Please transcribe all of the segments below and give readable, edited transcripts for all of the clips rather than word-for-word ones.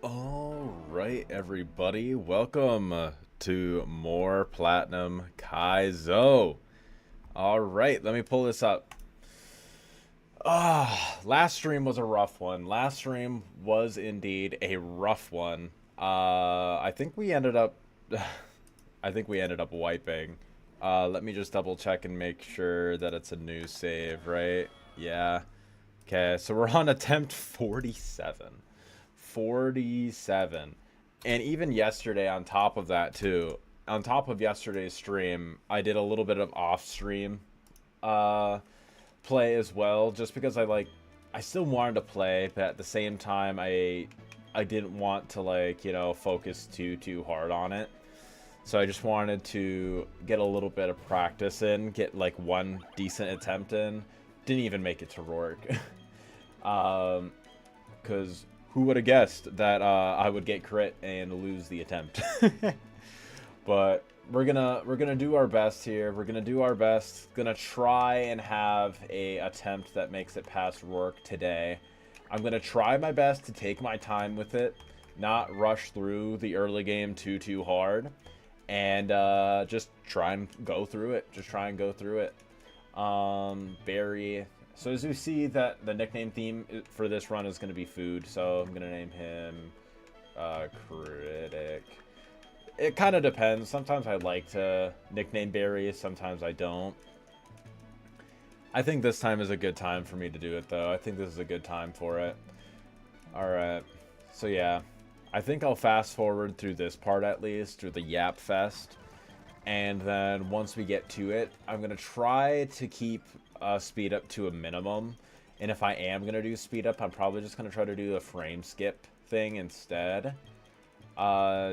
All right, everybody, welcome to more Platinum Kaizo. All right, let me pull this up. Last stream was a rough one. Last stream was indeed a rough one. I think we ended up, I think we ended up wiping. Let me just double check and make sure that it's a new save, right? Yeah. Okay, so we're on attempt 47. 47. And even yesterday, on top of that too, on top of yesterday's stream, I did a little bit of off stream play as well, just because I still wanted to play, but at the same time I didn't want to focus too hard on it. So I just wanted to get a little bit of practice in, get like one decent attempt in. Didn't even make it to Rourke. Because who would have guessed that I would get crit and lose the attempt? But we're gonna do our best here. We're gonna do our best. Gonna try and have a attempt that makes it past Rourke today. I'm gonna try my best to take my time with it, not rush through the early game too hard, and just try and go through it. Just try and go through it. Barry. So as you see, that the nickname theme for this run is going to be food, so I'm going to name him Critic. It kind of depends. Sometimes I like to nickname Barry, sometimes I don't. I think this time is a good time for me to do it, though. I think this is a good time for it. Alright, so yeah. I think I'll fast forward through this part at least, through the Yap Fest. And then once we get to it, I'm going to try to keep speed up to a minimum. And if I am going to do speed up, I'm probably just going to try to do a frame skip thing instead.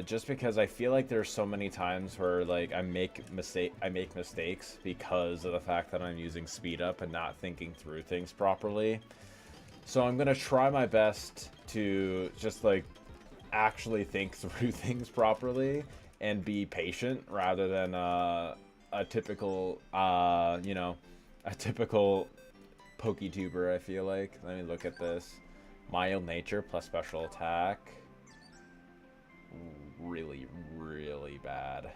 Just because I feel like there's so many times where like I make mistakes because of the fact that I'm using speed up and not thinking through things properly. So I'm going to try my best to just like actually think through things properly and be patient rather than a typical a typical PokeTuber, I feel like. Let me look at this. Mild nature plus special attack. Really, really bad.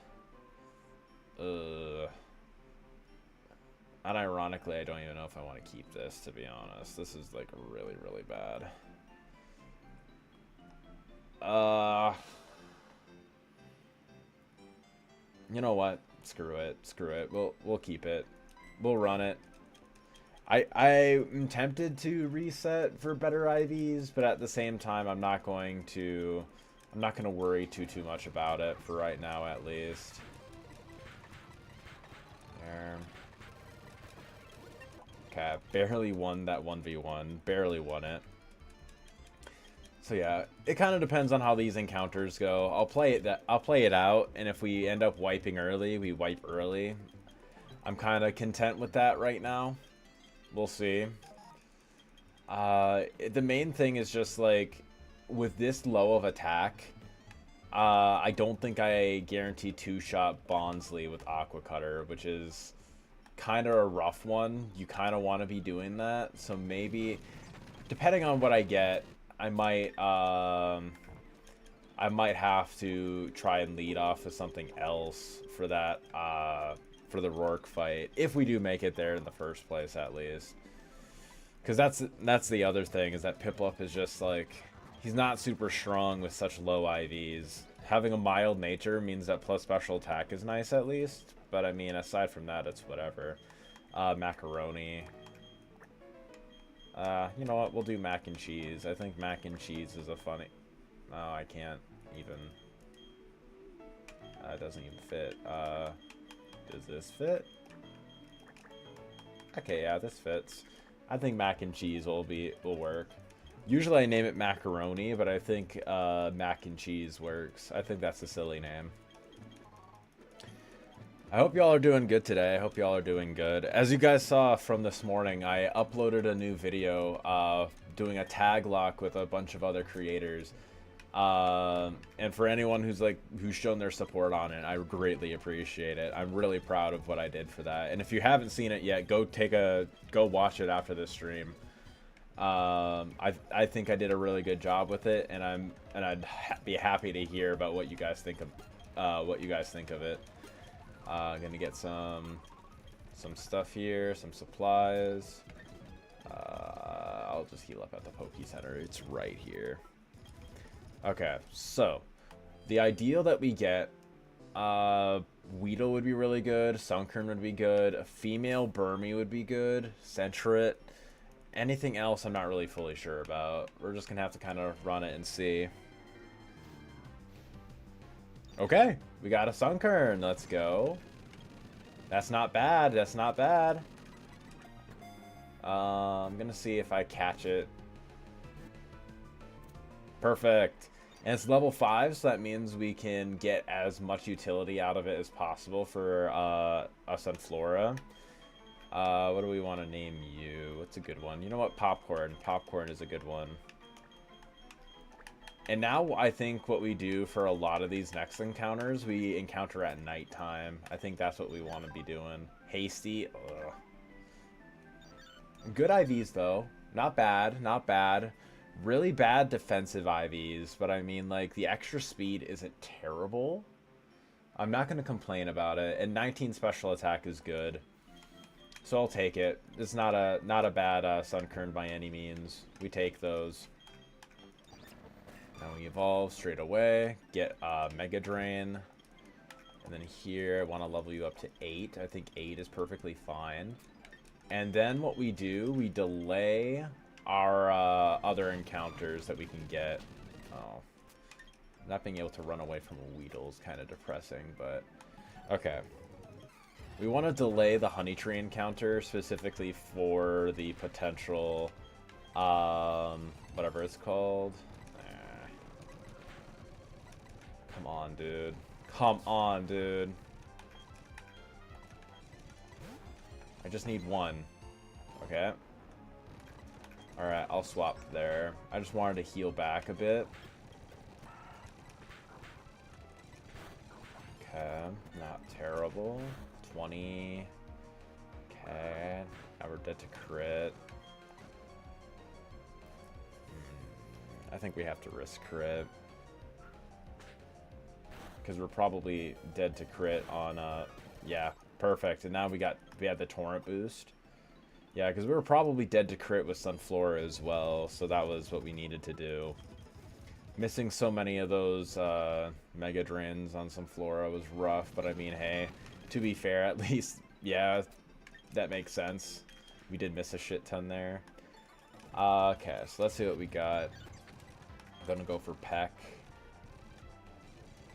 And ironically, I don't even know if I want to keep this, to be honest. This is like really, really bad. You know what? Screw it. Screw it. We'll keep it. We'll run it. I'm tempted to reset for better IVs, but at the same time, I'm not going to worry too much about it for right now, at least. There. Okay, barely won that 1v1. Barely won it. So yeah, it kind of depends on how these encounters go. I'll play it out, and if we end up wiping early, we wipe early. I'm kind of content with that right now. We'll see. The main thing is just like, with this low of attack, I don't think I guarantee two-shot Bonsly with Aqua Cutter, which is kind of a rough one. You kind of want to be doing that, so maybe, depending on what I get, I might have to try and lead off with something else for that, for the Rourke fight, if we do make it there in the first place, at least. Because that's the other thing, is that Piplup is just like, he's not super strong with such low IVs. Having a mild nature means that plus special attack is nice, at least. But I mean, aside from that, it's whatever. Macaroni. You know what? We'll do mac and cheese. I think mac and cheese is a funny... No, I can't even... it doesn't even fit. Does this fit? Okay, yeah, this fits. I think mac and cheese will work. Usually I name it macaroni, but I think mac and cheese works. I think that's a silly name. I hope y'all are doing good today. I hope y'all are doing good. As you guys saw from this morning, I uploaded a new video doing a tag lock with a bunch of other creators. And for anyone who's shown their support on it, I greatly appreciate it. I'm really proud of what I did for that. And if you haven't seen it yet, go watch it after this stream. I think I did a really good job with it, and I'd be happy to hear about what you guys think of it. Gonna get some stuff here, some supplies. I'll just heal up at the Poke Center. It's right here. Okay, so the ideal that we get, Weedle would be really good, Sunkern would be good, a female Burmy would be good, Centret. Anything else I'm not really fully sure about. We're just gonna have to kind of run it and see. Okay, we got a Sunkern. Let's go. That's not bad. That's not bad. I'm gonna see if I catch it. Perfect. And it's level 5, so that means we can get as much utility out of it as possible for us on Flora. What do we want to name you? What's a good one? You know what? Popcorn. Popcorn is a good one. And now I think what we do for a lot of these next encounters, we encounter at nighttime. I think that's what we want to be doing. Hasty. Ugh. Good IVs, though. Not bad. Not bad. Really bad defensive IVs, but I mean, like, the extra speed isn't terrible. I'm not going to complain about it. And 19 special attack is good. So I'll take it. It's not a bad Sunkern by any means. We take those. Now we evolve straight away. Get Mega Drain. And then here, I want to level you up to 8. I think 8 is perfectly fine. And then what we do, we delay our other encounters that we can get. Oh. Not being able to run away from a Weedle is kind of depressing, but... Okay. We want to delay the Honey Tree encounter specifically for the potential, whatever it's called. Come on, dude. Come on, dude. I just need one. Okay. Alright, I'll swap there. I just wanted to heal back a bit. Okay, not terrible. 20. Okay. Now we're dead to crit. I think we have to risk crit. Because we're probably dead to crit on, yeah, perfect. And now we had the Torrent boost. Yeah, because we were probably dead to crit with Sunflora as well, so that was what we needed to do. Missing so many of those Mega Drains on Sunflora was rough, but I mean, hey, to be fair, at least, yeah, that makes sense. We did miss a shit ton there. Okay, so let's see what we got. I'm gonna go for Peck.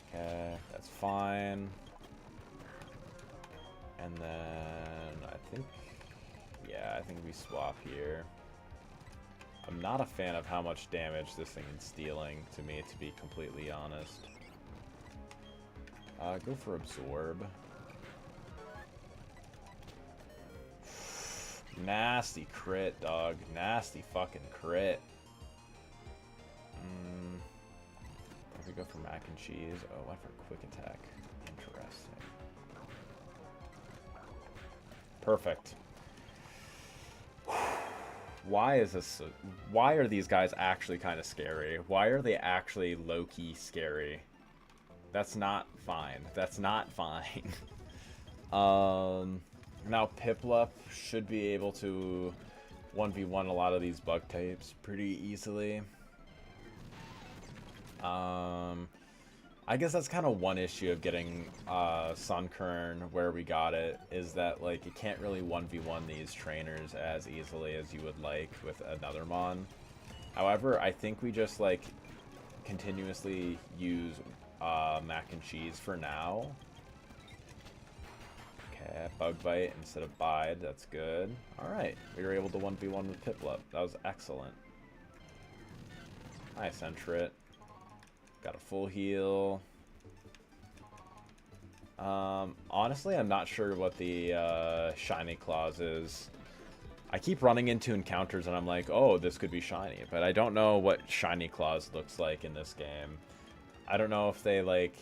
Okay, that's fine. And then I think, yeah, I think we swap here. I'm not a fan of how much damage this thing is dealing to me, to be completely honest. Go for Absorb. Nasty crit, dog. Nasty fucking crit. If we go for Mac and Cheese. Oh, I went for Quick Attack. Interesting. Perfect. Why is this so, why are these guys actually kind of scary? Why are they actually low-key scary? That's not fine. That's not fine. Now Piplup should be able to 1v1 a lot of these bug types pretty easily. I guess that's kind of one issue of getting Sunkern where we got it, is that like you can't really 1v1 these trainers as easily as you would like with another Mon. However, I think we just like continuously use Mac and Cheese for now. Okay, Bug Bite instead of Bide, that's good. Alright, we were able to 1v1 with Piplup. That was excellent. Nice, Centret. Got a full heal. Honestly, I'm not sure what the Shiny Claws is. I keep running into encounters and I'm like, oh, this could be shiny. But I don't know what Shiny Claws looks like in this game. I don't know if they, like,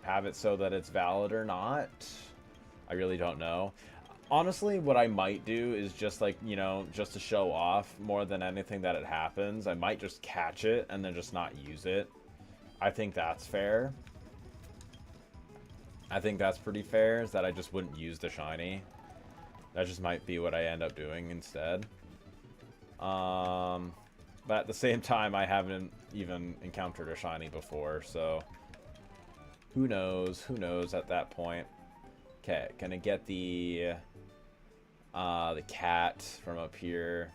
have it so that it's valid or not. I really don't know. Honestly, what I might do is just like, you know, just to show off more than anything that it happens, I might just catch it and then just not use it. I think that's fair. I think that's pretty fair, is that I just wouldn't use the shiny. That just might be what I end up doing instead. But at the same time, I haven't even encountered a shiny before, so who knows? Who knows at that point? Okay, gonna get the cat from up here.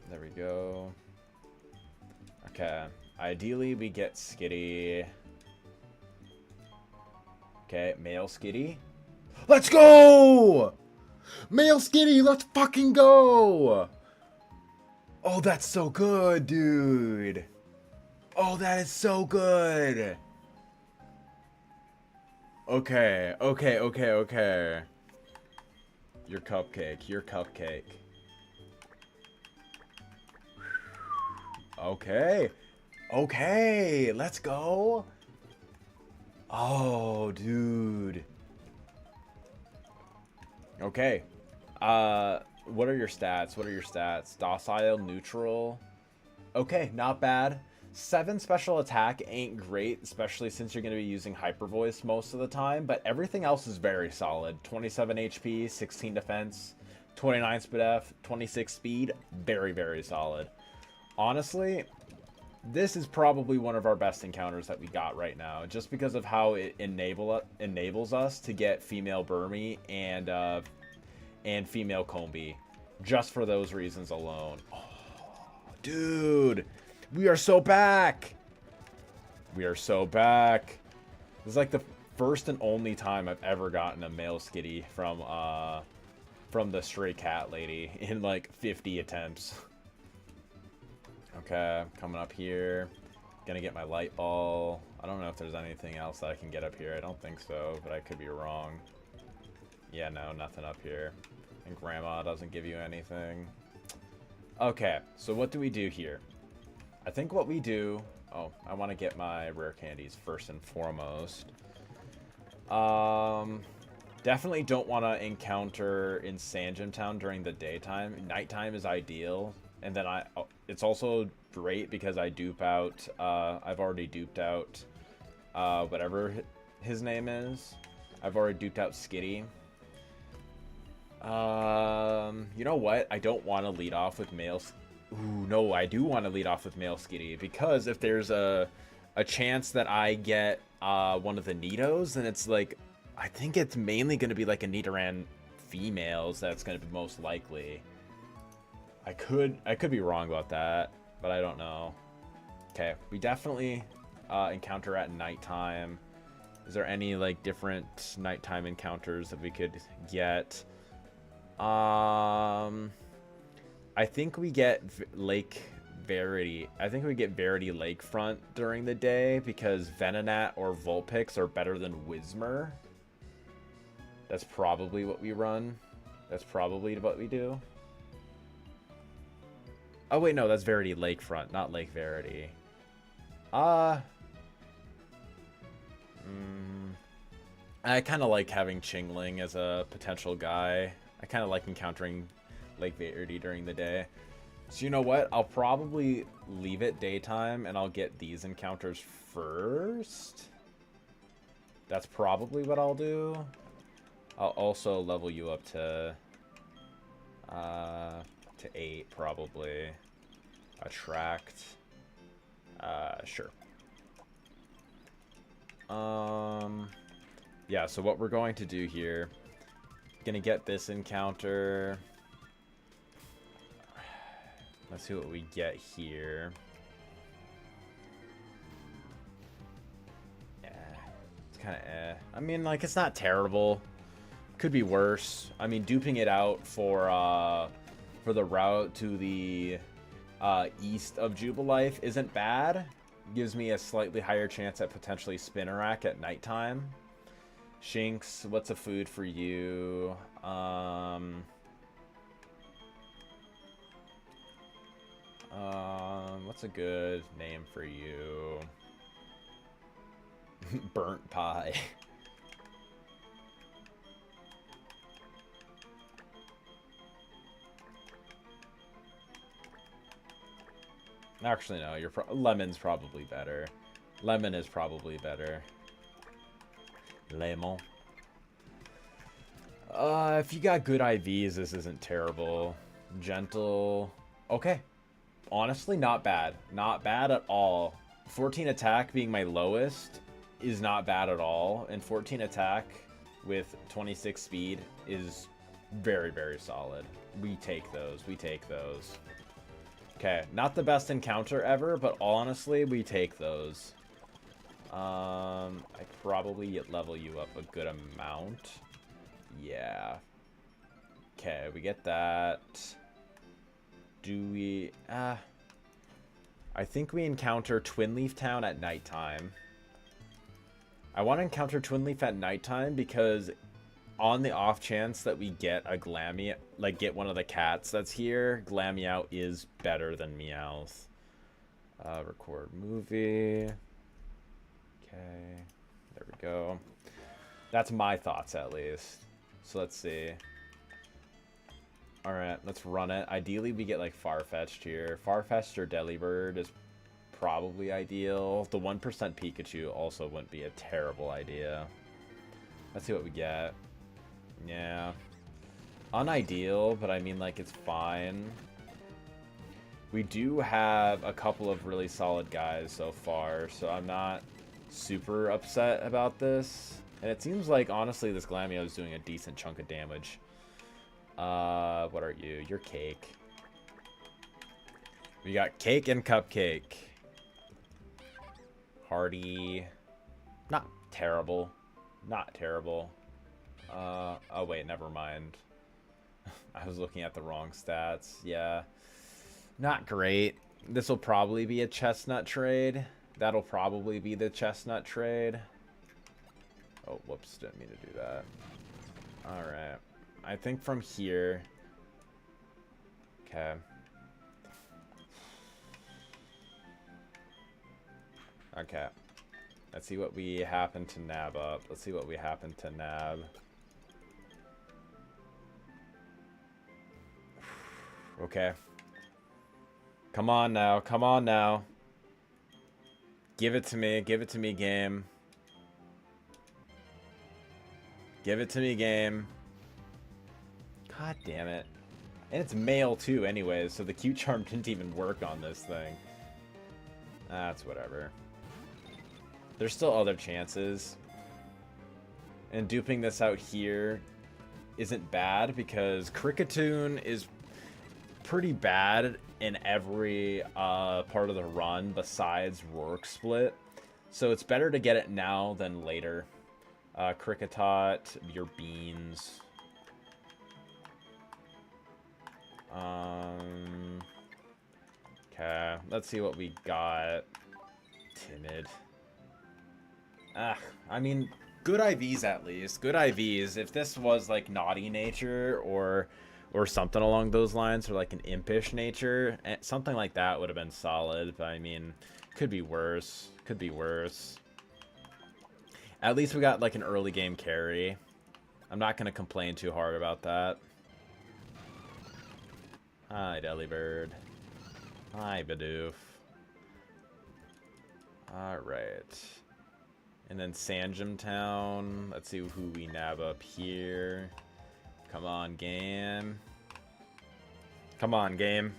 There we go. Okay, ideally we get Skitty. Okay, male Skitty. Let's go! Male Skitty, let's fucking go! Oh, that's so good, dude. Oh, that is so good. Okay, okay, okay, okay. Your cupcake, your cupcake. Okay. Okay, let's go. Oh, dude. Okay. What are your stats? What are your stats? Docile, neutral. Okay, not bad. 7 special attack ain't great, especially since you're going to be using Hyper Voice most of the time, but everything else is very solid. 27 HP, 16 defense, 29 SPDF, 26 speed. Very, very solid. Honestly, this is probably one of our best encounters that we got right now, just because of how it enables us to get female Burmy and female Combi, just for those reasons alone. Oh, dude, we are so back. We are so back. This is like the first and only time I've ever gotten a male Skitty from the stray cat lady in like 50 attempts. Okay, coming up here. Gonna get my light ball. I don't know if there's anything else that I can get up here. I don't think so, but I could be wrong. Yeah, no, nothing up here. And Grandma doesn't give you anything. Okay, so what do we do here? I think what we do... Oh, I want to get my rare candies first and foremost. Definitely don't want to encounter in Sanjin Town during the daytime. Nighttime is ideal. And then it's also great because I dupe out, I've already duped out, whatever his name is. I've already duped out Skitty. You know what? I don't want to lead off with male. Ooh, no, I do want to lead off with male Skitty, because if there's a chance that I get one of the Nidos, then it's like, I think it's mainly going to be like a Nidoran females that's going to be most likely. I could be wrong about that, but I don't know. Okay, we definitely encounter at nighttime. Is there any like different nighttime encounters that we could get? I think we get Lake Verity. I think we get Verity Lakefront during the day because Venonat or Vulpix are better than Whismur. That's probably what we run. That's probably what we do. Oh, wait, no, that's Verity Lakefront, not Lake Verity. I kind of like having Chingling as a potential guy. I kind of like encountering Lake Verity during the day. So you know what? I'll probably leave it daytime, and I'll get these encounters first. That's probably what I'll do. I'll also level you up to 8, probably. Attract. Sure. Yeah, so what we're going to do here, gonna get this encounter. Let's see what we get here. Yeah, it's kind of I mean, like, it's not terrible. Could be worse. I mean, duping it out for the route to the east of Jubilife isn't bad. Gives me a slightly higher chance at potentially Spinnerack at nighttime. Shinx, what's a food for you? What's a good name for you? Burnt pie. Actually, no. Lemon's probably better. Lemon is probably better. Lemon. If you got good IVs, this isn't terrible. Gentle. Okay. Honestly, not bad. Not bad at all. 14 attack being my lowest is not bad at all. And 14 attack with 26 speed is very, very solid. We take those. We take those. Okay. Not the best encounter ever, but honestly, we take those. I probably level you up a good amount. Yeah. Okay, we get that. Do we... I think we encounter Twin Leaf Town at nighttime. I want to encounter Twin Leaf at nighttime because on the off chance that we get a Glameow, like get one of the cats that's here, Glameow is better than Meowth. Record movie. Okay, there we go. That's my thoughts at least. So let's see. Alright, let's run it. Ideally, we get like Farfetch'd here. Farfetch'd or Delibird is probably ideal. The 1% Pikachu also wouldn't be a terrible idea. Let's see what we get. Yeah. Unideal, but I mean, like, it's fine. We do have a couple of really solid guys so far, so I'm not super upset about this. And it seems like, honestly, this Glameow is doing a decent chunk of damage. What are you? You're Cake. We got Cake and Cupcake. Hardy. Not terrible. Not terrible. Oh wait, never mind. I was looking at the wrong stats. Yeah. Not great. This will probably be a Chestnut trade. That'll probably be the Chestnut trade. Oh, whoops. Didn't mean to do that. Alright. I think from here... Okay. Okay. Let's see what we happen to nab up. Let's see what we happen to nab. Okay. Come on now. Come on now. Give it to me. Give it to me, game. Give it to me, game. God damn it. And it's male too anyways, so the Q charm didn't even work on this thing. That's whatever. There's still other chances. And duping this out here isn't bad because Kricketune is pretty bad in every part of the run besides Rourke Split. So it's better to get it now than later. Kricketot, your beans. Okay, let's see what we got. Timid. I mean, good IVs at least. Good IVs. If this was like naughty nature or something along those lines, or like an impish nature, something like that would have been solid. But I mean, could be worse. Could be worse. At least we got like an early game carry. I'm not gonna complain too hard about that. Hi, Delibird. Hi, Bidoof. Alright. And then Sanjum Town. Let's see who we nab up here. Come on, game. Come on, game.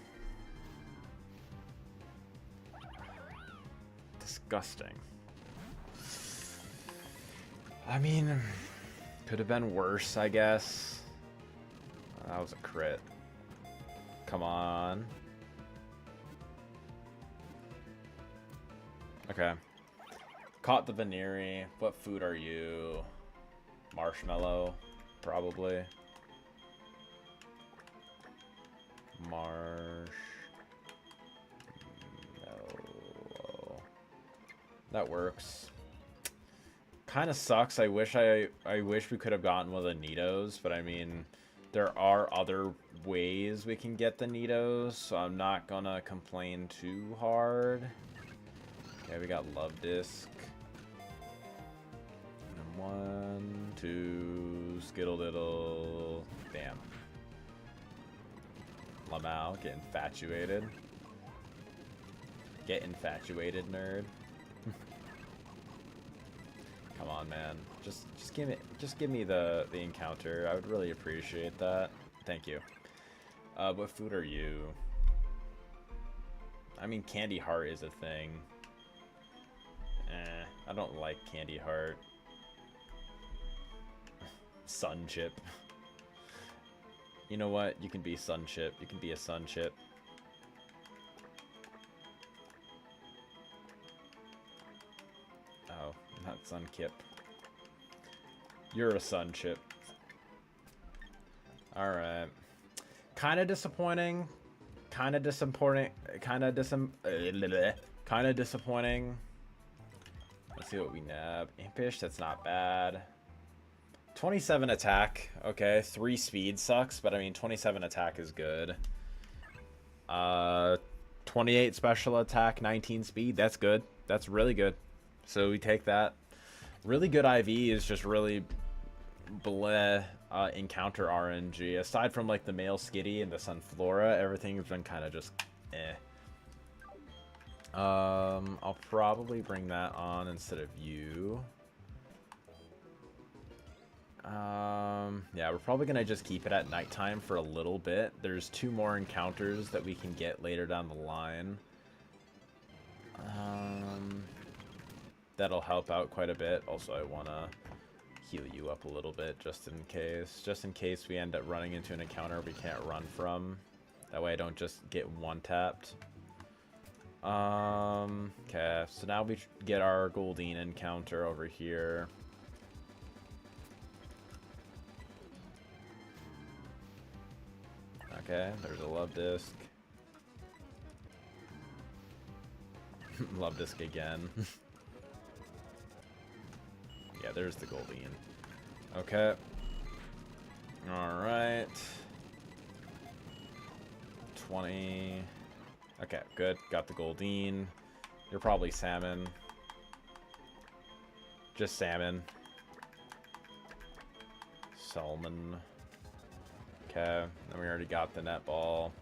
Disgusting. I mean, could have been worse, I guess. That was a crit. Come on. Okay. Caught the Venery. What food are you? Marshmallow, probably. Marshmallow. That works. Kind of sucks. I wish we could have gotten one of the Nidos, but I mean, there are other ways we can get the Nidos, so I'm not gonna complain too hard. Okay, we got Love Disc. And 1, 2, Skittle Diddle. Damn. Lamau, get infatuated. Get infatuated, nerd. Come on, man. Just give me the encounter. I would really appreciate that. Thank you. What food are you? I mean, candy heart is a thing. I don't like candy heart. Sun chip. You know what? You can be sun chip. You can be a sun chip. Oh, not sun kip. You're a sun chip. Alright. Kinda disappointing. Kinda disappointing. Kinda disappointing. Let's see what we nab. Impish, that's not bad. 27 attack. Okay, 3 speed sucks, but I mean 27 attack is good. 28 special attack, 19 speed. That's good. That's really good. So we take that. Really good IV is just really bleh encounter RNG. Aside from like the male Skitty and the Sunflora, everything has been kind of just eh. I'll probably bring that on instead of you. Yeah, we're probably gonna just keep it at nighttime for a little bit. There's 2 more encounters that we can get later down the line. That'll help out quite a bit. Also, I wanna heal you up a little bit just in case. Just in case we end up running into an encounter we can't run from. That way I don't just get one-tapped. Okay, so now we get our Goldeen encounter over here. Okay, there's a love disc. Love disc again. Yeah, there's the Goldeen. Okay. Alright. 20. Okay, good. Got the Goldeen. You're probably salmon. Just salmon. Salmon. Okay, then we already got the netball.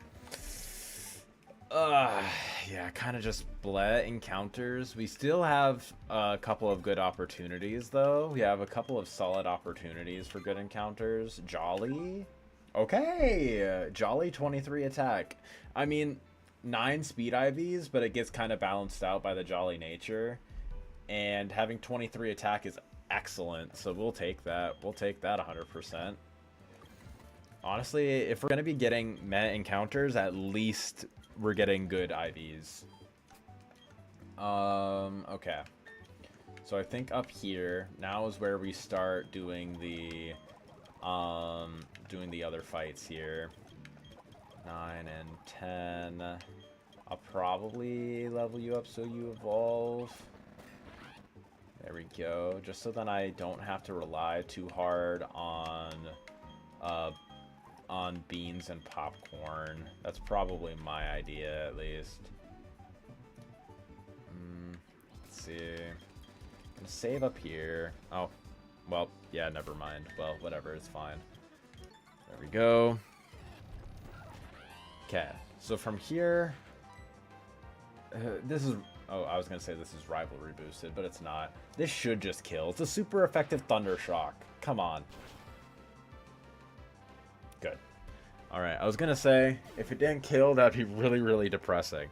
Yeah, kind of just bleh encounters. We still have a couple of good opportunities, though. We have a couple of solid opportunities for good encounters. Jolly. Okay, Jolly 23 attack. I mean, 9 speed IVs, but it gets kind of balanced out by the Jolly nature. And having 23 attack is excellent, so we'll take that. We'll take that 100%. Honestly, if we're going to be getting meta encounters, at least we're getting good IVs. Okay. So I think up here, now is where we start doing the other fights here. 9 and 10. I'll probably level you up so you evolve. There we go. Just so then I don't have to rely too hard on beans and popcorn. That's probably my idea, at least. Let's see. I'm gonna save up here. Oh, well, yeah, never mind. Well, whatever, it's fine. There we go. Okay, so from here, this is... Oh, I was gonna say this is rivalry boosted, but it's not. This should just kill. It's a super effective Thunder Shock. Come on. Good. Alright, I was gonna say, if it didn't kill, that'd be really, really depressing.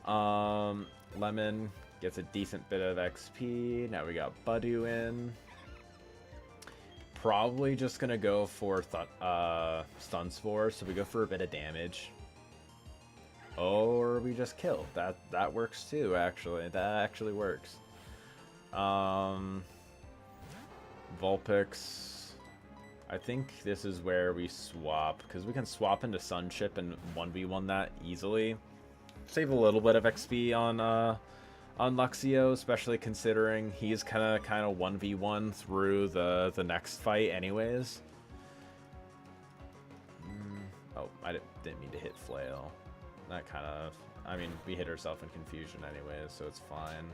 Lemon gets a decent bit of XP. Now we got Budu in. Probably just gonna go for Stun Spore, so we go for a bit of damage. Or we just kill. That works too, actually. That actually works. Vulpix. I think this is where we swap, because we can swap into Sunchip and 1v1 that easily. Save a little bit of XP on Luxio, especially considering he's kind of 1v1 through the next fight anyways. Oh, I didn't mean to hit Flail. That kind of... I mean, we hit ourselves in confusion anyways, so it's fine.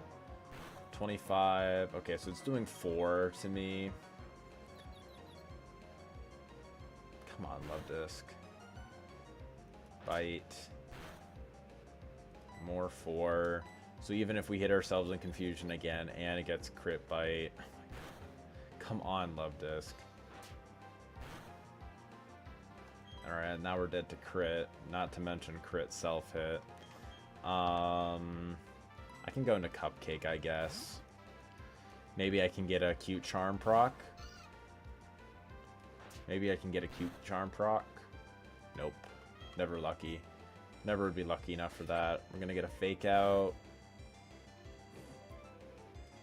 25. Okay, so it's doing 4 to me. Come on, Love Disc. Bite. More 4. So even if we hit ourselves in confusion again and it gets crit bite. Come on, Love Disc. Alright, now we're dead to crit. Not to mention crit self-hit. I can go into Cupcake, I guess. Maybe I can get a cute Charm proc. Maybe I can get a cute Charm proc. Nope. Never lucky. Never would be lucky enough for that. We're gonna get a Fake Out.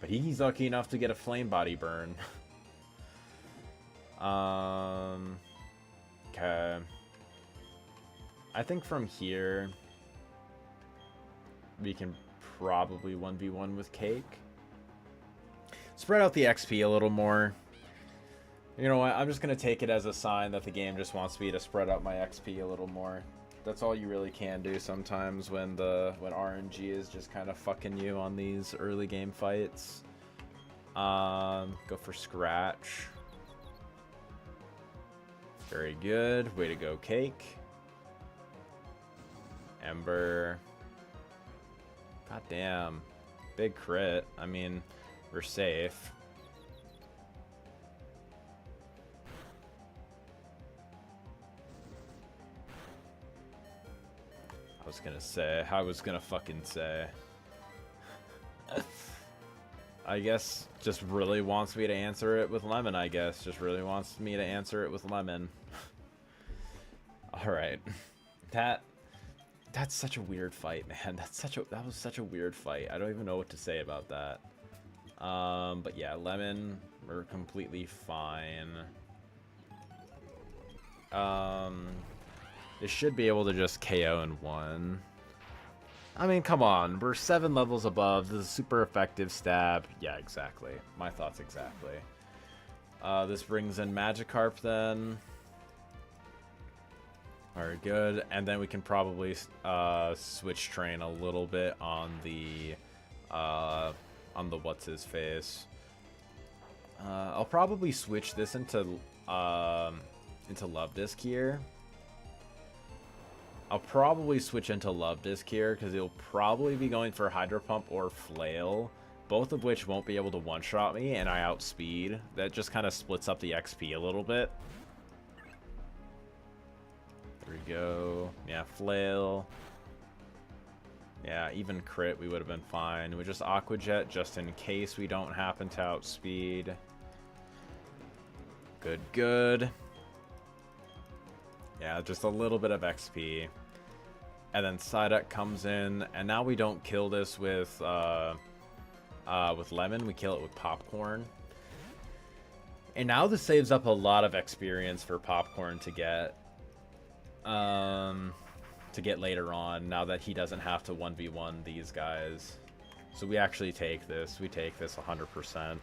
But he's lucky enough to get a Flame Body Burn. Okay. I think from here we can probably 1v1 with Cake. Spread out the XP a little more. You know what? I'm just going to take it as a sign that the game just wants me to spread out my XP a little more. That's all you really can do sometimes when RNG is just kind of fucking you on these early game fights. Go for Scratch. Very good. Way to go, Cake. Ember. God damn. Big crit. I mean, we're safe. I was gonna fucking say. I guess just really wants me to answer it with lemon, I guess. Just really wants me to answer it with lemon. Alright. That's such a weird fight, man. That was such a weird fight. I don't even know what to say about that. But yeah, lemon, we're completely fine. They should be able to just KO in 1. I mean, come on. We're 7 levels above. This is super effective stab. Yeah, exactly. My thoughts exactly. This brings in Magikarp then. Very good. And then we can probably switch train a little bit on the what's his face. I'll probably switch this into Love Disc here. I'll probably switch into Love Disc here because he'll probably be going for Hydro Pump or Flail, both of which won't be able to one-shot me, and I outspeed. That just kind of splits up the XP a little bit. There we go. Yeah, Flail. Yeah, even crit, we would have been fine. We just Aqua Jet just in case we don't happen to outspeed. Good, good. Yeah, just a little bit of XP. And then Psyduck comes in, and now we don't kill this with Lemon, we kill it with Popcorn. And now this saves up a lot of experience for Popcorn to get later on, now that he doesn't have to 1v1 these guys. So we actually take this. We take this 100%.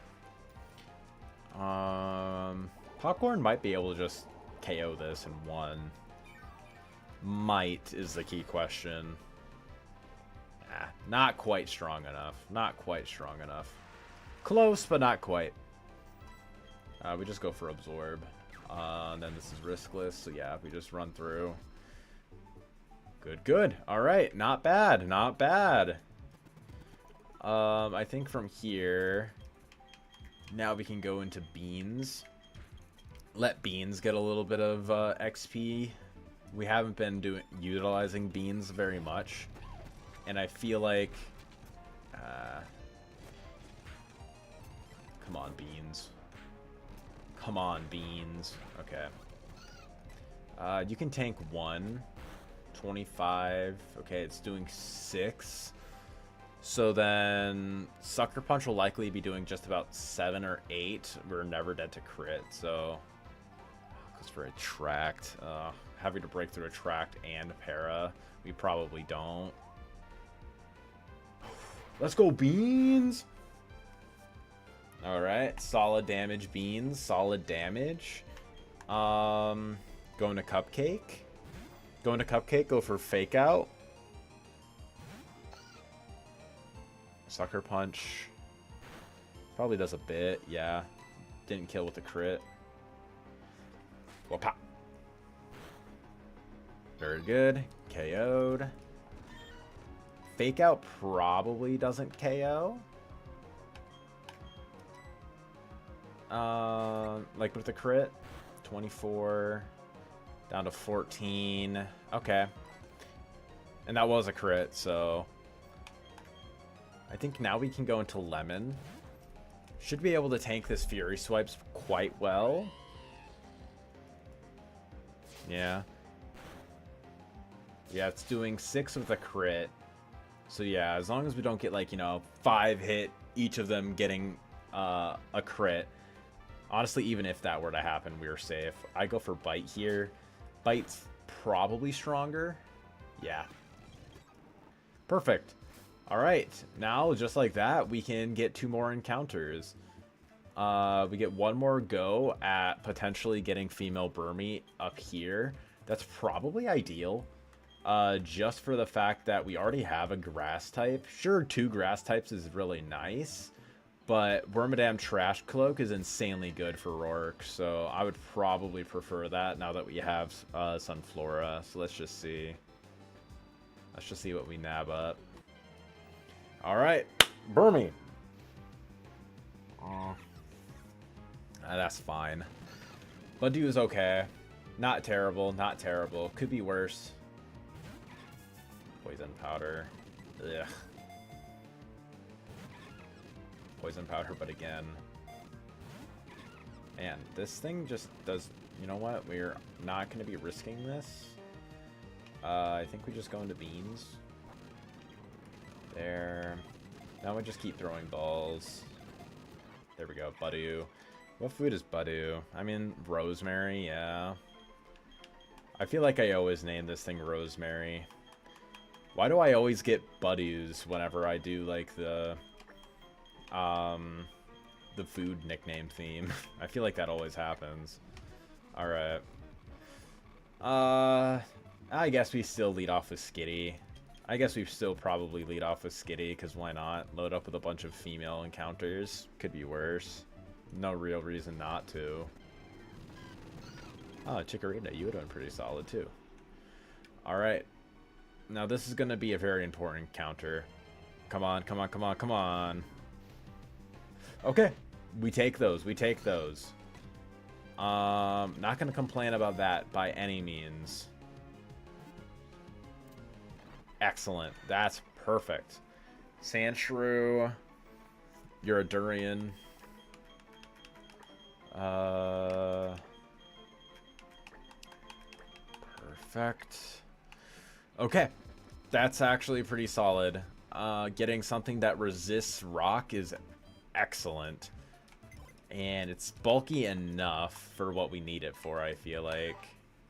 Popcorn might be able to just KO this in 1. Might is the key question. Not quite strong enough. Not quite strong enough. Close, but not quite. We just go for Absorb. And then this is riskless, so yeah, we just run through. Good, good. Alright, not bad, not bad. I think from here, now we can go into Beans. Let Beans get a little bit of XP. We haven't been utilizing Beans very much, and I feel like come on, Beans. Come on, Beans. Okay. You can tank 1. 25. Okay, it's doing 6. So then Sucker Punch will likely be doing just about 7 or 8. We're never dead to crit, so goes for Attract. Having to break through Attract and Para. We probably don't. Let's go, Beans! Alright, solid damage, Beans. Solid damage. Going to Cupcake. Going to Cupcake, go for Fake Out. Sucker Punch. Probably does a bit, yeah. Didn't kill with the crit. Well, pop. Very good. KO'd. Fake Out probably doesn't KO. Like with the crit. 24 down to 14. Okay. And that was a crit, so I think now we can go into Lemon. Should be able to tank this Fury Swipes quite well. Yeah. Yeah, it's doing 6 with a crit. So yeah, as long as we don't get like, you know, 5 hit, each of them getting a crit. Honestly, even if that were to happen, we're safe. I go for Bite here. Bite's probably stronger. Yeah. Perfect. All right. Now, just like that, we can get 2 more encounters. We get 1 more go at potentially getting female Burmy up here. That's probably ideal. Just for the fact that we already have a grass type. Sure, 2 grass types is really nice. But Wormadam Trash Cloak is insanely good for Rourke, so I would probably prefer that now that we have Sunflora. So let's just see. Let's just see what we nab up. All right, Burmy. That's fine. Budew is okay. Not terrible, not terrible. Could be worse. Poison Powder. Ugh. Poison Powder, but again. Man, this thing just does... You know what? We're not going to be risking this. I think we just go into Beans. There. Now we just keep throwing balls. There we go, Budew. What food is Budew? I mean, Rosemary, yeah. I feel like I always name this thing Rosemary. Why do I always get Budews whenever I do, like, the food nickname theme? I feel like that always happens. Alright. I guess we still lead off with Skitty. I guess we still probably lead off with Skitty, because why not? Load up with a bunch of female encounters. Could be worse. No real reason not to. Oh, Chikorita, you were doing pretty solid too. Alright. Now this is going to be a very important counter. Come on, come on, come on, come on. Okay. We take those. We take those. Not going to complain about that by any means. Excellent. That's perfect. Sandshrew. You're a Durian. Perfect. Okay. That's actually pretty solid. Getting something that resists rock is excellent. And it's bulky enough for what we need it for, I feel like.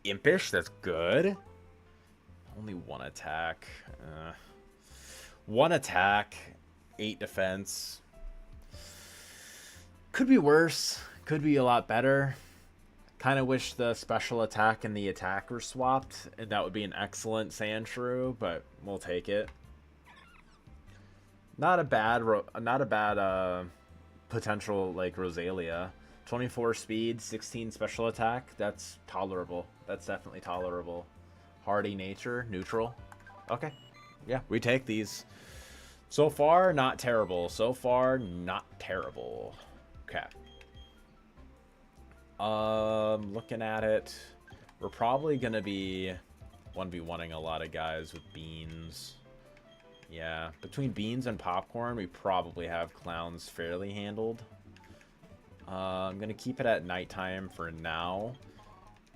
Impish, that's good. Only 1 attack. 1 attack, 8 defense. Could be worse. Could be a lot better. Kind of wish the special attack and the attack were swapped, and that would be an excellent Sandshrew, but we'll take it. Not a bad potential like Rosalia. 24 speed, 16 special attack. That's tolerable. That's definitely tolerable. Hardy nature, neutral. Okay. Yeah, we take these. So far, not terrible. So far, not terrible. Okay. Looking at it, we're probably gonna be 1v1ing a lot of guys with Beans. Yeah, between Beans and Popcorn, we probably have Clowns fairly handled. I'm gonna keep it at nighttime for now.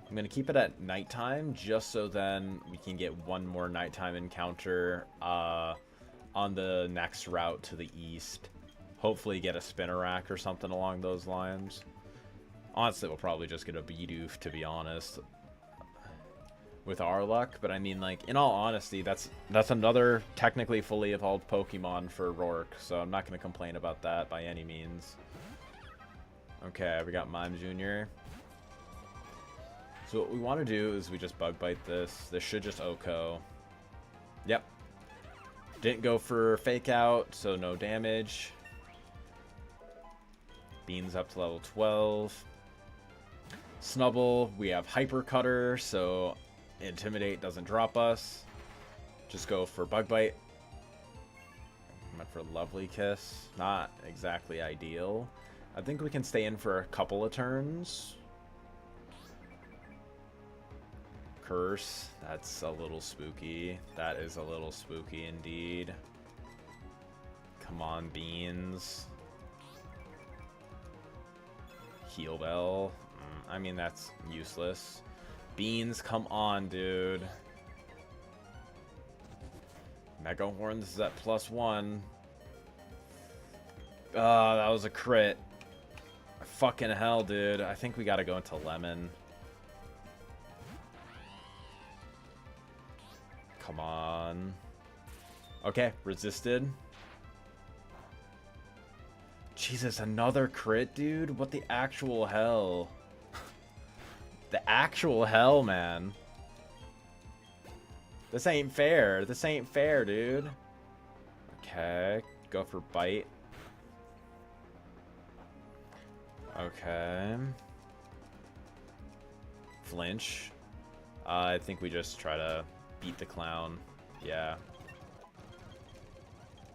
I'm gonna keep it at nighttime just so then we can get 1 more nighttime encounter on the next route to the east. Hopefully get a Spinnerack or something along those lines. Honestly, we'll probably just get a Bidoof, to be honest, with our luck. But I mean, like, in all honesty, that's another technically fully evolved Pokemon for Rourke, so I'm not going to complain about that by any means. Okay, we got Mime Jr. So what we want to do is we just Bug Bite this. This should just OHKO. Yep. Didn't go for Fake Out, so no damage. Beans up to level 12. Snubble, we have Hyper Cutter, so Intimidate doesn't drop us. Just go for Bug Bite. for Lovely Kiss. Not exactly ideal. I think we can stay in for a couple of turns. Curse. That's a little spooky. That is a little spooky indeed. Come on, Beans. Heal Bell. I mean, that's useless. Beans, come on, dude. Mega Horns is at +1. That was a crit. Fucking hell, dude. I think we gotta go into Lemon. Come on. Okay, resisted. Jesus, another crit, dude? What the actual hell? The actual hell, man. This ain't fair. This ain't fair, dude. Okay, go for Bite. Okay. Flinch. I think we just try to beat the clown. Yeah.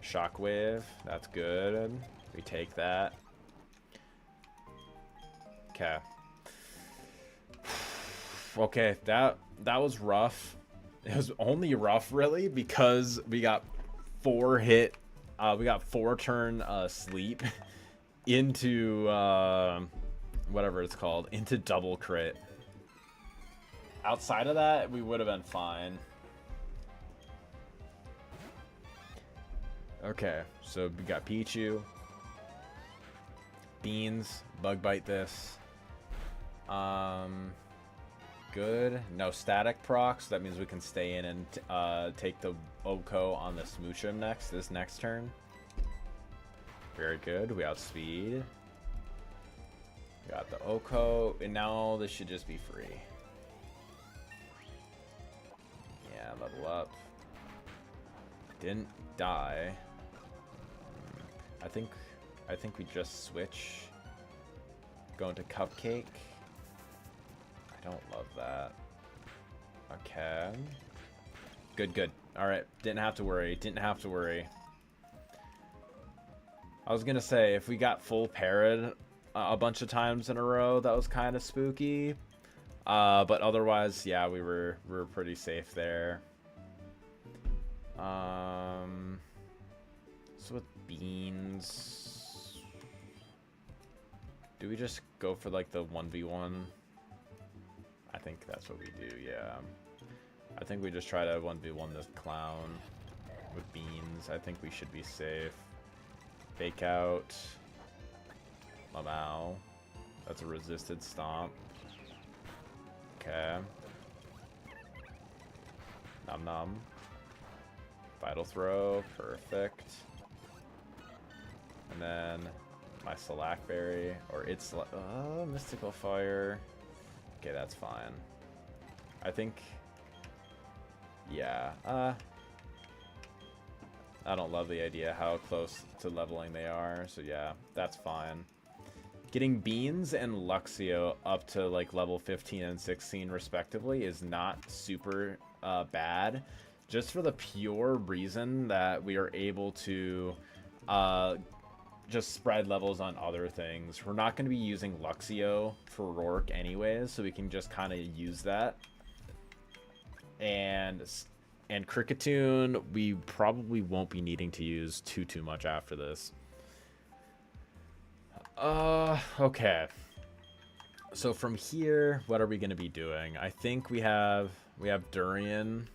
Shockwave. That's good. We take that. Okay. Okay, that was rough. It was only rough, really, because we got 4 turn sleep into whatever it's called, into double crit. Outside of that, we would have been fine. Okay, so we got Pichu. Beans, Bug Bite this. Good. No static procs. That means we can stay in and take the Oko on the Smoochum this next turn. Very good. We outspeed. Got the Oko, and now this should just be free. Yeah, level up. Didn't die. I think we just switch. Go into Cupcake. I don't love that. Okay. Good. Alright, didn't have to worry. I was gonna say, if we got full parried a bunch of times in a row, that was kind of spooky. But otherwise, yeah, we were pretty safe there. So with Beans, do we just go for like the 1v1? I think that's what we do, yeah. I think we just try to 1v1 this clown with Beans. I think we should be safe. Fake out. Lamau. That's a resisted stomp. Okay. Nom Nom. Vital Throw. Perfect. And then my Slackberry. Or it's... Mystical Fire. Okay, that's fine. I think... Yeah. I don't love the idea how close to leveling they are. So yeah, that's fine. Getting Beans and Luxio up to like level 15 and 16 respectively is not super bad. Just for the pure reason that we are able to just spread levels on other things. We're not going to be using Luxio for Rourke anyways, so we can just kind of use that. And Cricketune, we probably won't be needing to use too much after this. Okay. So from here, what are we going to be doing? I think we have Durian.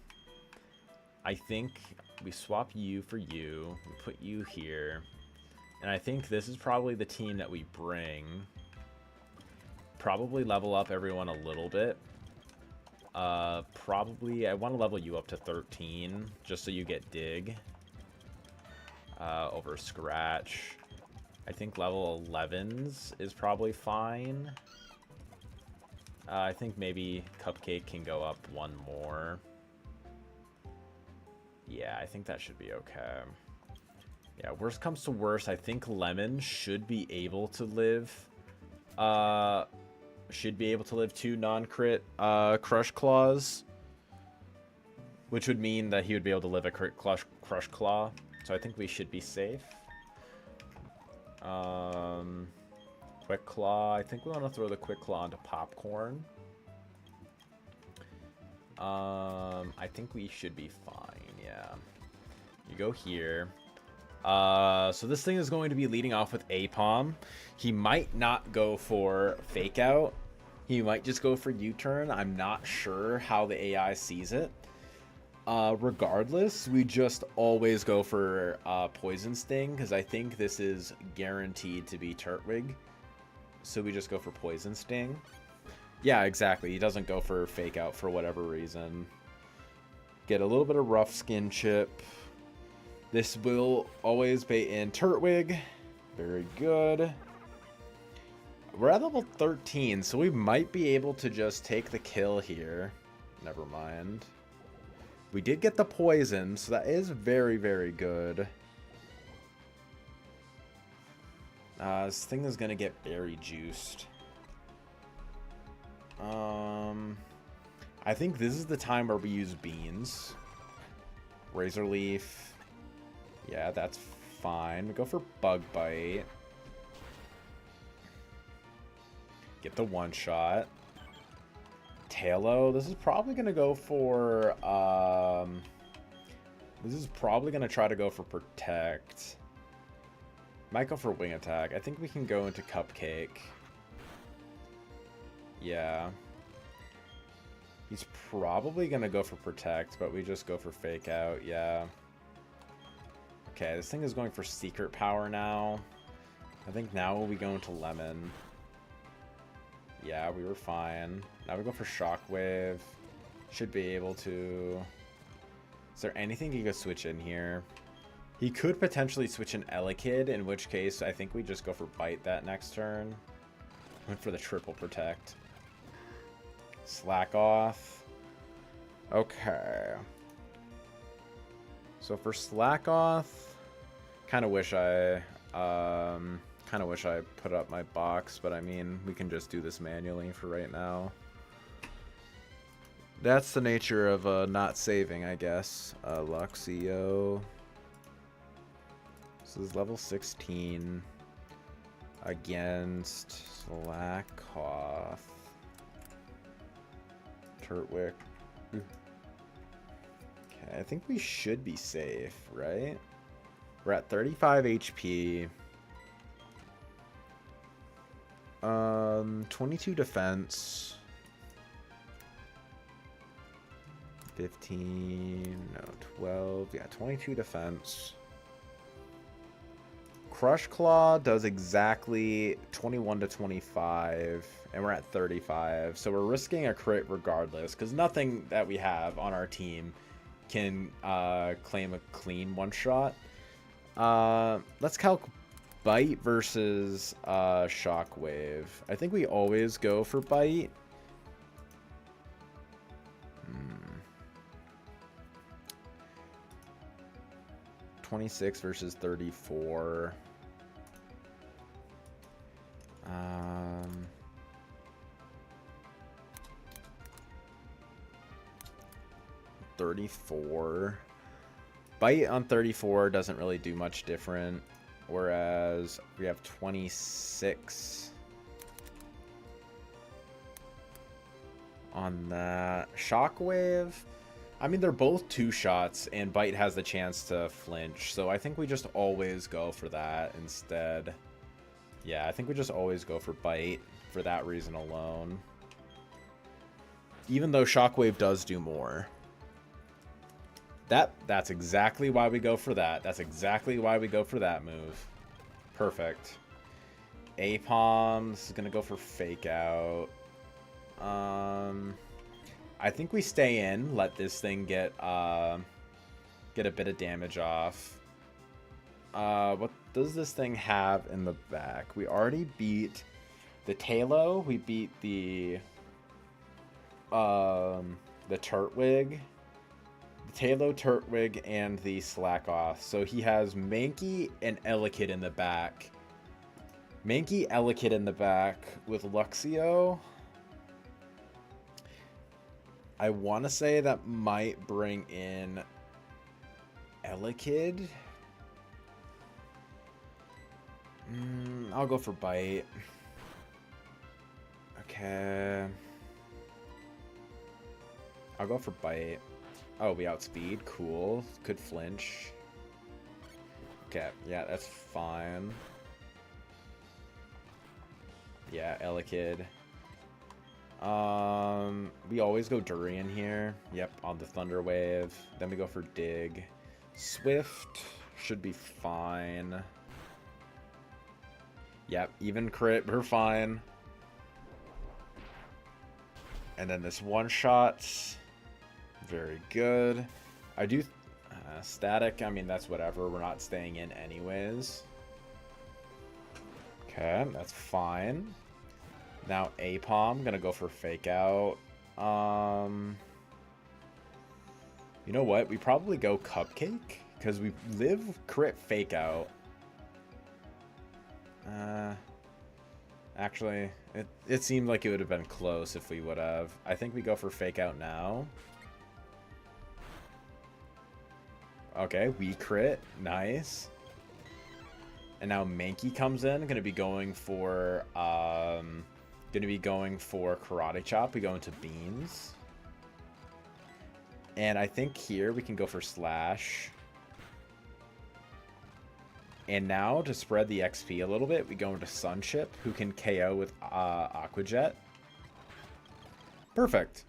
I think we swap you for you. We put you here. And I think this is probably the team that we bring. Probably level up everyone a little bit. Probably, I want to level you up to 13, just so you get Dig. Over Scratch. I think level 11s is probably fine. I think maybe Cupcake can go up one more. Yeah, I think that should be okay. Yeah, worst comes to worst, I think Lemon should be able to live. Should be able to live 2 non-crit Crush Claws. Which would mean that he would be able to live a crit Crush Claw. So I think we should be safe. Quick Claw. I think we want to throw the Quick Claw into Popcorn. I think we should be fine, yeah. You go here. So this thing is going to be leading off with Apom. He might not go for Fake Out. He might just go for U-Turn. I'm not sure how the AI sees it. Regardless, we just always go for Poison Sting, because I think this is guaranteed to be Turtwig. So we just go for Poison Sting. Yeah, exactly. He doesn't go for Fake Out for whatever reason. Get a little bit of Rough Skin Chip. This will always bait in Turtwig. Very good. We're at level 13, so we might be able to just take the kill here. Never mind. We did get the poison, so that is very, very good. This thing is going to get berry juiced. I think this is the time where we use beans. Razor Leaf. Yeah, that's fine. We go for Bug Bite. Get the one shot. Tailo. This is probably going to go for... this is probably going to try to go for Protect. Might go for Wing Attack. I think we can go into Cupcake. Yeah. He's probably going to go for Protect, but we just go for Fake Out. Yeah. Okay, this thing is going for Secret Power now. I think now we go into Lemon. Yeah, we were fine. Now we go for Shockwave. Should be able to... Is there anything he could switch in here? He could potentially switch in Elekid, in which case I think we just go for Bite that next turn. Went for the triple Protect. Slack Off. Okay. So for Slack Off, kind of wish I put up my box, but I mean, we can just do this manually for right now. That's the nature of not saving, I guess. Luxio. This is level 16 against Slack Off. Turtwig. Okay, I think we should be safe, right? We're at 35 HP. 22 defense. 15, no, 12. Yeah, 22 defense. Crush Claw does exactly 21 to 25, and we're at 35. So we're risking a crit regardless, because nothing that we have on our team can claim a clean one-shot. Let's calc Bite versus Shockwave. I think we always go for Bite. 26 versus 34. 34. Bite on 34 doesn't really do much different, whereas we have 26 on that. Shockwave, I mean, they're both two shots, and Bite has the chance to flinch, so I think we just always go for that instead. Yeah, I think we just always go for Bite for that reason alone. Even though Shockwave does do more. That's exactly why we go for that. That's exactly why we go for that move. Perfect. Apom, this is going to go for Fake Out. I think we stay in, let this thing get a bit of damage off. What does this thing have in the back? We already beat the Tailo. We beat the Turtwig. The Tailo, Turtwig, and the Slack Off. So he has Mankey and Elekid in the back. Mankey, Elekid in the back with Luxio. I want to say that might bring in Elekid. I'll go for bite. Okay. I'll go for bite. Oh, we outspeed. Cool. Could flinch. Okay, yeah, that's fine. Yeah, Elekid. We always go Durian here. Yep, on the Thunder Wave. Then we go for Dig. Swift should be fine. Yep, even crit, we're fine. And then this one shot. Very good. I do... static, I mean, that's whatever. We're not staying in anyways. Okay, that's fine. Now Apom, gonna go for Fake Out. You know what? We probably go Cupcake, because we live crit Fake Out. Actually, it seemed like it would have been close if we would have. I think we go for Fake Out now. Okay, we crit. Nice. And now Mankey comes in. Gonna be going for Karate Chop. We go into Beans. And I think here we can go for Slash. And now to spread the XP a little bit, we go into Sunship, who can KO with Aqua Jet. Perfect.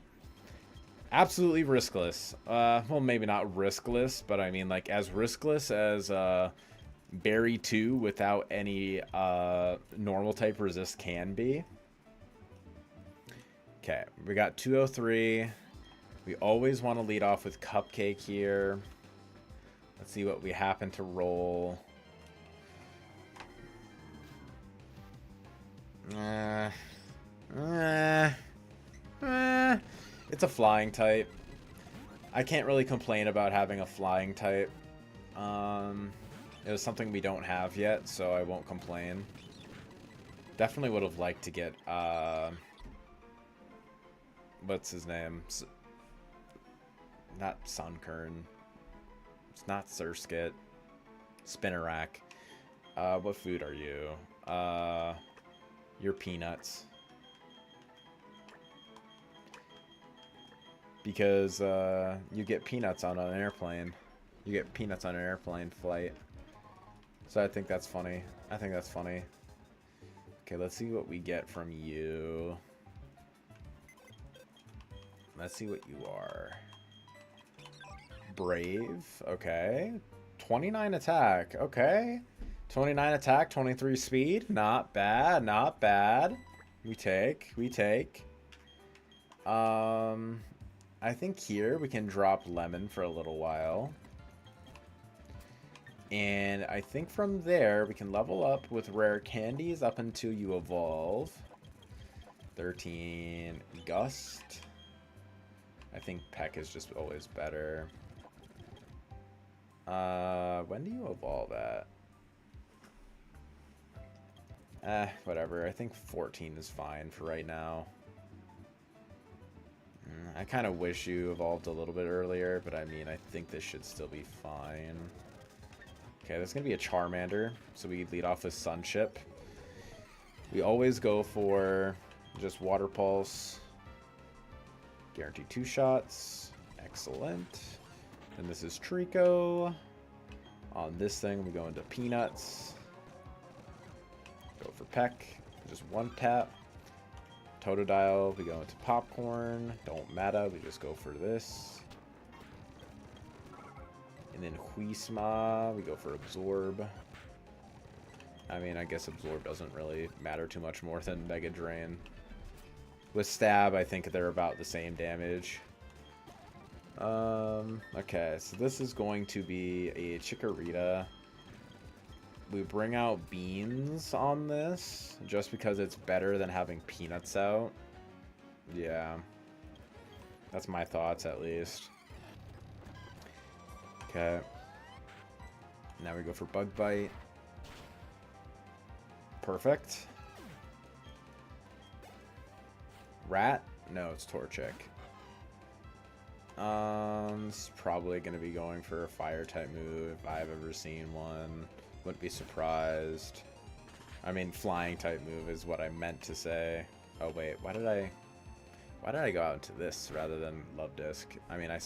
Absolutely riskless. Well, maybe not riskless, but I mean, like, as riskless as Berry 2 without any normal type resist can be. Okay, we got 203. We always want to lead off with Cupcake here. Let's see what we happen to roll. It's a flying type. I can't really complain about having a flying type. It was something we don't have yet, so I won't complain. Definitely would have liked to get, what's his name? Not Sunkern. It's not Surskit. Spinnerack. What food are you? You're Peanuts. Because you get peanuts on an airplane. You get peanuts on an airplane flight. So I think that's funny. I think that's funny. Okay, let's see what we get from you. Let's see what you are. Brave. Okay. 29 attack. Okay. 29 attack, 23 speed. Not bad. Not bad. We take. We take. I think here we can drop Lemon for a little while. And I think from there we can level up with rare candies up until you evolve. 13 Gust. I think Peck is just always better. When do you evolve at? Whatever. I think 14 is fine for right now. I kind of wish you evolved a little bit earlier, but I mean, I think this should still be fine. Okay, there's going to be a Charmander, so we lead off with Sunship. We always go for just Water Pulse. Guaranteed 2 shots. Excellent. And this is Trico. On this thing, we go into Peanuts. Go for Peck. Just 1 tap. Totodile, we go into Popcorn. Don't matter, we just go for this. And then Huisma, we go for Absorb. I mean, I guess Absorb doesn't really matter too much more than Mega Drain. With Stab, I think they're about the same damage. Okay, so this is going to be a Chikorita. We bring out Beans on this, just because it's better than having Peanuts out. Yeah. That's my thoughts, at least. Okay. Now we go for Bug Bite. Perfect. Rat? No, it's Torchic. It's probably going to be going for a Fire-type move if I've ever seen one. Wouldn't be surprised. I mean, flying type move is what I meant to say. Oh wait, why did I go out into this rather than Love Disc? I mean, I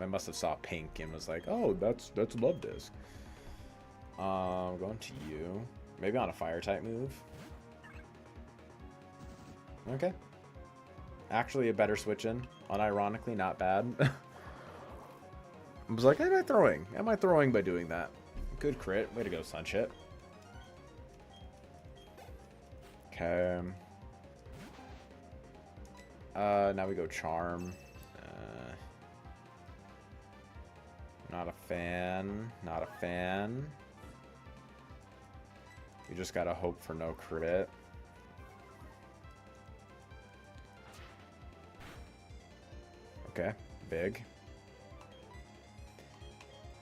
must have saw pink and was like, oh, that's Love Disc. Going to you. Maybe on a fire type move. Okay. Actually, a better switch in. Unironically, not bad. I was like, am I throwing? Am I throwing by doing that? Good crit. Way to go, Sunship. Okay. Now we go Charm. Not a fan. Not a fan. We just gotta hope for no crit. Okay, big.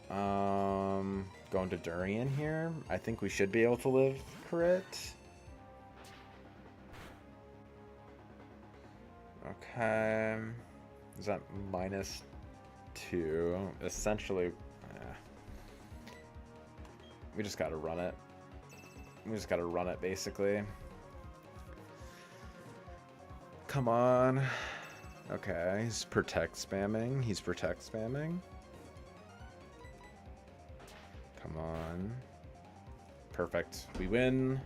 Going to Durian here. I think we should be able to live crit. Okay. Is that -2? Essentially, we just gotta run it. We just gotta run it, basically. Come on. Okay, he's protect spamming. He's protect spamming. Come on. Perfect. We win.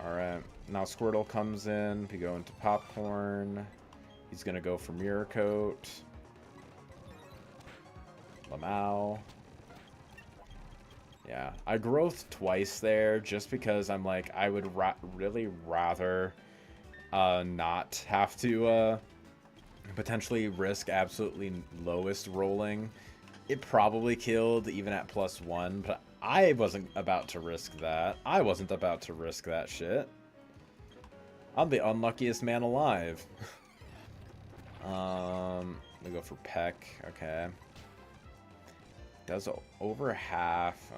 Alright. Now Squirtle comes in. We go into Popcorn. He's going to go for Mirror Coat. Lamau. Yeah. I growth twice there just because I'm like, I would really rather not have to potentially risk absolutely lowest rolling. It probably killed even at +1, but I wasn't about to risk that. I wasn't about to risk that shit. I'm the unluckiest man alive. We go for Peck. Okay. Does over half.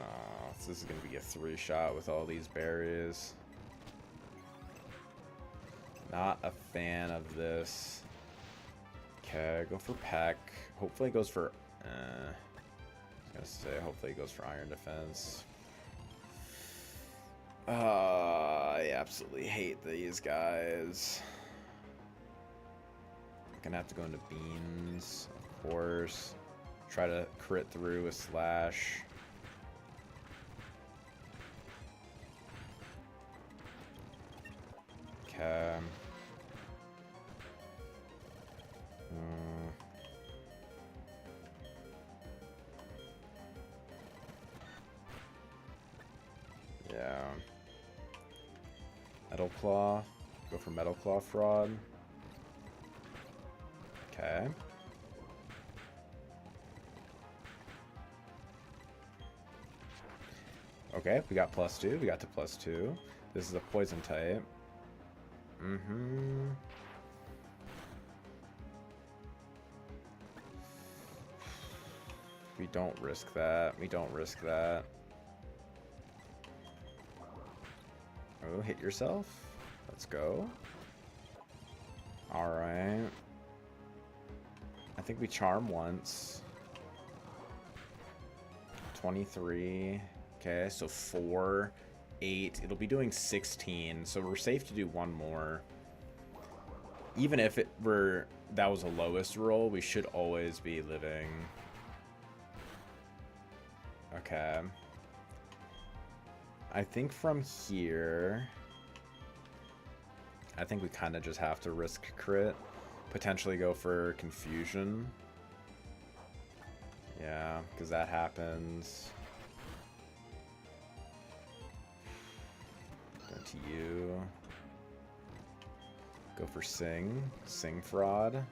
So this is going to be a 3-shot with all these berries. Not a fan of this. Okay, go for Peck. Hopefully it goes for... I was gonna say, hopefully it goes for Iron Defense. I absolutely hate these guys. I'm gonna have to go into Beans, of course. Try to crit through a Slash. Okay. Yeah. Metal Claw. Go for Metal Claw Fraud. Okay. Okay, we got +2. We got to +2. This is a poison type. We don't risk that. We don't risk that. Oh, hit yourself. Let's go. Alright. I think we charm once. 23. Okay, so 4, 8. It'll be doing 16, so we're safe to do one more. Even if that was a lowest roll, we should always be living. Okay. I think from here, I think we kind of just have to risk crit. Potentially go for Confusion. Yeah, because that happens. Go to you. Go for Sing. Sing Fraud.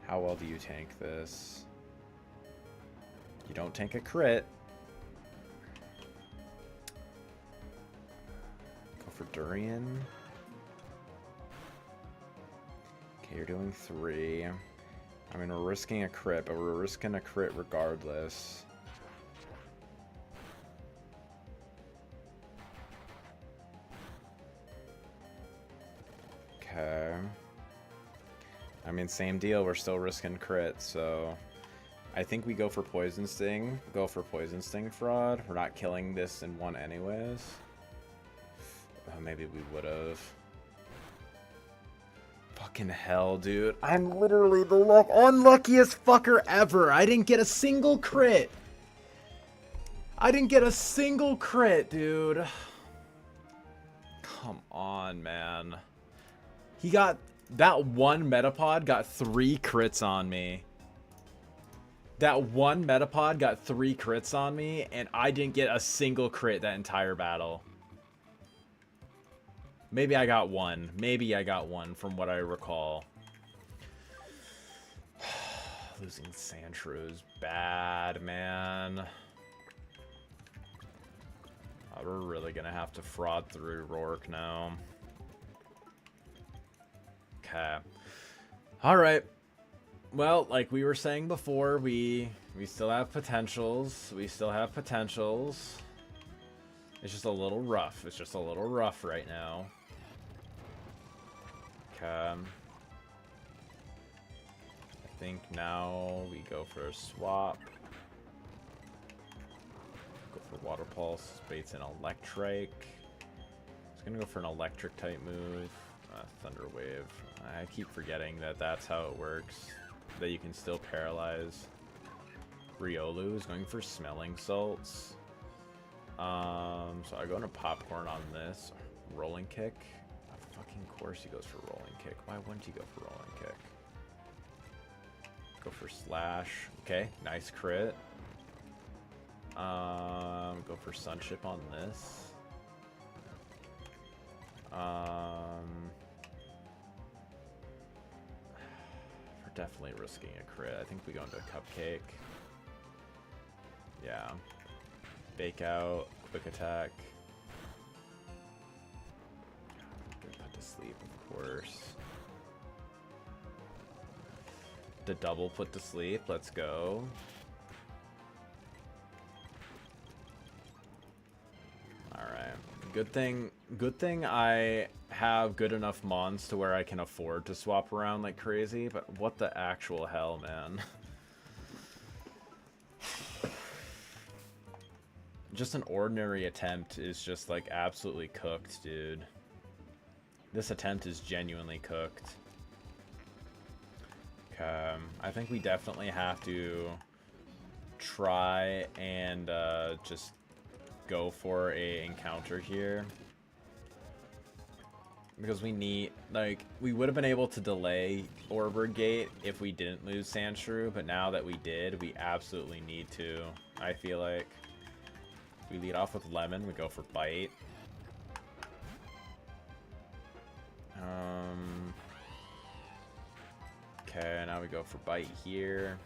How well do you tank this? You don't tank a crit. Go for Durian. Okay, you're doing 3. I mean, we're risking a crit, but we're risking a crit regardless. Okay. I mean, same deal. We're still risking crit, so I think we go for Poison Sting. Go for Poison Sting fraud. We're not killing this in one anyways. Maybe we would have. Fucking hell, dude. I'm literally the unluckiest fucker ever. I didn't get a single crit. I didn't get a single crit, dude. Come on, man. He got... That one Metapod got 3 crits on me. That one Metapod got 3 crits on me, and I didn't get a single crit that entire battle. Maybe I got one. Maybe I got one from what I recall. Losing Sandshrew is bad, man. Oh, we're really gonna have to fraud through Rourke now. Okay. Alright. Well, like we were saying before, we still have potentials. We still have potentials. It's just a little rough. It's just a little rough right now. Okay. I think now we go for a swap. Go for Water Pulse. Bait's an Electrike. It's gonna go for an Electric type move. Thunder Wave. I keep forgetting that that's how it works. That you can still paralyze. Riolu is going for Smelling Salts. So I go into Popcorn on this. Rolling Kick. Of fucking course he goes for Rolling Kick. Why wouldn't he go for Rolling Kick? Go for Slash. Okay, nice crit. Go for Sunship on this. We're definitely risking a crit. I think we go into Cupcake. Yeah. Bake Out. Quick Attack. Get put to sleep, of course. The double put to sleep. Let's go. Alright. Good thing I have good enough mons to where I can afford to swap around like crazy, but what the actual hell, man. Just an ordinary attempt is just like absolutely cooked, dude. This attempt is genuinely cooked. Okay, I think we definitely have to try and just go for a encounter here. Because we need, like, we would have been able to delay Orberd Gate if we didn't lose Sandshrew, but now that we did, we absolutely need to, I feel like. We lead off with Lemon, we go for Bite. Okay, now we go for Bite here.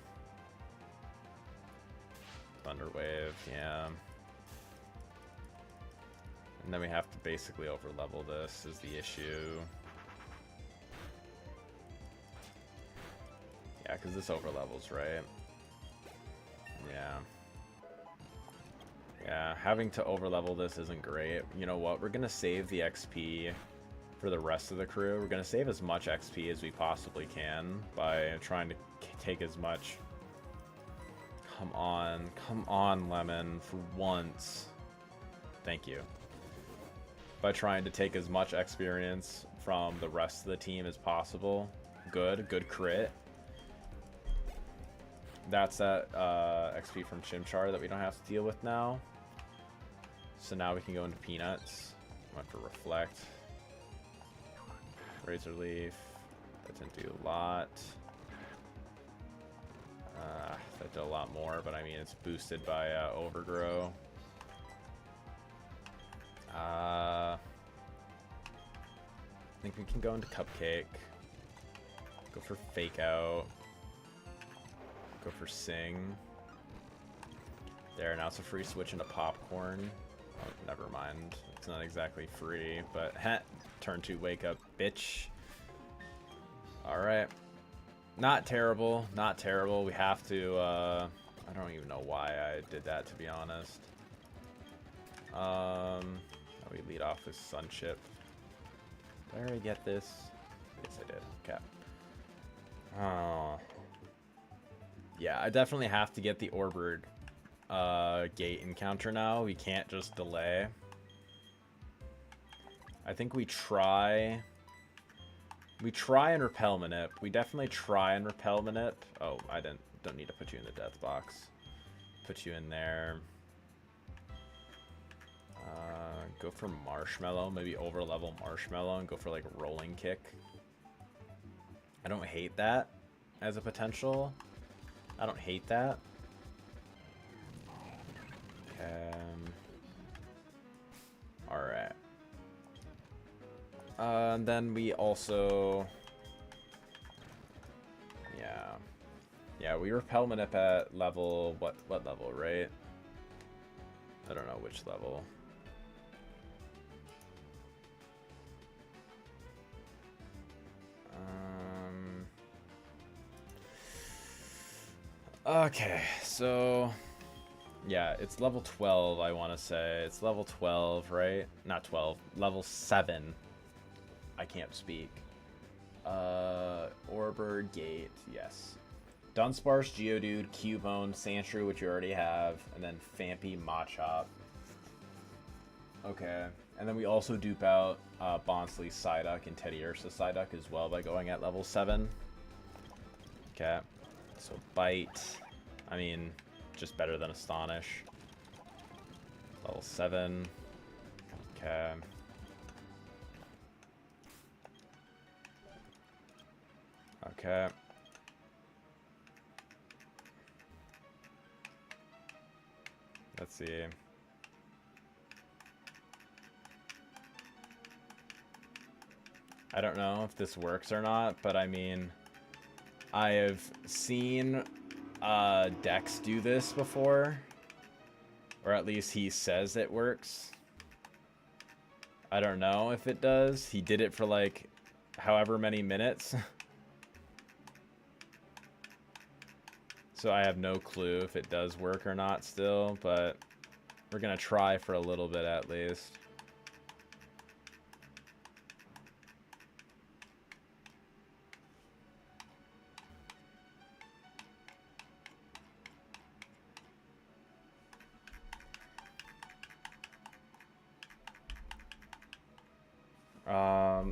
Thunder Wave, yeah. And then we have to basically overlevel this is the issue. Yeah, because this overlevels, right? Yeah. Yeah, having to overlevel this isn't great. You know what? We're going to save the XP for the rest of the crew. We're going to save as much XP as we possibly can by trying to take as much... Come on, Lemon, for once. Thank you. By trying to take as much experience from the rest of the team as possible. Good crit. That's that XP from Chimchar that we don't have to deal with now. So now we can go into Peanuts. Went for Reflect. Razor Leaf. That didn't do a lot. That did a lot more, but I mean it's boosted by Overgrow. I think we can go into Cupcake. Go for Fake Out. Go for Sing. There, now it's a free switch into Popcorn. Oh, never mind. It's not exactly free, but turn 2 Wake Up, bitch. Alright. Not terrible, not terrible. We have to, I don't even know why I did that, to be honest. We lead off with Sunship. Did I already get this? Yes, Okay. Oh. Yeah, I definitely have to get the Orbird gate encounter now. We can't just delay. I think we try and repel Manip. We definitely try and repel Manip. Oh, I don't need to put you in the death box. Put you in there. Go for Marshmallow, maybe over level Marshmallow and go for like Rolling Kick. I don't hate that as a potential. I don't hate that. Alright. And then we also... Yeah, we repel Manip at level... What level, right? I don't know which level. Okay, so... Yeah, it's level 12, I want to say. It's level 12, right? Not 12. Level 7. I can't speak. Orbird Gate, yes. Dunsparce, Geodude, Cubone, Sandshrew, which you already have, and then Phanpy, Machop. Okay, and then we also dupe out Bonsly, Psyduck, and Teddiursa Psyduck as well by going at level 7. Okay, so Bite. I mean, just better than Astonish. Level 7. Okay. Okay. Let's see. I don't know if this works or not, but I mean, I have seen Dex do this before, or at least he says it works. I don't know if it does. He did it for like however many minutes. So I have no clue if it does work or not still, but we're gonna try for a little bit at least.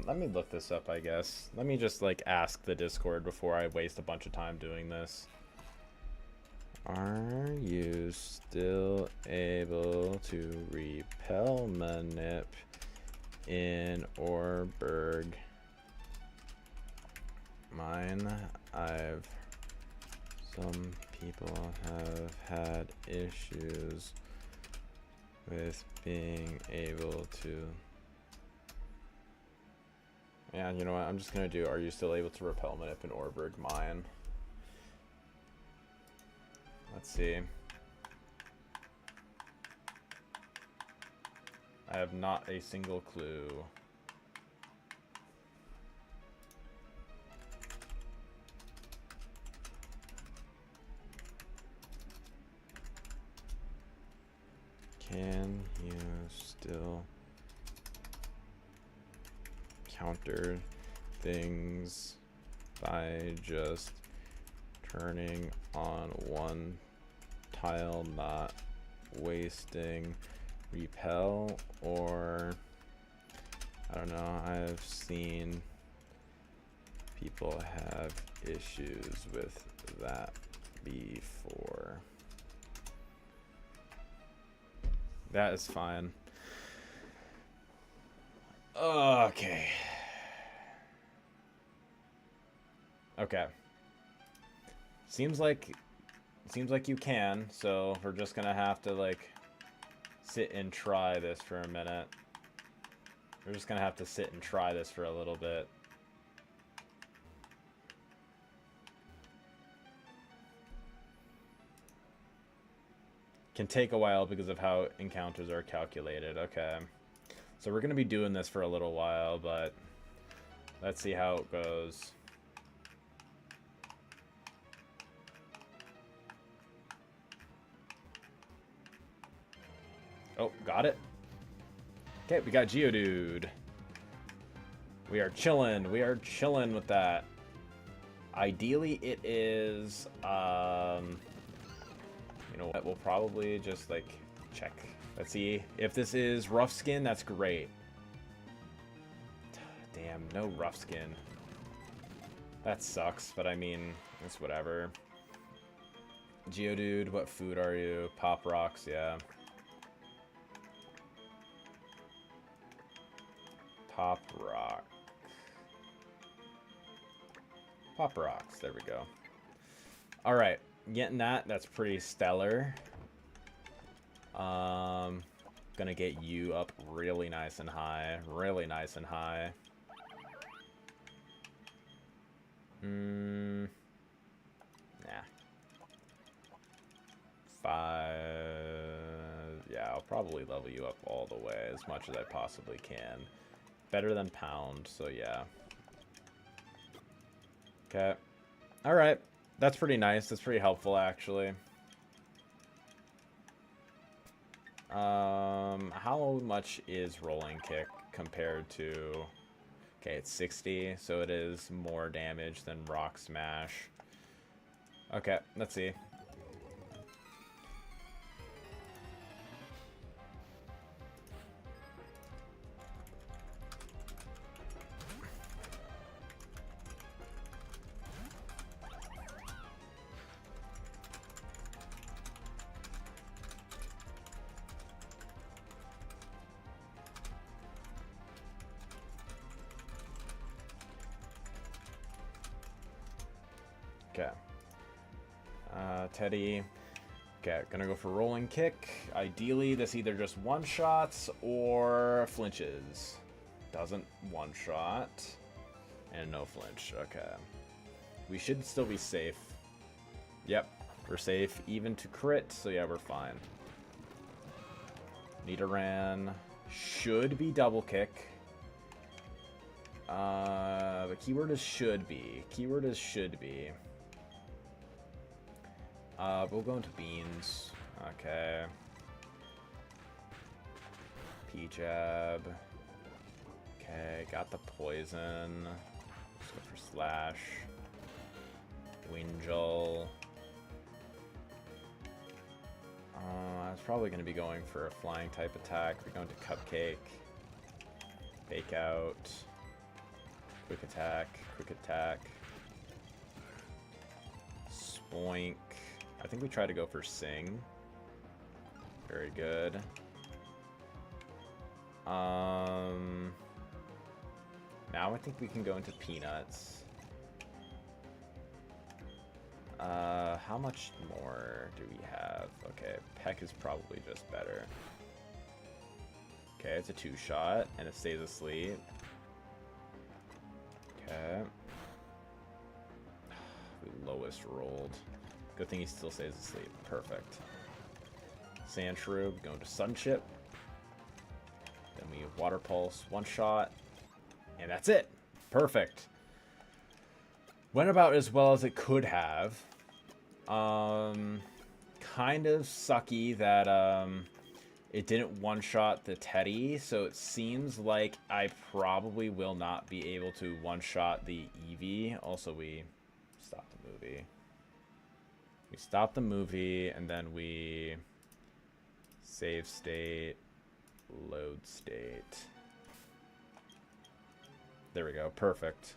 Let me look this up, I guess. Let me just like ask the Discord before I waste a bunch of time doing this. Are you still able to repel Manip in Orbird? Some people have had issues with being able to. Yeah, you know what? I'm just gonna do. Are you still able to repel Manip in Orbird mine? Let's see. I have not a single clue. Can you still counter things by just turning on one tile, not wasting repel? Or I don't know, I've seen people have issues with that before. That is fine. Okay. Okay. Seems like you can, so we're just gonna have to like sit and try this for a minute. We're just gonna have to sit and try this for a little bit. Can take a while because of how encounters are calculated. Okay. So we're gonna be doing this for a little while, but let's see how it goes. Oh, got it. Okay, we got Geodude. We are chilling. We are chilling with that. Ideally, it is, you know what, we'll probably just, like, check. Let's see. If this is rough skin, that's great. Damn, no rough skin. That sucks, but I mean, it's whatever. Geodude, what food are you? Pop rocks, yeah. Pop rock. Pop rocks, there we go. Alright, getting that, that's pretty stellar. Gonna get you up really nice and high. Really nice and high. Nah. 5. Yeah, I'll probably level you up all the way as much as I possibly can. Better than pound, so yeah. Okay. Alright. That's pretty nice. That's pretty helpful, actually. How much is rolling kick compared to... Okay, it's 60, so it is more damage than rock smash. Okay, let's see. Okay. Teddy. Okay, gonna go for rolling kick. Ideally, this either just one-shots or flinches. Doesn't one-shot. And no flinch. Okay. We should still be safe. Yep, we're safe. Even to crit, so yeah, we're fine. Nidoran should be double kick. The keyword is should be. Keyword is should be. We'll go into beans. Okay. P-jab. Okay, got the poison. Let's go for slash. Wingel. I was probably going to be going for a flying type attack. We're going to cupcake. Fake out. Quick attack. Quick attack. Spoink. I think we try to go for Sing. Very good. Now I think we can go into Peanuts. How much more do we have? Okay, Peck is probably just better. Okay, it's a 2-shot, and it stays asleep. Okay. We lowest rolled. Good thing he still stays asleep. Perfect. Sandshrew, going to Sunchip. Then we Water Pulse, 1-shot. And that's it. Perfect. Went about as well as it could have. Kind of sucky that it didn't one-shot the Teddy, so it seems like I probably will not be able to one-shot the Eevee. Also, we stopped the movie. We stop the movie, and then we save state, load state. There we go. Perfect.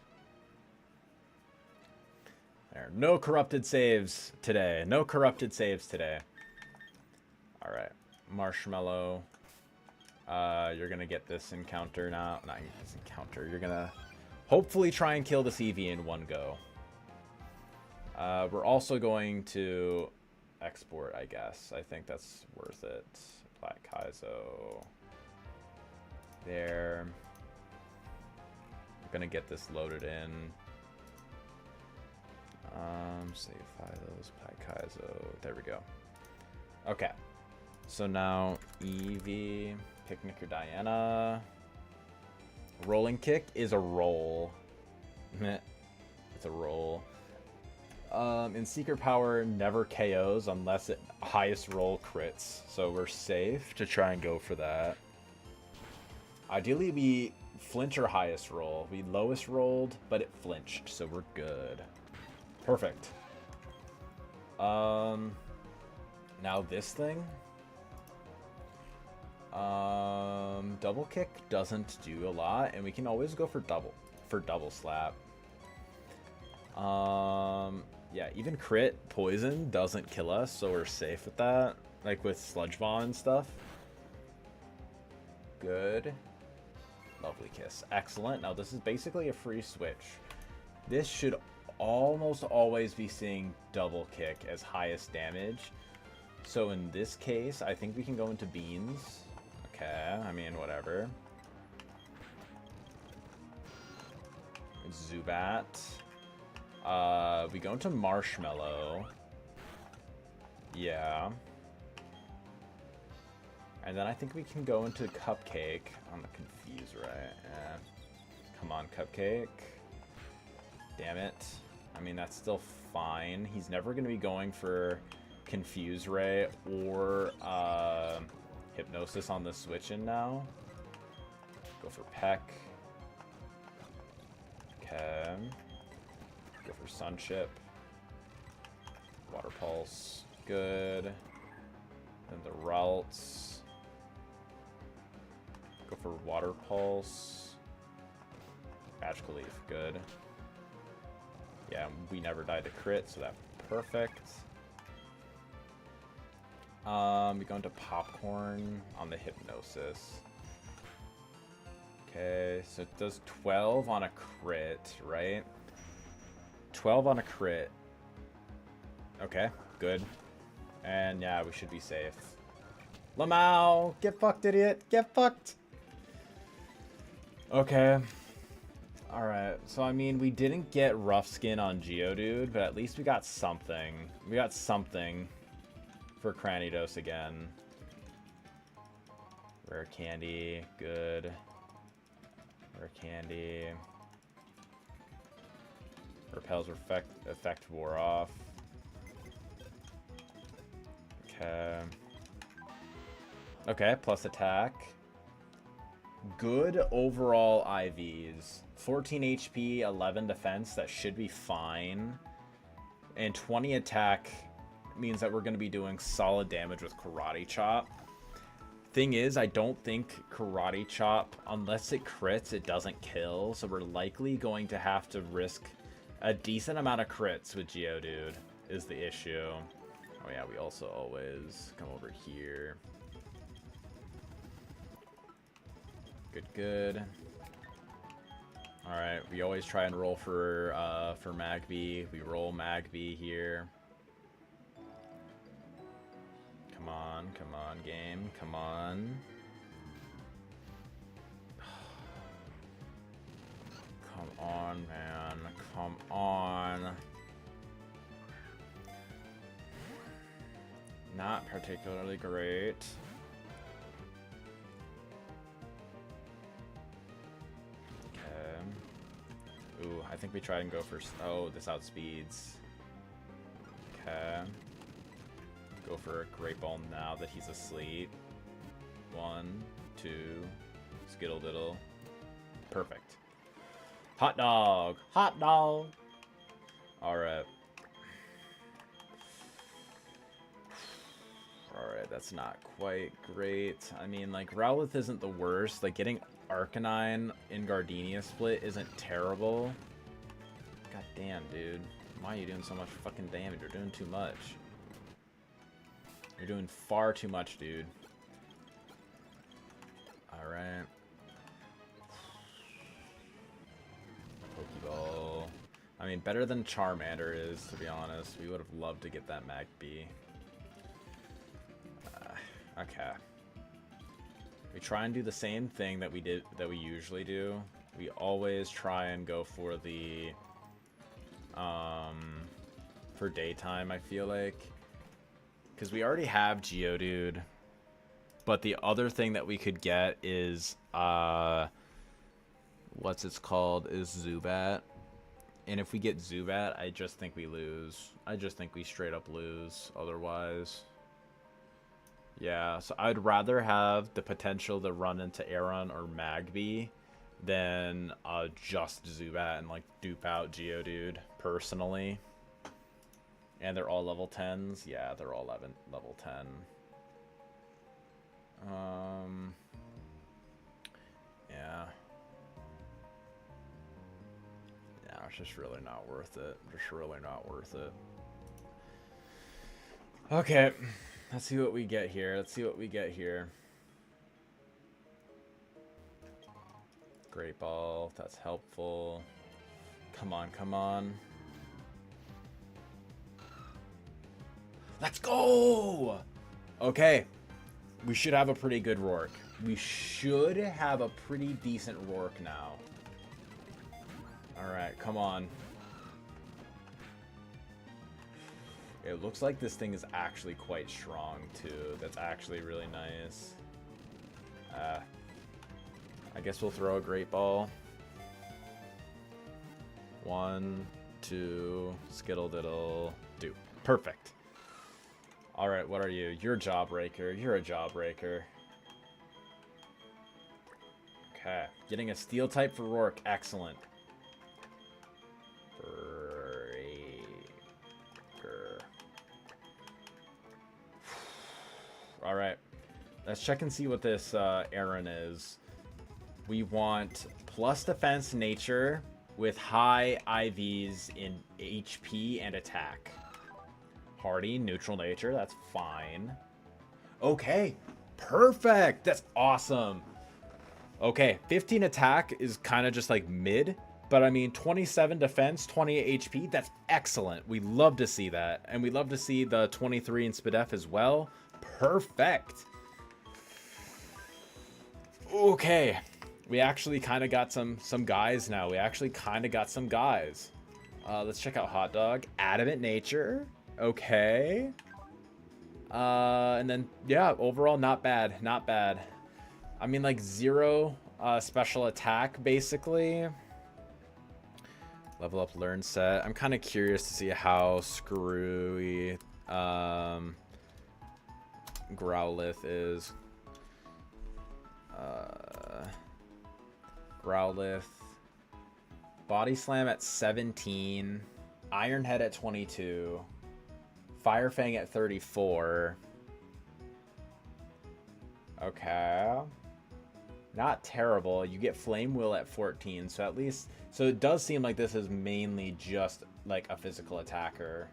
There. No corrupted saves today. No corrupted saves today. All right. Marshmallow. You're going to get this encounter now. Not this encounter. You're going to hopefully try and kill this Eevee in one go. We're also going to export, I guess. I think that's worth it. Apply Kaizo. There. We're gonna get this loaded in. Save those. Apply Kaizo. There we go. Okay. So now Eevee, Picnic or Diana. Rolling kick is a roll. It's a roll. In Secret Power, never KOs unless it highest roll crits. So we're safe to try and go for that. Ideally, we flinch or highest roll. We lowest rolled, but it flinched, so we're good. Perfect. Now this thing. Double kick doesn't do a lot, and we can always go for double slap. Yeah, even crit poison doesn't kill us, so we're safe with that. Like with sludge bomb and stuff. Good. Lovely kiss. Excellent. Now this is basically a free switch. This should almost always be seeing double kick as highest damage. So in this case, I think we can go into beans. Okay, I mean, whatever. Zubat. We go into Marshmallow. Yeah. And then I think we can go into Cupcake. I'm confused, right? Come on, Cupcake. Damn it. I mean, that's still fine. He's never going to be going for Confuse Ray or Hypnosis on the switch in now. Go for Peck. Okay. Go for Sunship. Water Pulse. Good. Then the Ralts. Go for Water Pulse. Magical Leaf. Good. Yeah, we never died to crit, so that's perfect. We go into Popcorn on the Hypnosis. Okay, so it does 12 on a crit, right? 12 on a crit. Okay, good. And yeah, we should be safe. Lamau! Get fucked, idiot! Get fucked! Okay. Alright, so I mean, we didn't get Rough Skin on Geodude, but at least we got something. We got something for Cranidos again. Rare Candy, good. Rare Candy. Repel's effect wore off. Okay. Okay, plus attack. Good overall IVs. 14 HP, 11 defense, that should be fine. And 20 attack means that we're going to be doing solid damage with Karate Chop. Thing is, I don't think Karate Chop, unless it crits, it doesn't kill. So we're likely going to have to risk a decent amount of crits with Geodude, is the issue. Oh yeah, we also always come over here. Good, good. Alright, we always try and roll for Magby. We roll Magby here. Come on, game. Come on. Come on, man. Come on. Not particularly great. Ooh, I think we try and go for... Oh, this outspeeds. Okay. Go for a Great Ball now that he's asleep. 1, 2, Skittle Diddle. Perfect. Hot dog! Hot dog! Alright. Alright, that's not quite great. I mean, like, Rowlith isn't the worst. Like, getting Arcanine in Gardenia split isn't terrible. God damn, dude. Why are you doing so much fucking damage? You're doing too much. You're doing far too much, dude. Alright. Pokeball. I mean, better than Charmander is, to be honest. We would have loved to get that Magby. Okay. We try and do the same thing that we usually do. We always try and go for the for daytime, I feel like, because we already have Geodude, but the other thing that we could get is what's it's called, is Zubat. And if we get Zubat, I just think we lose. I just think we straight up lose otherwise. Yeah, so I'd rather have the potential to run into Aeron or Magby than just Zubat and like dupe out Geodude personally. And they're all level 10s. Yeah, they're all level 10. Yeah. Yeah, it's just really not worth it. Just really not worth it. Okay. Let's see what we get here. Let's see what we get here. Great ball. That's helpful. Come on, come on. Let's go! Okay. We should have a pretty good Rourke. We should have a pretty decent Rourke now. Alright, come on. It looks like this thing is actually quite strong, too. That's actually really nice. I guess we'll throw a Great Ball. 1, 2, Skittle Diddle, do. Perfect. Alright, what are you? You're a Jawbreaker. You're a Jawbreaker. Okay. Getting a Steel type for Rourke. Excellent. Alright. Let's check and see what this Aaron is. We want plus defense nature with high IVs in HP and attack. Hardy, neutral nature, that's fine. Okay, perfect, that's awesome. Okay, 15 attack is kind of just like mid, but I mean 27 defense, 28 HP, that's excellent. We love to see that, and we love to see the 23 in SPDF as well. Perfect. Okay, we actually kind of got some guys now. We actually kind of got some guys. Let's check out Hot Dog. Adamant nature. Okay. And then, yeah, overall, not bad. Not bad. I mean, like, 0 special attack, basically. Level up learn set. I'm kind of curious to see how screwy Growlithe is. Growlithe. Body Slam at 17. Iron Head at 22. Fire Fang at 34. Okay. Not terrible. You get Flame Wheel at 14, so at least... So it does seem like this is mainly just, like, a physical attacker.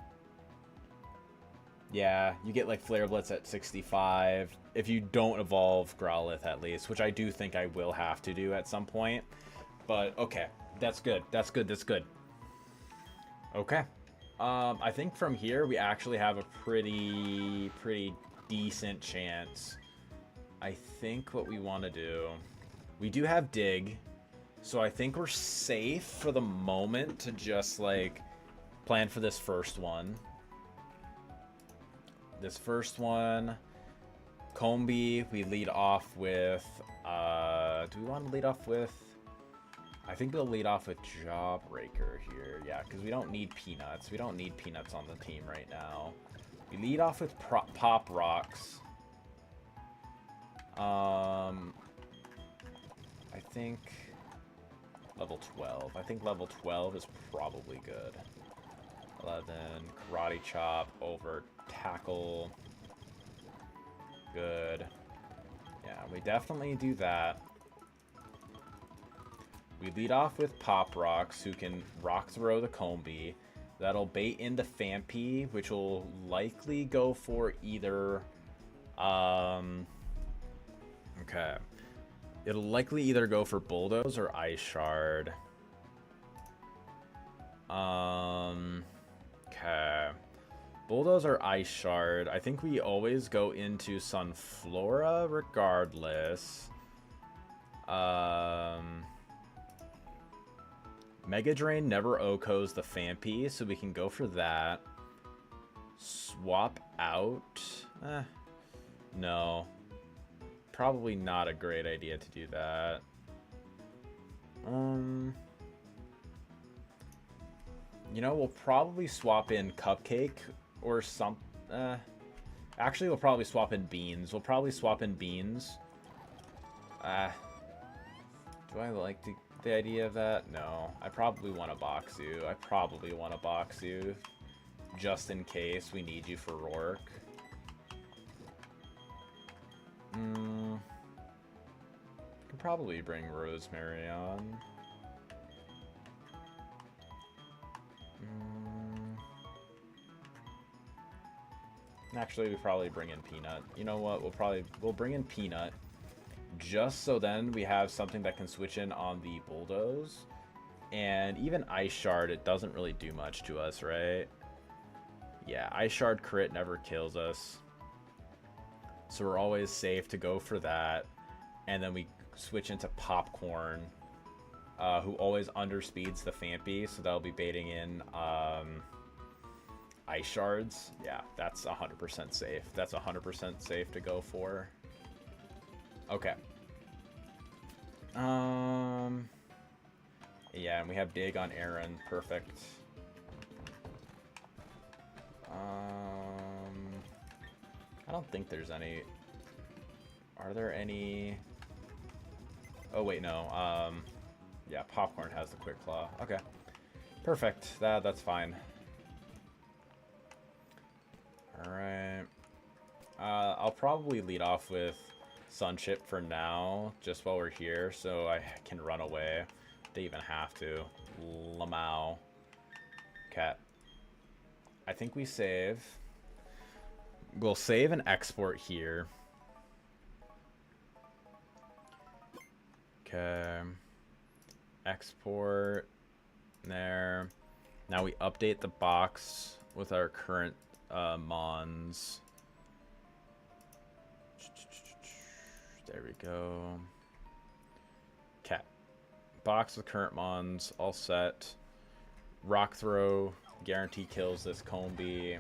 Yeah, you get, like, Flare Blitz at 65. If you don't evolve Growlithe, at least, which I do think I will have to do at some point. But, okay. That's good. That's good. That's good. Okay. I think from here, we actually have a pretty decent chance. I think what we want to do... We do have Dig, so I think we're safe for the moment to just, like, plan for this first one. This first one, Combi, we lead off with, do we want to lead off with, I think we'll lead off with Jawbreaker here, yeah, because we don't need Peanuts. We don't need Peanuts on the team right now. We lead off with Pop Rocks. I think level 12. I think level 12 is probably good. 11, Karate Chop over Tackle. Good. Yeah, we definitely do that. We lead off with Pop Rocks, who can Rock Throw the Combi. That'll bait into Phanpy, which will likely go for either... Okay. It'll likely either go for Bulldoze or Ice Shard. Okay. Bulldoze or Ice Shard. I think we always go into Sunflora regardless. Mega Drain never OHKOs the Phanpy, so we can go for that. Swap out? No. Probably not a great idea to do that. You know, we'll probably swap in Cupcake or some... actually, we'll probably swap in Beans. We'll probably swap in Beans. Do I like to the idea of that? No. I probably want to box you. I probably want to box you. Just in case we need you for Rourke. Can probably bring Rosemary on. Actually, we probably bring in Peanut. You know what? We'll bring in Peanut. Just so then we have something that can switch in on the Bulldoze. And even Ice Shard, it doesn't really do much to us, right? Yeah, Ice Shard crit never kills us. So we're always safe to go for that. And then we switch into Popcorn, who always underspeeds the Fampy. So that'll be baiting in Ice Shards. Yeah, that's 100% safe. That's 100% safe to go for. Okay. Yeah, and we have Dig on Aaron. Perfect. I don't think there's any. Are there any? Oh wait, no. Yeah, Popcorn has the Quick Claw. Okay. Perfect. That's fine. All right. I'll probably lead off with Sunchip for now, just while we're here, so I can run away. They even have to. Lamau. Cat. I think we save. We'll save and export here. Okay. Export. There. Now we update the box with our current mons. There we go. Cat. Box with current mons. All set. Rock Throw. Guarantee kills this Combi.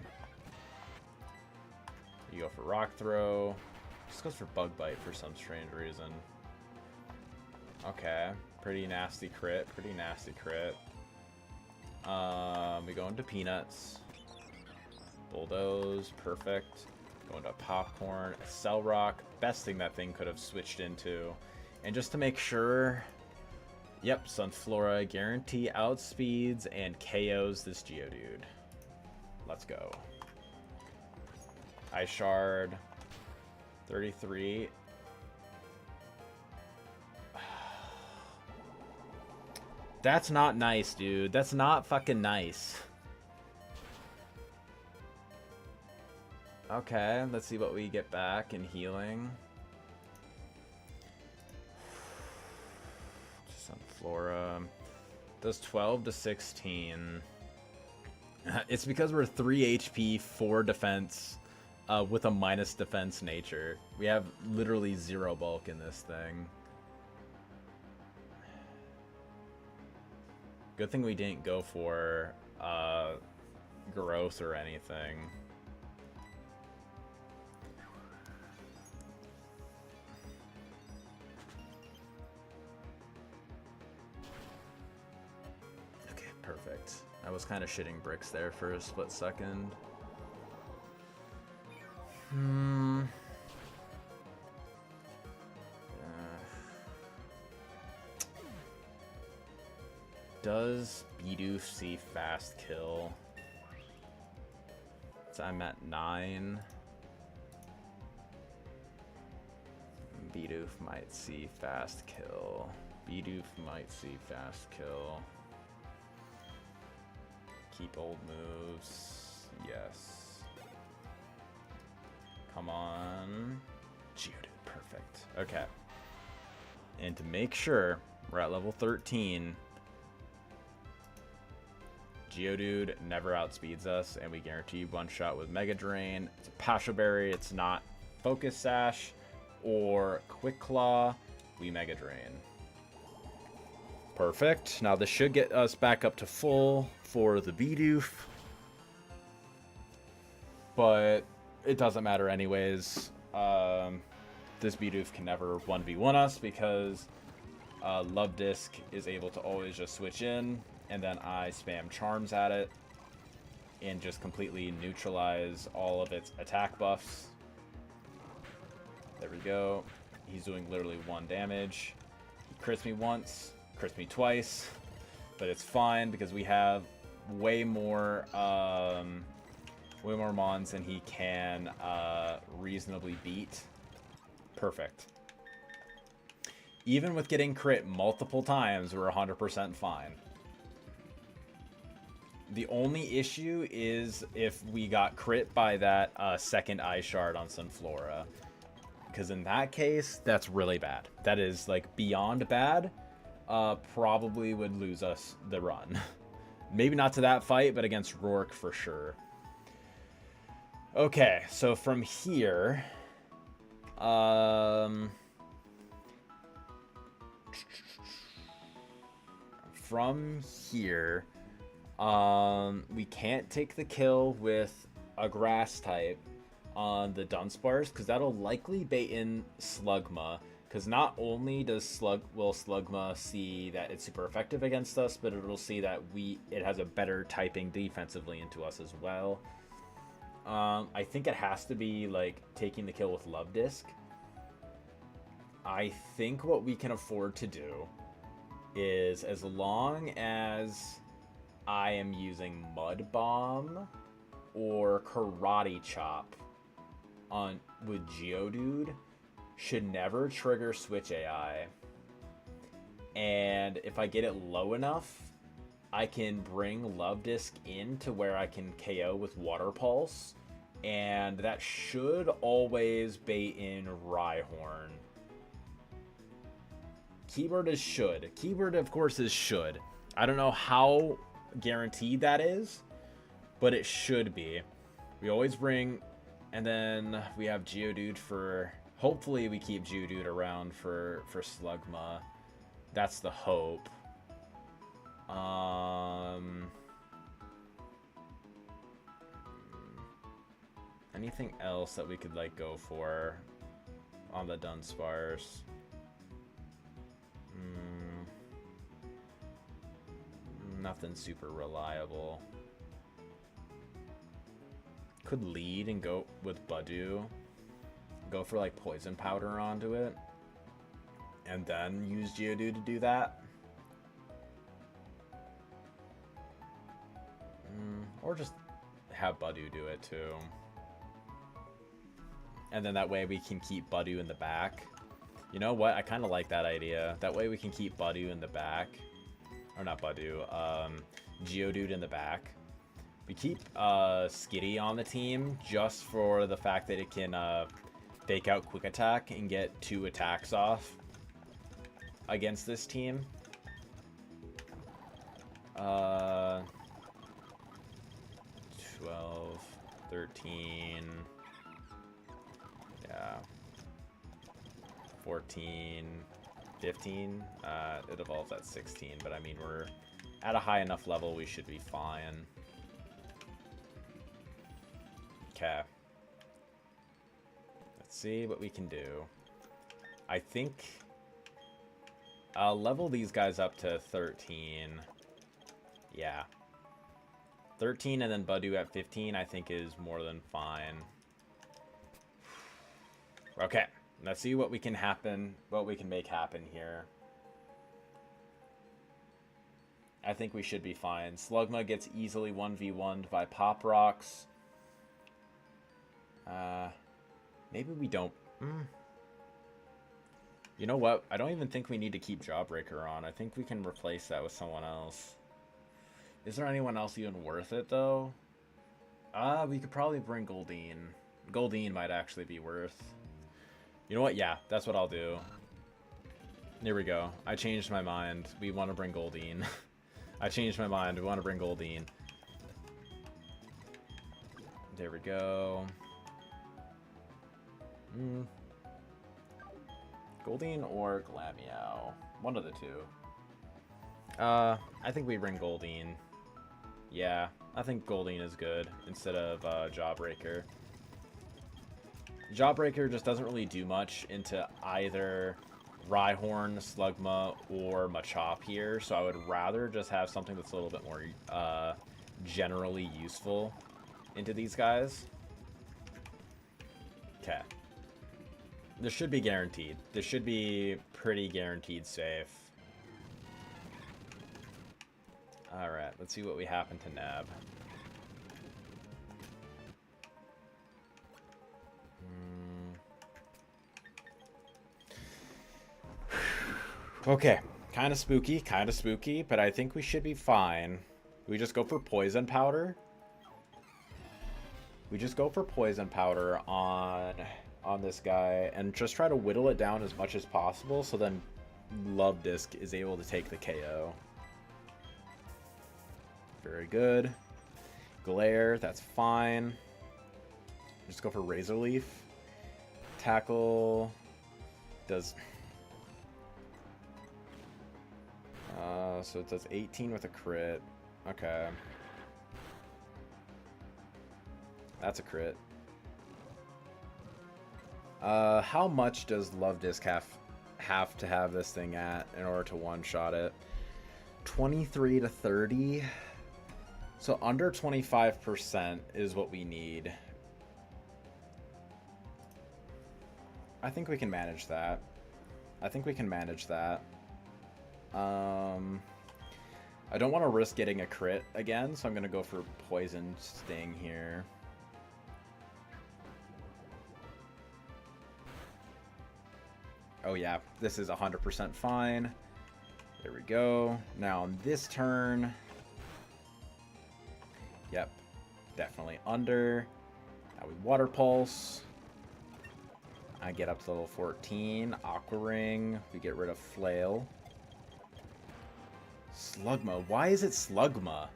You go for Rock Throw. Just goes for Bug Bite for some strange reason. Okay. Pretty nasty crit. Pretty nasty crit. We go into Peanuts. Bulldoze. Perfect. Go into Popcorn. Cell Rock. Best thing that thing could have switched into. And just to make sure... Yep, Sunflora. Guarantee outspeeds and KOs this Geodude. Let's go. Ice Shard. 33. That's not nice, dude. That's not fucking nice. Okay, let's see what we get back in healing. Sunflora. Does 12 to 16. It's because we're 3 HP, 4 defense, with a minus defense nature. We have literally 0 bulk in this thing. Good thing we didn't go for growth or anything. Okay, perfect. I was kind of shitting bricks there for a split second. Does Bidoof see fast kill? So I'm at 9. Bidoof might see fast kill. Bidoof might see fast kill. Keep old moves. Yes. Come on. Geodude, perfect. Okay. And to make sure we're at level 13, Geodude never outspeeds us, and we guarantee one shot with Mega Drain. It's a Pasho Berry, it's not Focus Sash or Quick Claw. We Mega Drain. Perfect. Now this should get us back up to full for the Bidoof, but it doesn't matter anyways. This Bidoof can never 1v1 us because Love Disc is able to always just switch in, and then I spam Charms at it and just completely neutralize all of its attack buffs. There we go. He's doing literally 1 damage. He crits me once, crits me twice, but it's fine because we have way more mons than he can reasonably beat. Perfect. Even with getting crit multiple times, we're 100% fine. The only issue is if we got crit by that second eye shard on Sunflora. Because in that case, that's really bad. That is, like, beyond bad. Probably would lose us the run. Maybe not to that fight, but against Rourke for sure. Okay, so from here... From here... we can't take the kill with a grass type on the Dunsparce, because that'll likely bait in Slugma, because not only will Slugma see that it's super effective against us, but it'll see that it has a better typing defensively into us as well. I think it has to be like taking the kill with Love Disc. I think what we can afford to do is, as long as I am using Mud Bomb or Karate Chop with Geodude, should never trigger Switch AI. And if I get it low enough, I can bring Love Disc in to where I can KO with Water Pulse, and that should always bait in Rhyhorn. Keyword is should. Keyword, of course, is should. I don't know how guaranteed that is, but it should be. We always bring, and then we have Geodude for, hopefully we keep Geodude around for Slugma. That's the hope. Anything else that we could like go for on the Dunsparce? Nothing super reliable. Could lead and go with Budew. Go for like Poison Powder onto it. And then use Geodude to do that. Or just have Budew do it too. And then that way we can keep Budew in the back. You know what? I kind of like that idea. That way we can keep Budew in the back. Or not Budew. Geodude in the back. We keep Skitty on the team just for the fact that it can fake out Quick Attack and get 2 attacks off against this team. 12, 13, yeah, 14, 15, it evolves at 16, but I mean, we're at a high enough level, we should be fine. Okay. Let's see what we can do. I think I'll level these guys up to 13. Yeah. 13 and then Budew at 15, I think is more than fine. Okay. Let's see what we can make happen here. I think we should be fine. Slugma gets easily 1v1'd by Pop Rocks. Maybe we don't. You know what? I don't even think we need to keep Jawbreaker on. I think we can replace that with someone else. Is there anyone else even worth it, though? We could probably bring Goldeen. Goldeen might actually be worth. You know what? Yeah, that's what I'll do. Here we go. I changed my mind. We want to bring Goldeen. I changed my mind. We want to bring Goldeen. There we go. Goldeen or Glameow. One of the two. I think we bring Goldeen. Yeah, I think Goldeen is good instead of Jawbreaker. Jawbreaker just doesn't really do much into either Rhyhorn, Slugma, or Machop here, so I would rather just have something that's a little bit more generally useful into these guys. Okay. This should be guaranteed. This should be pretty guaranteed safe. Alright, let's see what we happen to nab. Okay, kind of spooky, but I think we should be fine. We just go for poison powder. We just go for poison powder on this guy and just try to whittle it down as much as possible so then Love Disc is able to take the KO. Very good. Glare, that's fine. Just go for Razor Leaf. Tackle does... so it does 18 with a crit. Okay. That's a crit. How much does Love Disc have to have this thing at in order to one-shot it? 23 to 30. So under 25% is what we need. I think we can manage that. I don't want to risk getting a crit again, so I'm going to go for Poison Sting here. Oh yeah, this is 100% fine. There we go. Now on this turn... Yep, definitely under. Now we Water Pulse. I get up to level 14. Aqua Ring. We get rid of Flail. Slugma. Why is it Slugma?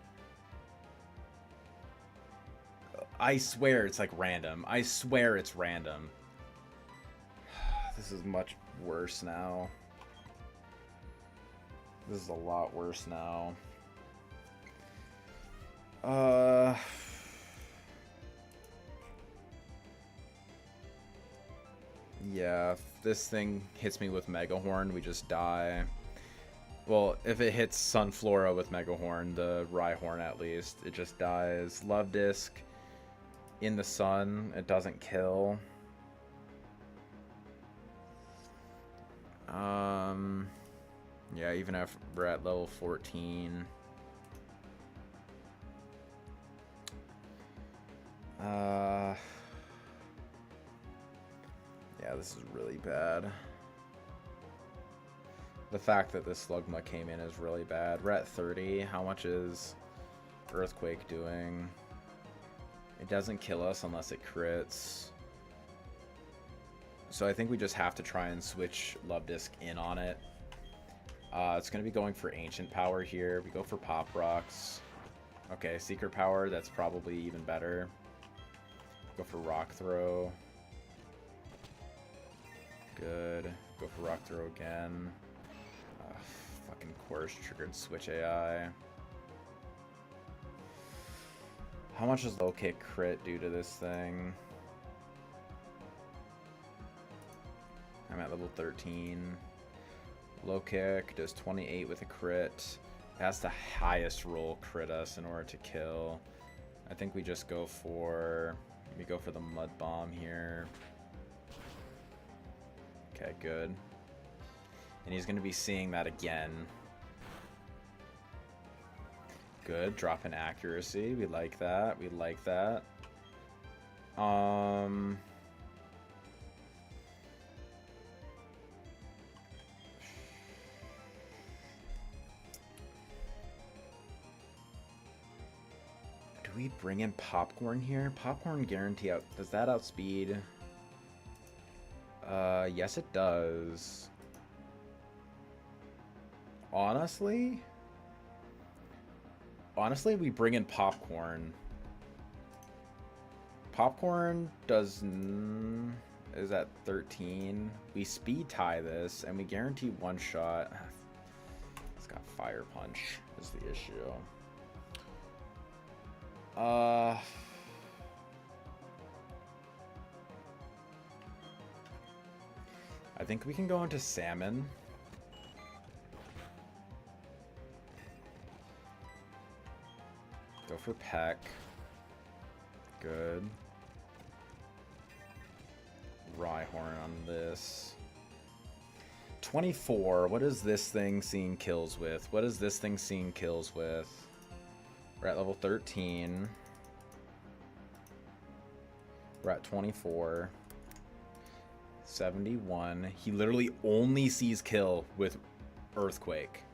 I swear it's like random. I swear it's random. This is much worse now. This is a lot worse now. Yeah, if this thing hits me with Mega Horn, we just die. Well, if it hits Sunflora with Mega Horn, the Rhyhorn at least, it just dies. Love Disc in the sun, it doesn't kill. Yeah, even if we're at level 14. Yeah, this is really bad. The fact that this Slugma came in is really bad. We're at 30. How much is Earthquake doing? It doesn't kill us unless it crits. So I think we just have to try and switch Love Disc in on it. It's going to be going for Ancient Power here. We go for Pop Rocks. Okay, Secret Power, that's probably even better. Go for Rock Throw. Good. Go for Rock Throw again. Fucking course triggered Switch AI. How much does Low Kick crit do to this thing? I'm at level 13. Low Kick does 28 with a crit. It has the highest roll crit us in order to kill. I think we just go for... We go for the Mud Bomb here. Okay, good. And he's going to be seeing that again. Good. Drop in accuracy. We like that. We like that. Do we bring in Popcorn here? Popcorn guarantee out. Does that outspeed? Yes it does. Honestly, we bring in Popcorn. Popcorn does... is at 13. We speed tie this, and we guarantee one shot. It's got Fire Punch is the issue. I think we can go into Salmon. Go for Peck. Good. Rhyhorn on this. 24. What is this thing seeing kills with? What is this thing seeing kills with? We're at level 13. We're at 24. 71. He literally only sees kill with Earthquake.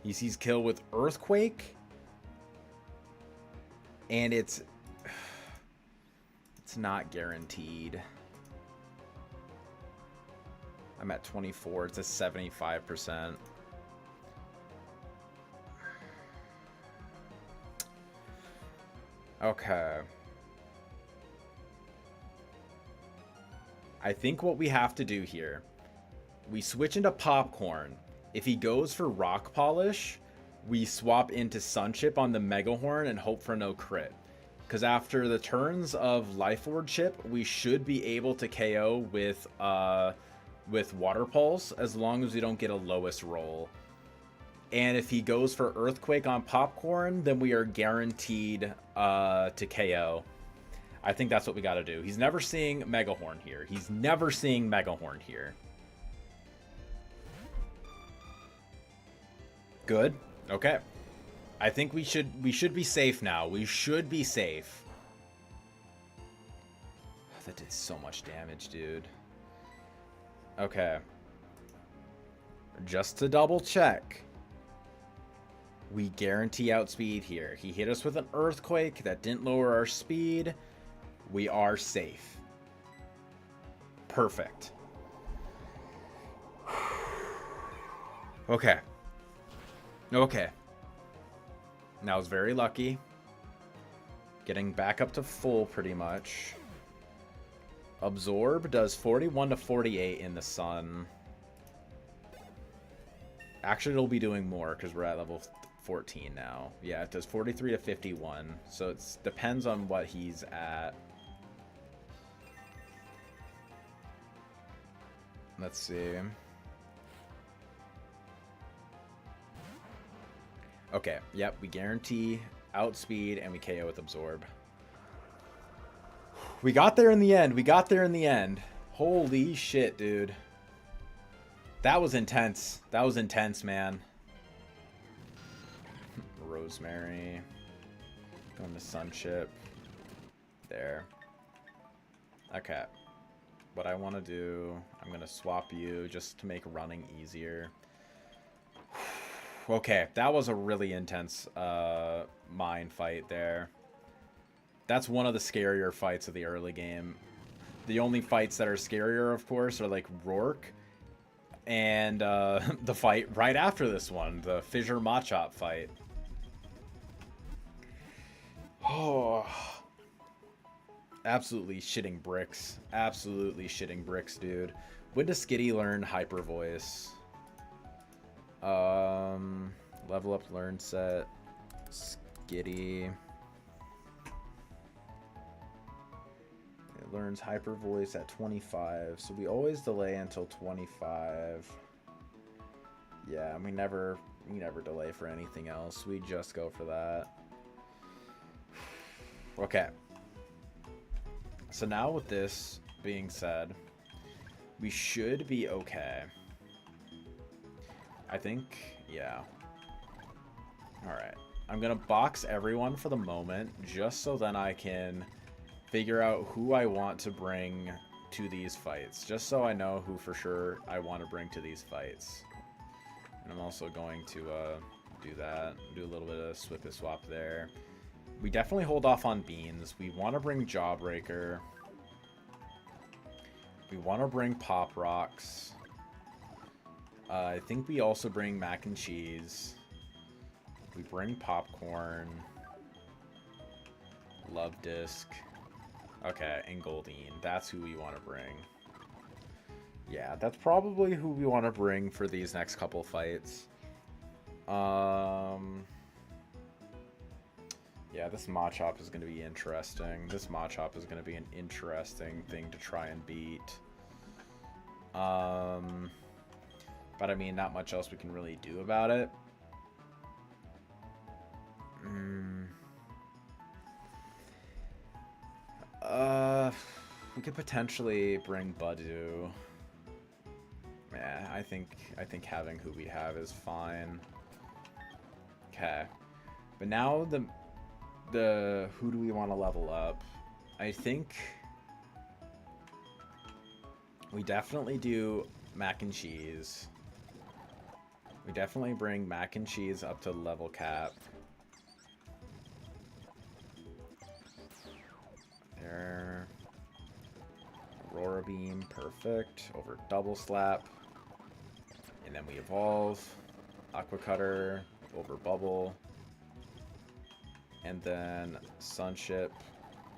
He sees kill with Earthquake. And it's not guaranteed. I'm at 24. It's a 75%. Okay. I think what we have to do here, we switch into Popcorn. If he goes for Rock Polish, we swap into Sunchip on the Megahorn and hope for no crit. Because after the turns of Life Orb Chip, we should be able to KO with Water Pulse as long as we don't get a lowest roll. And if he goes for Earthquake on Popcorn, then we are guaranteed to KO. I think that's what we got to do. He's never seeing Megahorn here. He's never seeing Megahorn here. Good. Okay. I think we should be safe now. We should be safe. That did so much damage, dude. Okay. Just to double check. We guarantee outspeed here. He hit us with an Earthquake that didn't lower our speed. We are safe. Perfect. Okay. Okay. Now I was very lucky. Getting back up to full pretty much. Absorb does 41 to 48 in the sun. Actually, it'll be doing more because we're at level 14 now. Yeah, it does 43 to 51. So it depends on what he's at. Let's see. Okay, yep, we guarantee outspeed and we KO with Absorb. We got there in the end. We got there in the end. Holy shit, dude. That was intense. That was intense, man. Rosemary. Going to Sunchip. There. Okay. What I want to do, I'm going to swap you just to make running easier. Okay, that was a really intense mine fight there. That's one of the scarier fights of the early game. The only fights that are scarier, of course, are like Rourke and the fight right after this one, the Fissure Machop fight. Oh, absolutely shitting bricks. Absolutely shitting bricks, dude. When does Skitty learn Hyper Voice? Level up learn set. Skitty. It learns Hyper Voice at 25, so we always delay until 25. Yeah, we never delay for anything else. We just go for that. Okay. So now with this being said, we should be okay. I think, yeah. Alright. I'm going to box everyone for the moment, just so then I can figure out who I want to bring to these fights. Just so I know who for sure I want to bring to these fights. And I'm also going to do that. Do a little bit of swap there. We definitely hold off on Beans. We want to bring Jawbreaker. We want to bring Pop Rocks. I think we also bring Mac and Cheese. We bring Popcorn. Love Disc. Okay, and Goldine. That's who we want to bring. Yeah, that's probably who we want to bring for these next couple fights. Yeah, this Machop is going to be interesting. This Machop is going to be an interesting thing to try and beat. But I mean, not much else we can really do about it. We could potentially bring Budu. I think having who we have is fine. Okay. But now the who do we want to level up? I think we definitely do mac and cheese. We definitely bring mac and cheese up to level cap. There. Aurora Beam, perfect. Over double slap. And then we evolve. Aqua Cutter, over bubble. And then Sunship.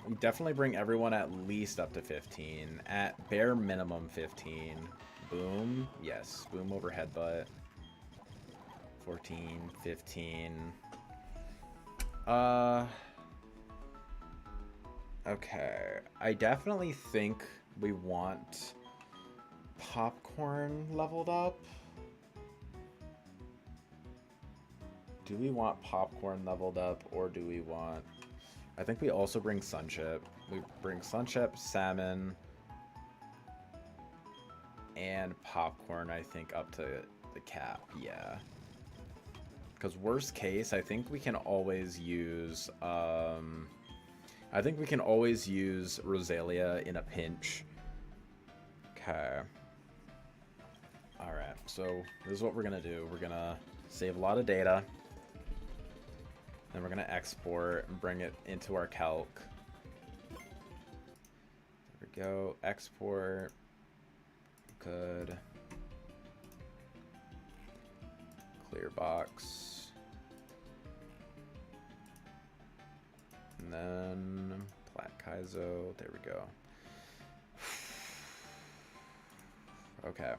We definitely bring everyone at least up to 15. At bare minimum 15. Boom. Yes. Boom over headbutt. 14, 15. Okay. I definitely think we want Popcorn leveled up. Do we want Popcorn leveled up, or do we want... I think we also bring Sunship. We bring Sunship, Salmon, and Popcorn, I think, up to the cap. Yeah. Because worst case, I think we can always use... I think we can always use Rosalia in a pinch. Okay. Alright, so this is what we're going to do. We're going to save a lot of data. Then we're going to export and bring it into our calc. There we go. Export. Good. Clear box. And then Plat Kaizo. There we go. Okay.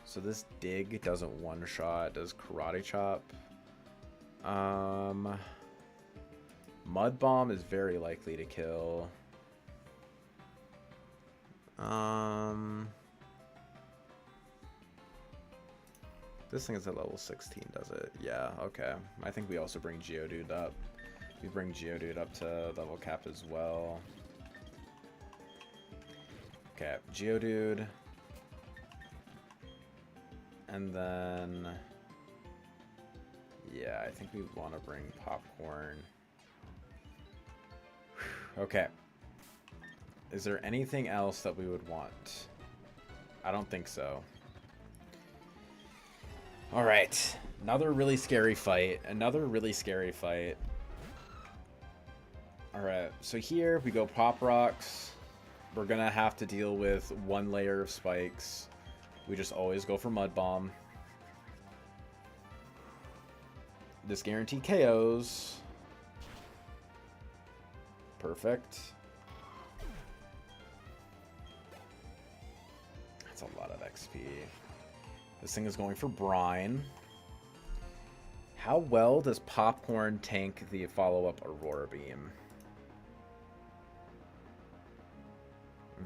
So this dig doesn't one-shot. It does Karate Chop. Mud Bomb is very likely to kill. This thing is at level 16, does it? Yeah, okay. I think we also bring Geodude up. We bring Geodude up to level cap as well. Okay, Geodude. And then... yeah, I think we want to bring Popcorn. Okay. Is there anything else that we would want? I don't think so. Alright. Another really scary fight. Another really scary fight. Alright, so here we go Pop Rocks. We're gonna have to deal with one layer of spikes. We just always go for Mud Bomb. This guarantee KOs. Perfect. That's a lot of XP. This thing is going for Brine. How well does Popcorn tank the follow-up Aurora Beam?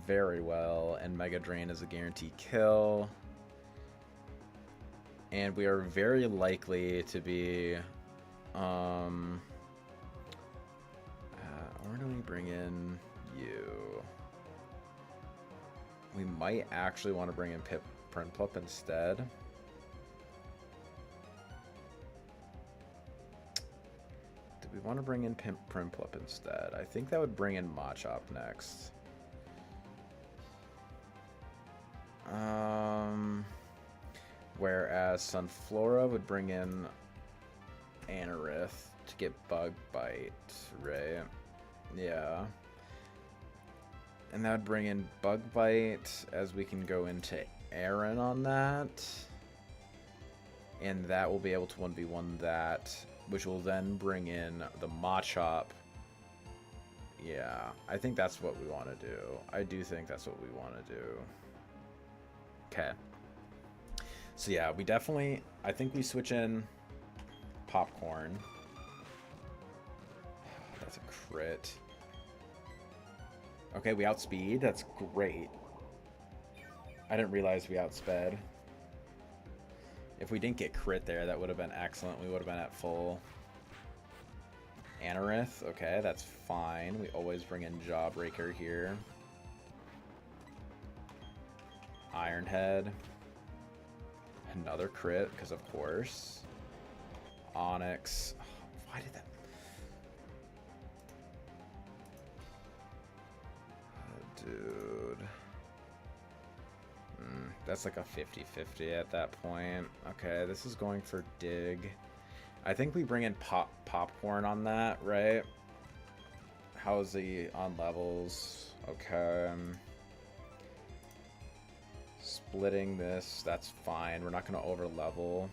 Very well. And Mega Drain is a guaranteed kill. And we are very likely to be... where do we bring in you? We might actually want to bring in Prinplup instead. Do we want to bring in Prinplup instead? I think that would bring in Machop next. Whereas Sunflora would bring in Anorith to get Bug Bite, right? Yeah. And that would bring in Bug Bite, as we can go into Aaron on that. And that will be able to 1v1 that, which will then bring in the Machop. Yeah, I think that's what we want to do. I do think that's what we want to do. Okay. So yeah, we definitely, I think we switch in Popcorn. That's a crit. Okay, we outspeed. That's great. I didn't realize we outsped. If we didn't get crit there, that would have been excellent. We would have been at full. Anorith. Okay, that's fine. We always bring in Jawbreaker here. Ironhead. Another crit, because of course. Onyx. Oh, why did that? Dude. That's like a 50-50 at that point. Okay, this is going for dig. I think we bring in popcorn on that, right? How is he on levels? Okay. Splitting this, that's fine. We're not going to over level.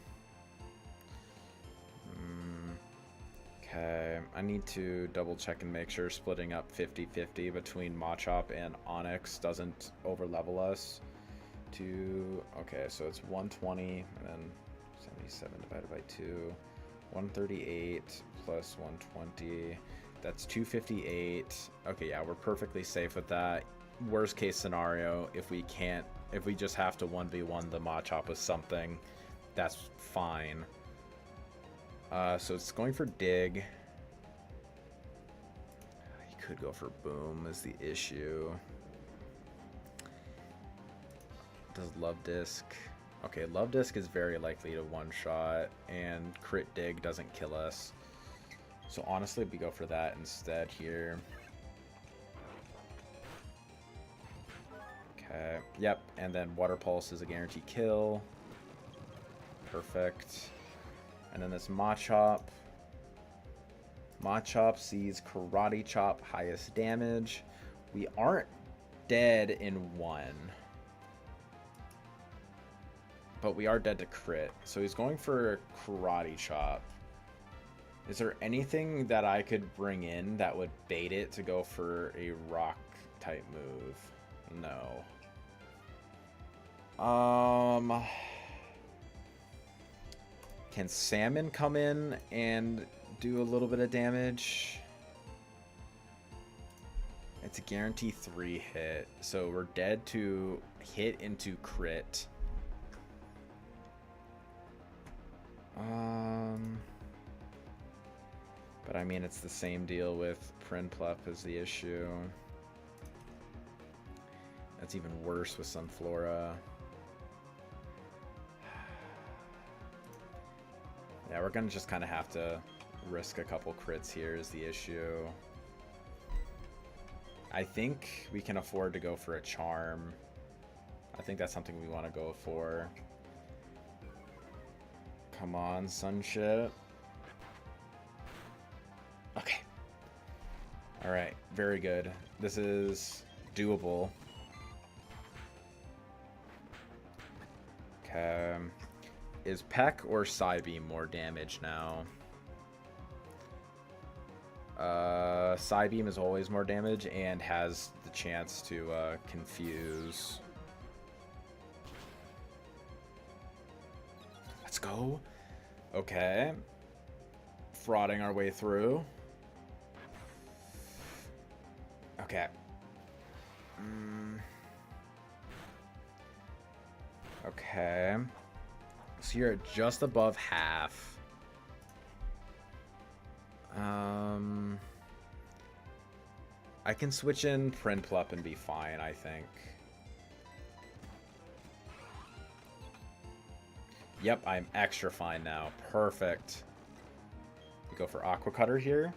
Okay, I need to double check and make sure splitting up 50-50 between Machop and Onyx doesn't over level us. Okay, so it's 120 and then 77 divided by 2. 138 plus 120. That's 258. Okay, yeah, we're perfectly safe with that. Worst case scenario, if we just have to 1v1 the Machop with something, that's fine. So it's going for dig. He could go for boom is the issue. Does Love Disc? Okay, Love Disc is very likely to one-shot, and crit dig doesn't kill us. So honestly, we go for that instead here. Okay, yep, and then Water Pulse is a guaranteed kill. Perfect. And then this Machop. Machop sees Karate Chop, highest damage. We aren't dead in one. But we are dead to crit. So he's going for Karate Chop. Is there anything that I could bring in that would bait it to go for a rock type move? No. Can Salmon come in and do a little bit of damage? It's a guarantee 3 hit. So we're dead to hit into crit. But I mean, it's the same deal with Prinplup is the issue. That's even worse with Sunflora. Yeah, we're gonna just kind of have to risk a couple crits here is the issue. I think we can afford to go for a charm. I think that's something we want to go for. Come on, Sunship. Okay. Alright, very good. This is doable. Okay. Is Peck or Psybeam more damage now? Psybeam is always more damage and has the chance to confuse. Let's go. Okay. Frauding our way through. Okay. Okay. So you're at just above half. I can switch in Prinplup and be fine, I think. Yep, I'm extra fine now. Perfect. We go for Aqua Cutter here.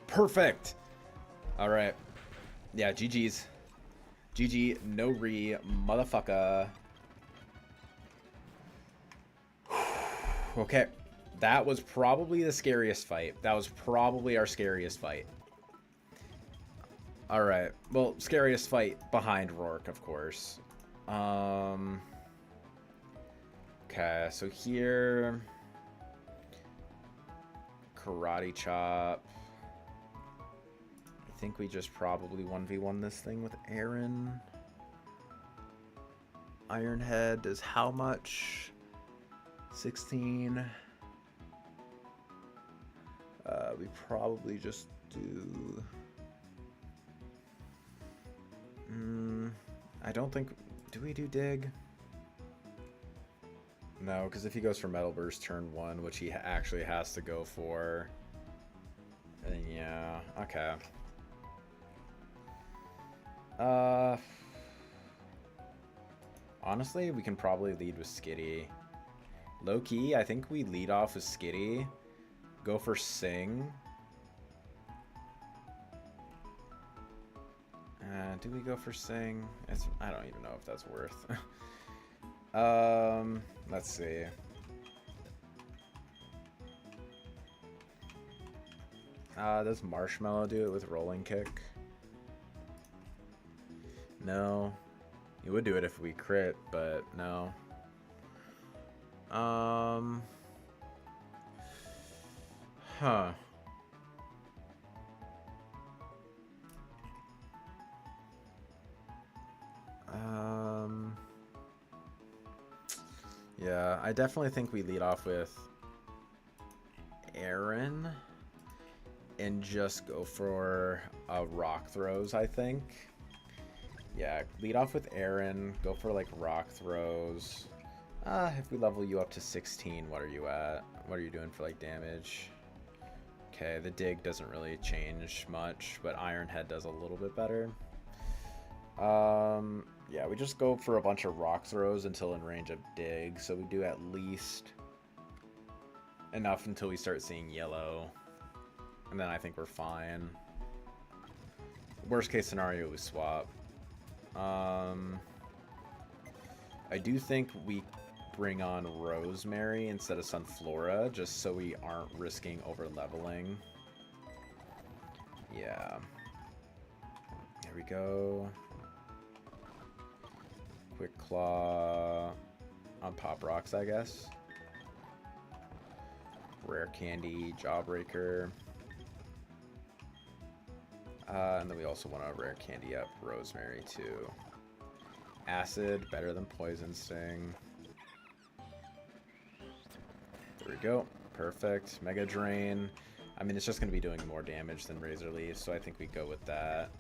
Perfect. All right. Yeah, GG's. GG, no re, motherfucker. Okay. That was probably the scariest fight. That was probably our scariest fight. Alright. Well, scariest fight behind Rourke, of course. Okay, so here... Karate Chop. I think we just probably 1v1 this thing with Aaron. Ironhead is how much? 16. We probably just do... I don't think... Do we do dig? No, because if he goes for Metal Burst turn 1, which he actually has to go for... Then yeah, okay. Uh, honestly, we can probably lead with Skitty. Low key, I think we lead off with Skitty. Go for Sing. Do we go for Sing? I don't even know if that's worth. Let's see. Does Marshmallow do it with Rolling Kick? No. He would do it if we crit, but no. Huh. Yeah, I definitely think we lead off with Aaron and just go for rock throws, I think. Yeah, lead off with Aaron, go for like rock throws. If we level you up to 16, what are you at? What are you doing for like damage? Okay, the dig doesn't really change much, but Iron Head does a little bit better. Yeah, we just go for a bunch of rock throws until in range of dig, so we do at least enough until we start seeing yellow, and then I think we're fine. Worst case scenario, we swap. I do think we bring on Rosemary instead of Sunflora, just so we aren't risking over leveling. Yeah. There we go. Quick Claw on Pop Rocks, I guess. Rare Candy, Jawbreaker. And then we also want to Rare Candy up Rosemary too. Acid, better than Poison Sting. There we go. Perfect. Mega Drain. I mean, it's just going to be doing more damage than Razor Leaf, so I think we go with that.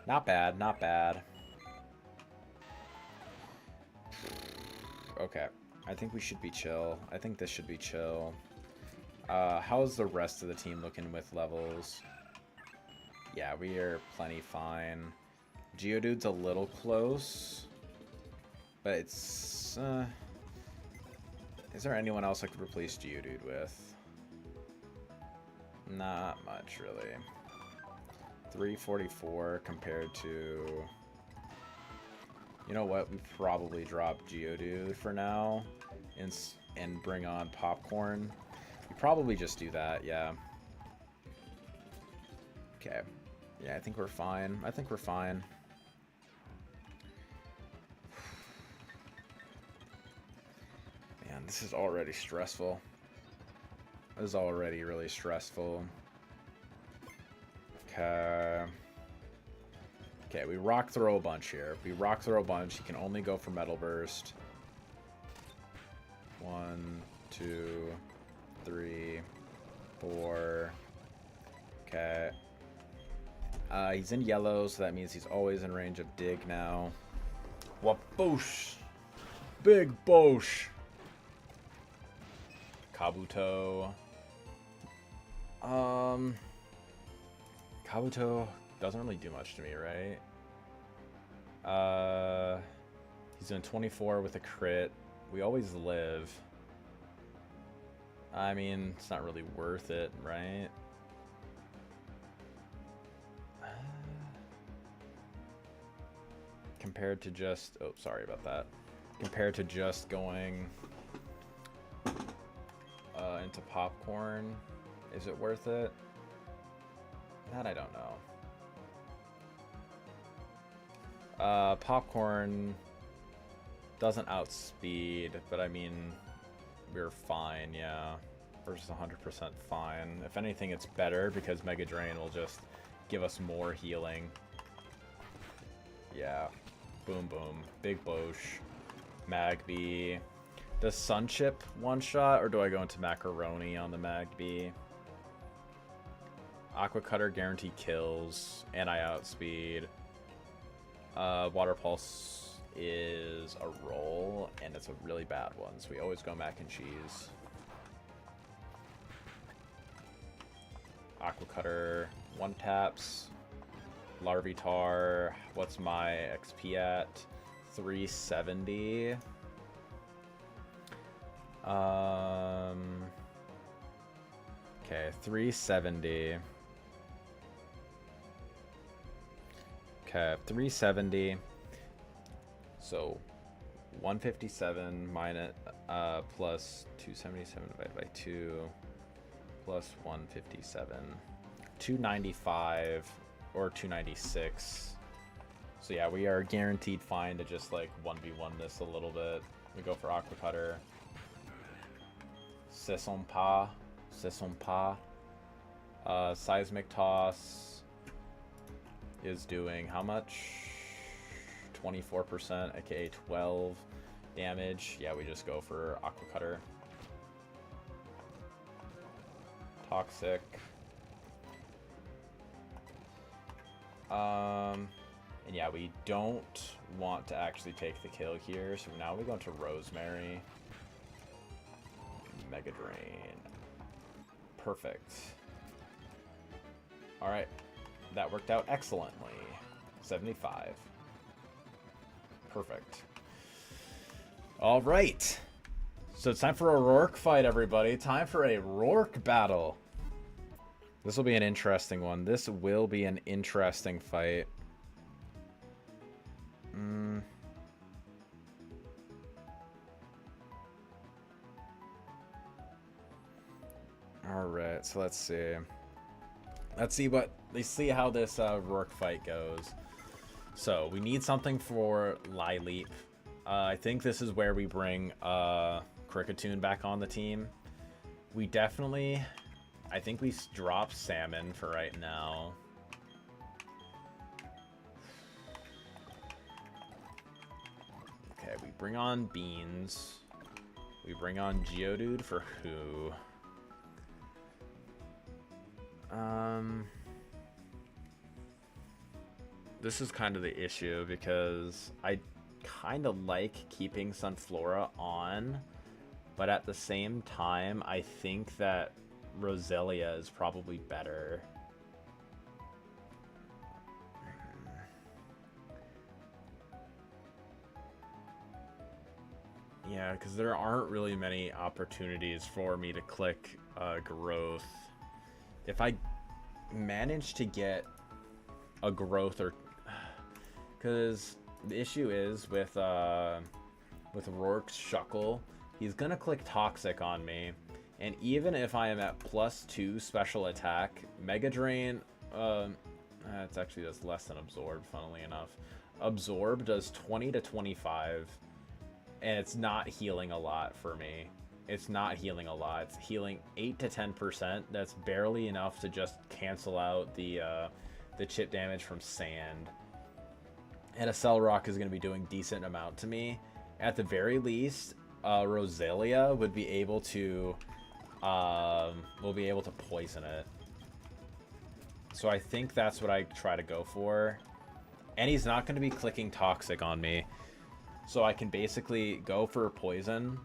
Not bad, not bad. Okay. I think we should be chill. I think this should be chill. How's the rest of the team looking with levels? Yeah, we are plenty fine. Geodude's a little close. But it's... is there anyone else I could replace Geodude with? Not much, really. 344 compared to... You know what? We probably drop Geodude for now and bring on Popcorn. We probably just do that, yeah. Okay. Yeah, I think we're fine. I think we're fine. Man, this is already stressful. This is already really stressful. Okay. Okay, we rock throw a bunch here. We rock throw a bunch. He can only go for Metal Burst. 1, 2, 3, 4. Okay. He's in yellow, so that means he's always in range of dig now. Waboosh! Big boosh! Kabuto. Kabuto doesn't really do much to me, right? He's doing 24 with a crit. We always live. I mean, it's not really worth it, right? Compared to just... Oh, sorry about that. Compared to just going into Popcorn, is it worth it? That I don't know. Popcorn doesn't outspeed, but I mean, we're fine, yeah. We're just 100% fine. If anything, it's better because Mega Drain will just give us more healing. Yeah. Boom, boom. Big Bosh. Magby. Does Sunchip one-shot, or do I go into Macaroni on the Magby? Aqua Cutter guarantee kills, and I outspeed. Water Pulse is a roll, and it's a really bad one, so we always go mac and cheese. Aqua Cutter 1 taps. Larvitar. What's my XP at? 370. Okay, 370. Okay, 370. So 157 minus plus 277 divided by 2 plus 157. 295 or 296. So yeah, we are guaranteed fine to just like 1v1 this a little bit. We go for Aqua Cutter. Sisonpa. Seismic Toss is doing how much? 24%, aka 12 damage. Yeah, we just go for Aqua Cutter. Toxic. And yeah, we don't want to actually take the kill here, so now we go into Rosemary. Mega Drain. Perfect. Alright. That worked out excellently. 75. Perfect. Alright. So it's time for a Rourke fight, everybody. Time for a Rourke battle. This will be an interesting one. This will be an interesting fight. Alright, so let's see. Let's see how this Rourke fight goes. So we need something for Lileep. I think this is where we bring Kricketune back on the team. We definitely, I think we drop Salmon for right now. Okay, we bring on Beans. We bring on Geodude for who? This is kind of the issue because I kind of like keeping Sunflora on, but at the same time, I think that Roselia is probably better. Yeah, because there aren't really many opportunities for me to click growth. If I manage to get a growth, or because the issue is with Rourke's Shuckle, he's gonna click Toxic on me, and even if I am at +2 special attack, Mega Drain, it's actually does less than Absorb, funnily enough. Absorb does 20 to 25, and it's not healing a lot for me. It's not healing a lot. It's healing 8 to 10%. That's barely enough to just cancel out the chip damage from Sand. And a Cell Rock is going to be doing decent amount to me. At the very least, Roselia would be able to poison it. So I think that's what I try to go for. And he's not going to be clicking Toxic on me. So I can basically go for poison,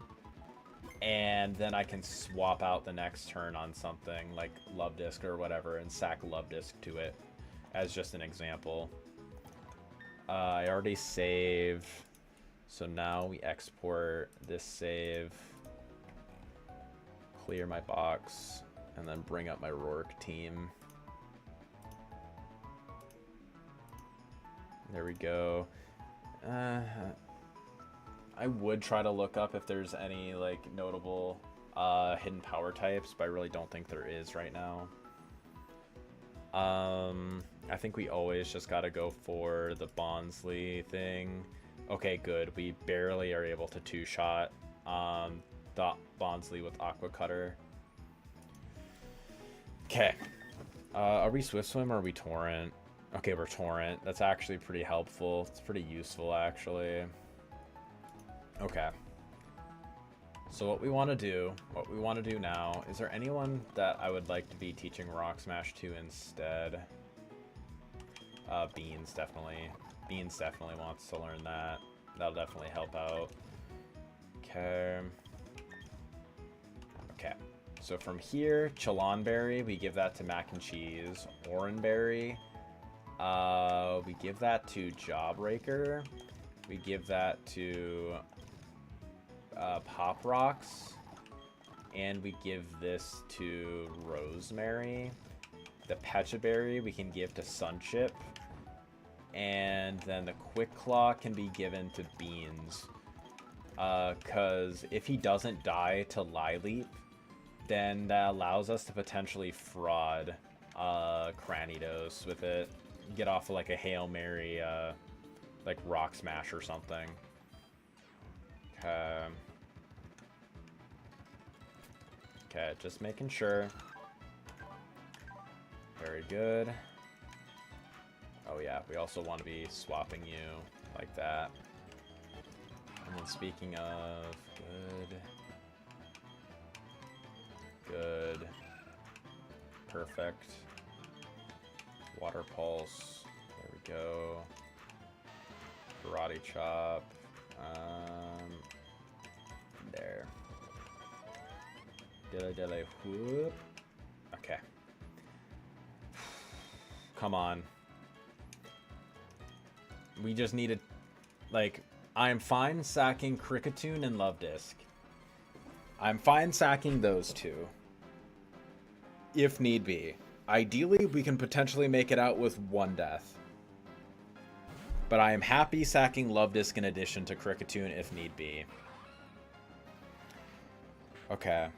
and then I can swap out the next turn on something like Love Disc or whatever and sack Love Disc to it as just an example. I already saved, so now we export this save, clear my box, and then bring up my Rourke team. There we go. I would try to look up if there's any like notable hidden power types, but I really don't think there is right now. I think we always just gotta go for the Bonsly thing. Okay, good. We barely are able to two-shot the Bonsly with Aqua Cutter. Okay. Are we Swift Swim or are we Torrent? Okay, we're Torrent. That's actually pretty helpful. It's pretty useful, actually. Okay. So what we want to do now, is there anyone that I would like to be teaching Rock Smash to instead? Beans, definitely. Beans definitely wants to learn that. That'll definitely help out. Okay. Okay. So from here, Chalonberry, we give that to Mac and Cheese. Oranberry, we give that to Jawbreaker. We give that to Pop Rocks. And we give this to Rosemary. The Pechaberry we can give to Sunchip. And then the Quick Claw can be given to Beans. Because if he doesn't die to Lileep, then that allows us to potentially fraud Cranidos with it. Get off of like a Hail Mary, like Rock Smash or something. Okay. Okay, just making sure. Very good. Oh yeah, we also want to be swapping you like that. And then speaking of, good. Perfect. Water Pulse. There we go. Karate Chop. There. Dilly whoop. Okay. Come on. We just needed, like, I'm fine sacking Kricketune and Love Disc. I'm fine sacking those two. If need be. Ideally, we can potentially make it out with one death. But I am happy sacking Love Disc in addition to Kricketune if need be. Okay.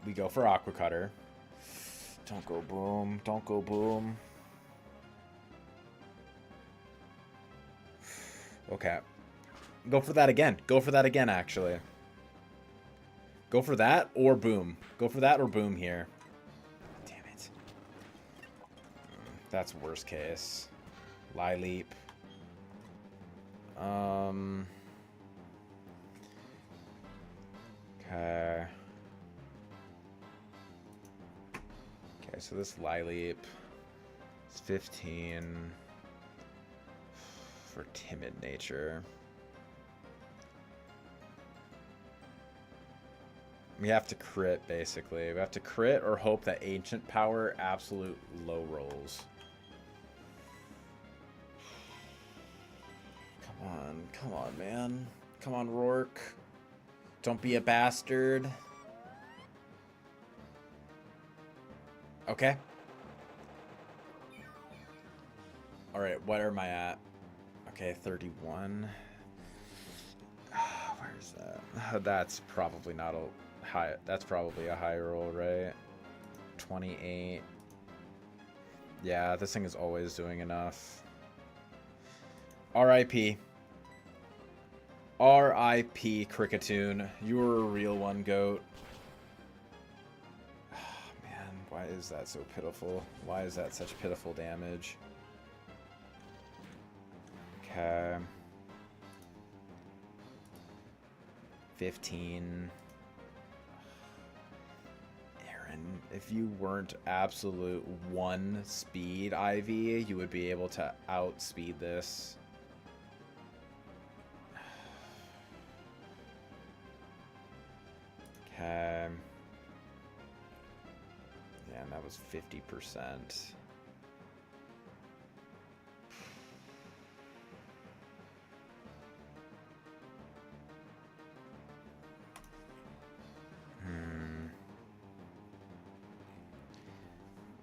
We go for Aqua Cutter. Don't go boom. Don't go boom. Okay. Go for that again. Go for that again, actually. Go for that or boom. Go for that or boom here. Damn it. That's worst case. Lileep. Okay. Okay, so this Lileep is 15 for timid nature. We have to crit, basically. We have to crit or hope that Ancient Power absolute low rolls. Come on, man. Come on, Rourke. Don't be a bastard. Okay. Alright, what am I at? Okay, 31. Where's that? That's probably not a high. That's probably a high roll, right? 28. Yeah, this thing is always doing enough. R.I.P. R.I.P. Kricketune. You were a real one, goat. Oh, man, why is that so pitiful? Why is that such pitiful damage? Okay. 15. Aaron, if you weren't absolute 1 speed IV, you would be able to outspeed this. Okay. Yeah, and that was 50%.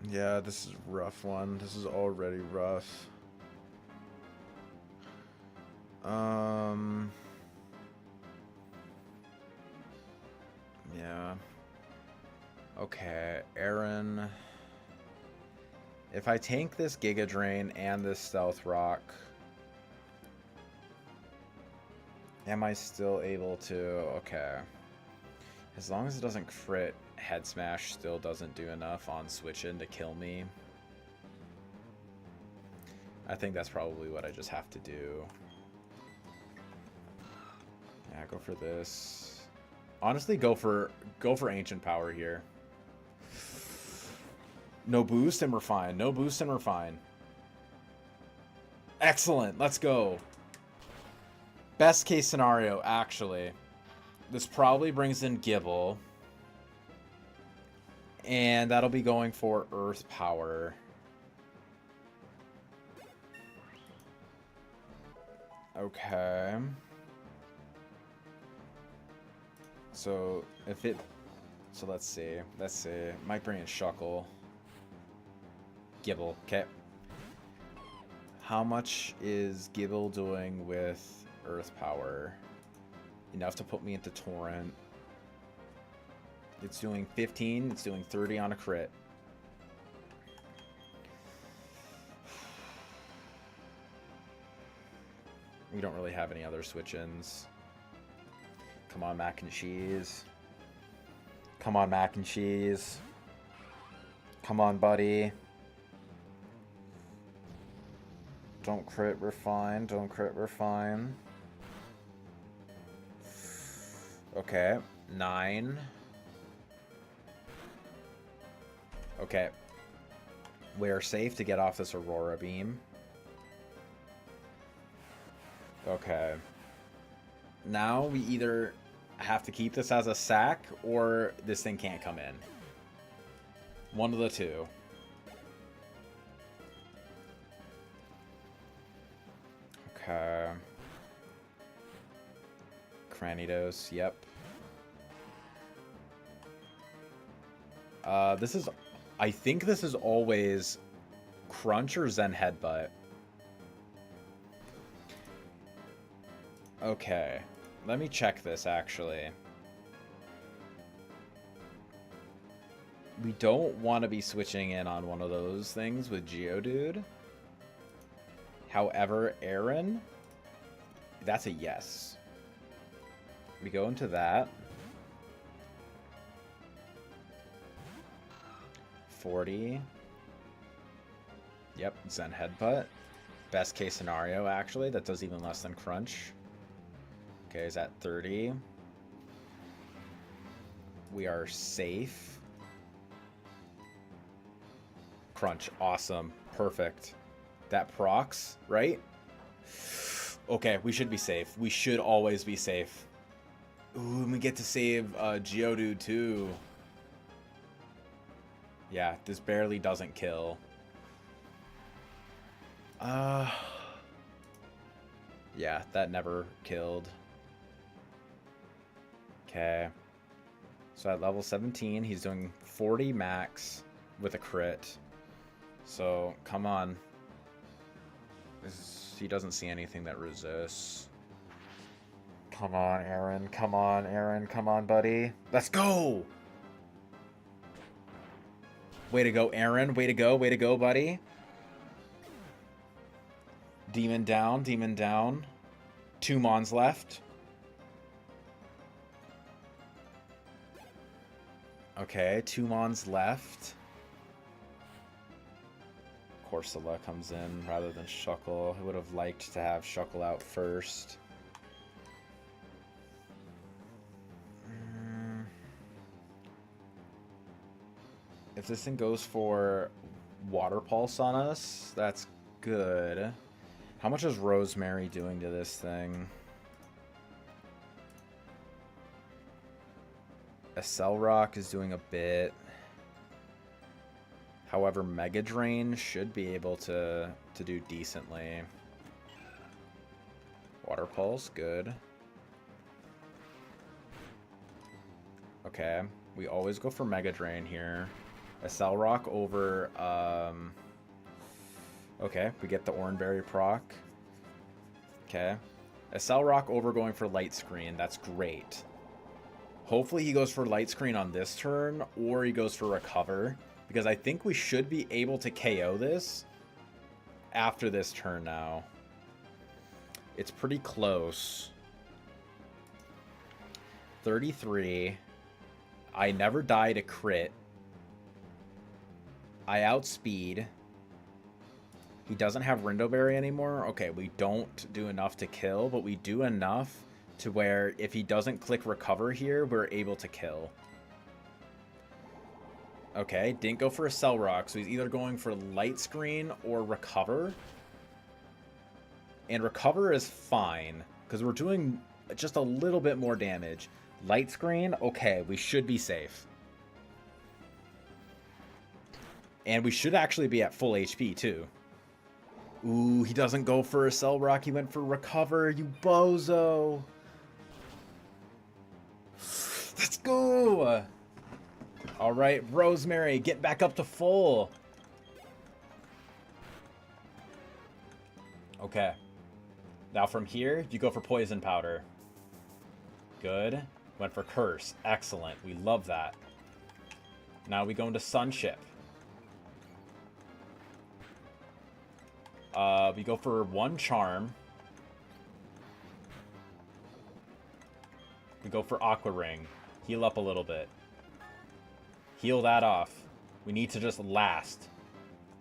Yeah, this is a rough one. This is already rough. Yeah. Okay, Aaron. If I tank this Giga Drain and this Stealth Rock, am I still able to... Okay. As long as it doesn't crit, Head Smash still doesn't do enough on switch-in to kill me. I think that's probably what I just have to do. Yeah, go for this. Honestly, go for Ancient Power here. No boost and we're fine. No boost and we're fine. Excellent. Let's go. Best case scenario, actually. This probably brings in Gibble. And that'll be going for Earth Power. Okay. So if it... So let's see. Let's see. Might bring in Shuckle. Gibble. Okay. How much is Gibble doing with Earth Power? Enough to put me into Torrent. It's doing 15. It's doing 30 on a crit. We don't really have any other switch-ins. Come on, mac and cheese. Come on, mac and cheese. Come on, buddy. Don't crit, we're fine. Don't crit, we're fine. Okay, 9. Okay. We're safe to get off this Aurora Beam. Okay. Now we either have to keep this as a sack or this thing can't come in. One of the two. Okay. Cranidos, yep. This is... I think this is always Crunch or Zen Headbutt. Okay. Let me check this, actually. We don't want to be switching in on one of those things with Geodude. However, Aaron, that's a yes. We go into that. 40. Yep, Zen Headbutt. Best case scenario, actually. That does even less than Crunch. Okay, is that 30? We are safe. Crunch, awesome. Perfect. That procs, right? Okay, we should be safe. We should always be safe. Ooh, and we get to save Geodude too. Yeah, this barely doesn't kill. Yeah, that never killed. Okay. So at level 17, he's doing 40 max with a crit. So, come on. He doesn't see anything that resists. Come on, Aaron. Come on, Aaron. Come on, buddy. Let's go! Way to go, Aaron. Way to go. Way to go, buddy. Demon down. Demon down. 2 Mons left. Okay, 2 Mons left. Corsola comes in rather than Shuckle. I would have liked to have Shuckle out first. If this thing goes for Water Pulse on us, that's good. How much is Rosemary doing to this thing? Accelerock is doing a bit. However, Mega Drain should be able to do decently. Water Pulse, good. Okay, we always go for Mega Drain here. Accelerock over... Okay, we get the Oranberry proc. Okay. Accelerock over going for Light Screen, that's great. Hopefully he goes for Light Screen on this turn, or he goes for Recover. Because I think we should be able to KO this after this turn now. It's pretty close. 33. I never die to crit. I outspeed. He doesn't have Rindoberry anymore. Okay, we don't do enough to kill, but we do enough to where if he doesn't click Recover here, we're able to kill. Okay, didn't go for a Cell Rock, so he's either going for Light Screen or Recover. And Recover is fine, because we're doing just a little bit more damage. Light Screen, okay, we should be safe. And we should actually be at full HP, too. Ooh, he doesn't go for a Cell Rock. He went for Recover, you bozo. Let's go. All right, Rosemary, get back up to full. Okay. Now from here, you go for Poison Powder. Good. Went for Curse. Excellent. We love that. Now we go into Sunship. We go for 1 Charm. We go for Aqua Ring. Heal up a little bit. Heal that off. We need to just last.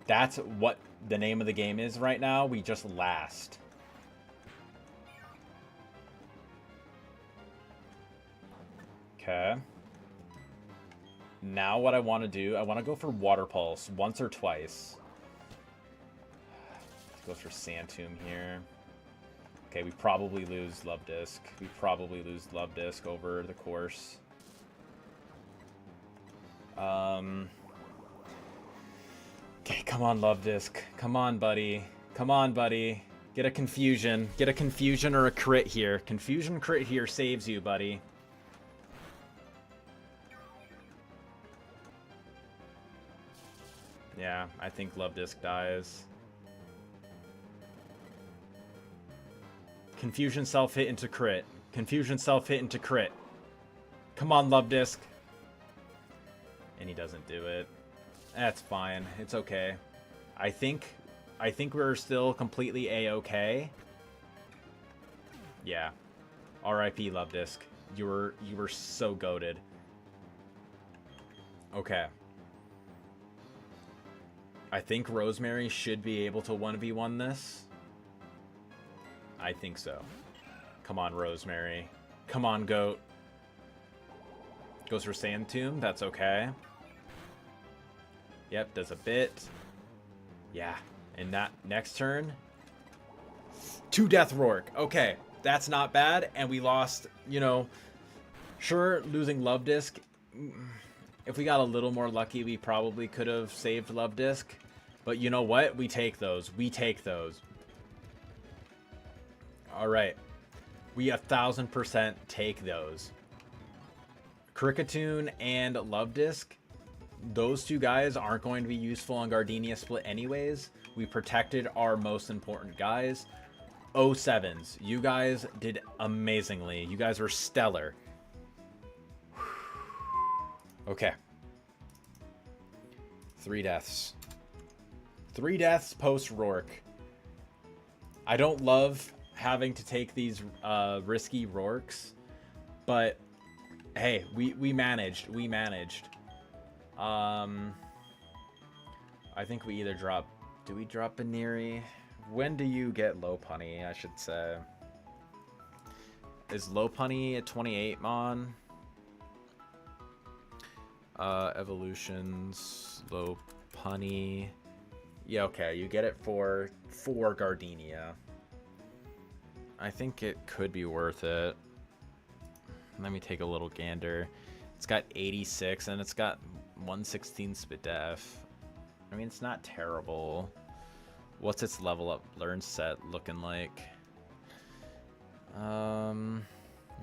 That's what the name of the game is right now. We just last. Okay. Now what I want to do, I want to go for Water Pulse once or twice. Go for Sand Tomb here. Okay, we probably lose Love Disc. We probably lose Love Disc over the course. Okay, come on, Love Disc. Come on, buddy. Come on, buddy. Get a Confusion. Get a Confusion or a crit here. Confusion crit here saves you, buddy. Yeah, I think Love Disc dies. Confusion self-hit into crit. Confusion self-hit into crit. Come on, Love Disc. And he doesn't do it. That's fine. It's okay. I think we're still completely A-okay. Yeah. R.I.P. Love Disc. You were so goated. Okay. I think Rosemary should be able to 1v1 this. I think so. Come on, Rosemary. Come on, Goat. Goes for Sand Tomb. That's okay. Yep, does a bit. Yeah. And that next turn. 2 Death Rourke. Okay. That's not bad. And we lost, you know, sure, losing Love Disc. If we got a little more lucky, we probably could have saved Love Disc. But you know what? We take those. We take those. All right. We 1000% take those. Kricketune and Love Disc, those 2 guys aren't going to be useful on Gardenia Split anyways. We protected our most important guys. 07s, you guys did amazingly. You guys were stellar. Okay. 3 deaths. 3 deaths post Rourke. I don't love having to take these risky Rourkes, but hey, we managed. We managed. I think we either drop... Do we drop Baneri? When do you get Lopunny, I should say? Is Lopunny at 28, Mon? Evolutions, Lopunny. Yeah, okay, you get it for Gardenia. I think it could be worth it. Let me take a little gander. It's got 86 and it's got 116 spit def. I mean, it's not terrible. What's its level up learn set looking like?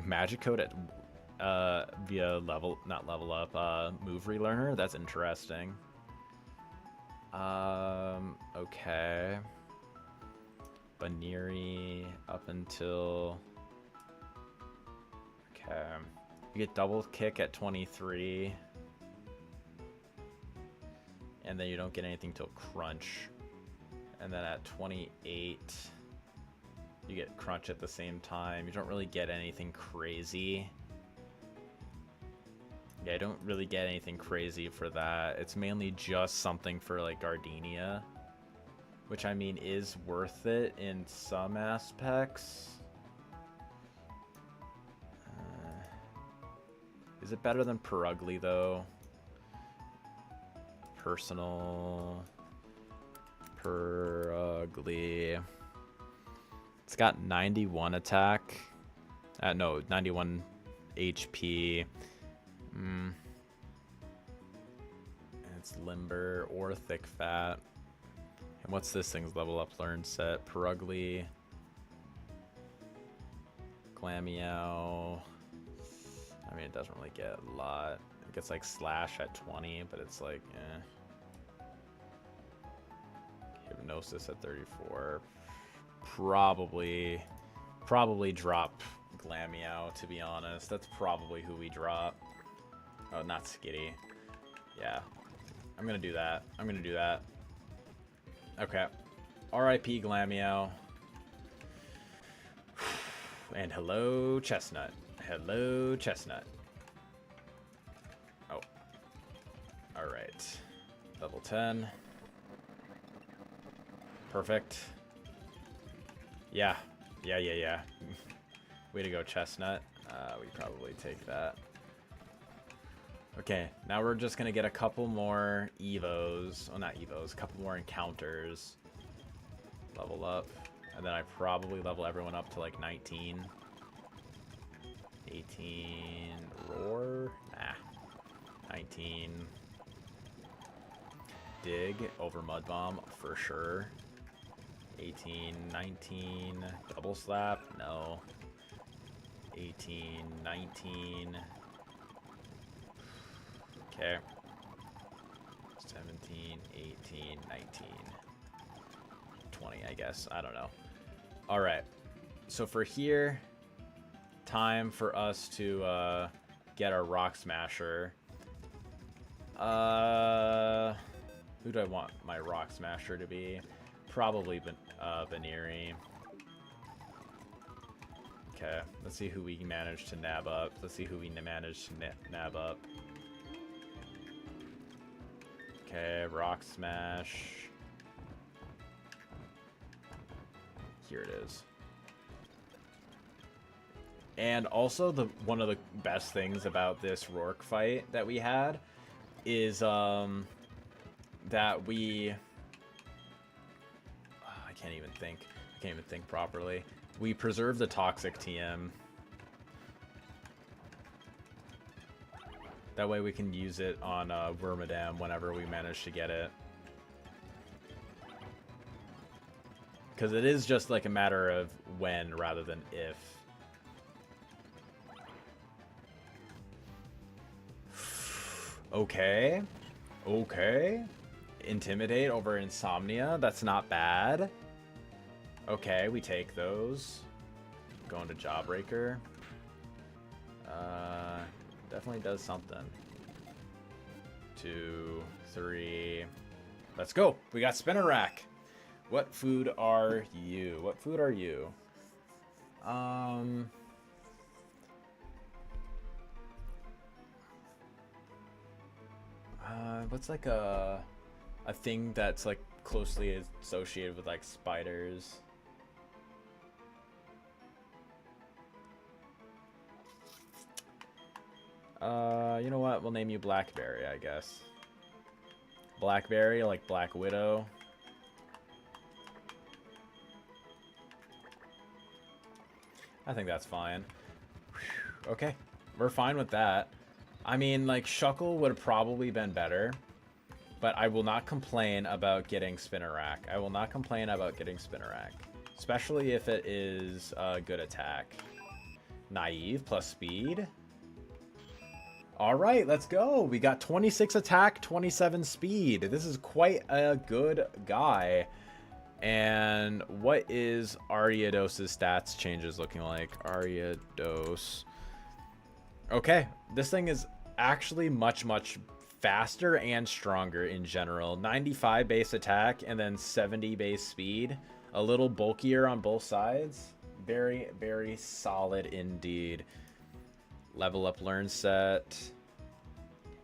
Magic code at via level, not level up, move relearner. That's interesting. Okay. Baneri up until... Okay. You get double kick at 23. And then you don't get anything till crunch. And then at 28, you get crunch at the same time. You don't really get anything crazy. Yeah, I don't really get anything crazy for that. It's mainly just something for like Gardenia, which I mean is worth it in some aspects. Is it better than Perugly though? Personal Perugly. It's got 91 attack. No, 91 HP. It's limber or thick fat. And what's this thing's level up learn set? Perugly. Glameow. I mean, it doesn't really get a lot. It gets like slash at 20, but it's like, eh. Hypnosis at 34. Probably drop Glameow, to be honest. That's probably who we drop. Oh, not Skitty. Yeah. I'm gonna do that. I'm gonna do that. Okay. R.I.P. Glameow. And hello, Chestnut. Hello, Chestnut. Oh. Alright. Level 10. Perfect. Yeah. Yeah. Way to go, Chestnut. We probably take that. Okay, now we're just gonna get a couple more Evos. Oh, not Evos. A couple more encounters. Level up. And then I probably level everyone up to like 19. 18. Roar? Nah. 19. Dig over Mud Bomb for sure. 18, 19. Double Slap? No. 18, 19. Okay. 17, 18, 19. 20, I guess. I don't know. Alright. So for here, time for us to get our Rock Smasher. Who do I want my Rock Smasher to be? Probably Veneeri. Okay, let's see who we managed to nab up. Let's see who we managed to nab up. Okay, Rock Smash. Here it is. And also, one of the best things about this Rourke fight that we had is that we... I can't even think. I can't even think properly. We preserved the Toxic TM. That way we can use it on Wormadam whenever we manage to get it. Because it is just like a matter of when rather than if. Okay. Okay. Intimidate over Insomnia. That's not bad. Okay, we take those. Going to Jawbreaker. Definitely does something. 2, 3. Let's go. We got Spinner Rack. What food are you? What food are you? What's like a thing that's like closely associated with like spiders? You know what? We'll name you Blackberry, I guess. Blackberry, like Black Widow. I think that's fine. Okay, we're fine with that. I mean, like, Shuckle would have probably been better, but I will not complain about getting Spinner Rack. I will not complain about getting Spinner Rack, especially if it is a good attack. Naive plus speed. All right, let's go. We got 26 attack, 27 speed. This is quite a good guy. And what is Ariados's stats changes looking like? Ariados. Okay, this thing is actually much faster and stronger in general. 95 base attack and then 70 base speed. A little bulkier on both sides. Very, very solid indeed. Level up learn set.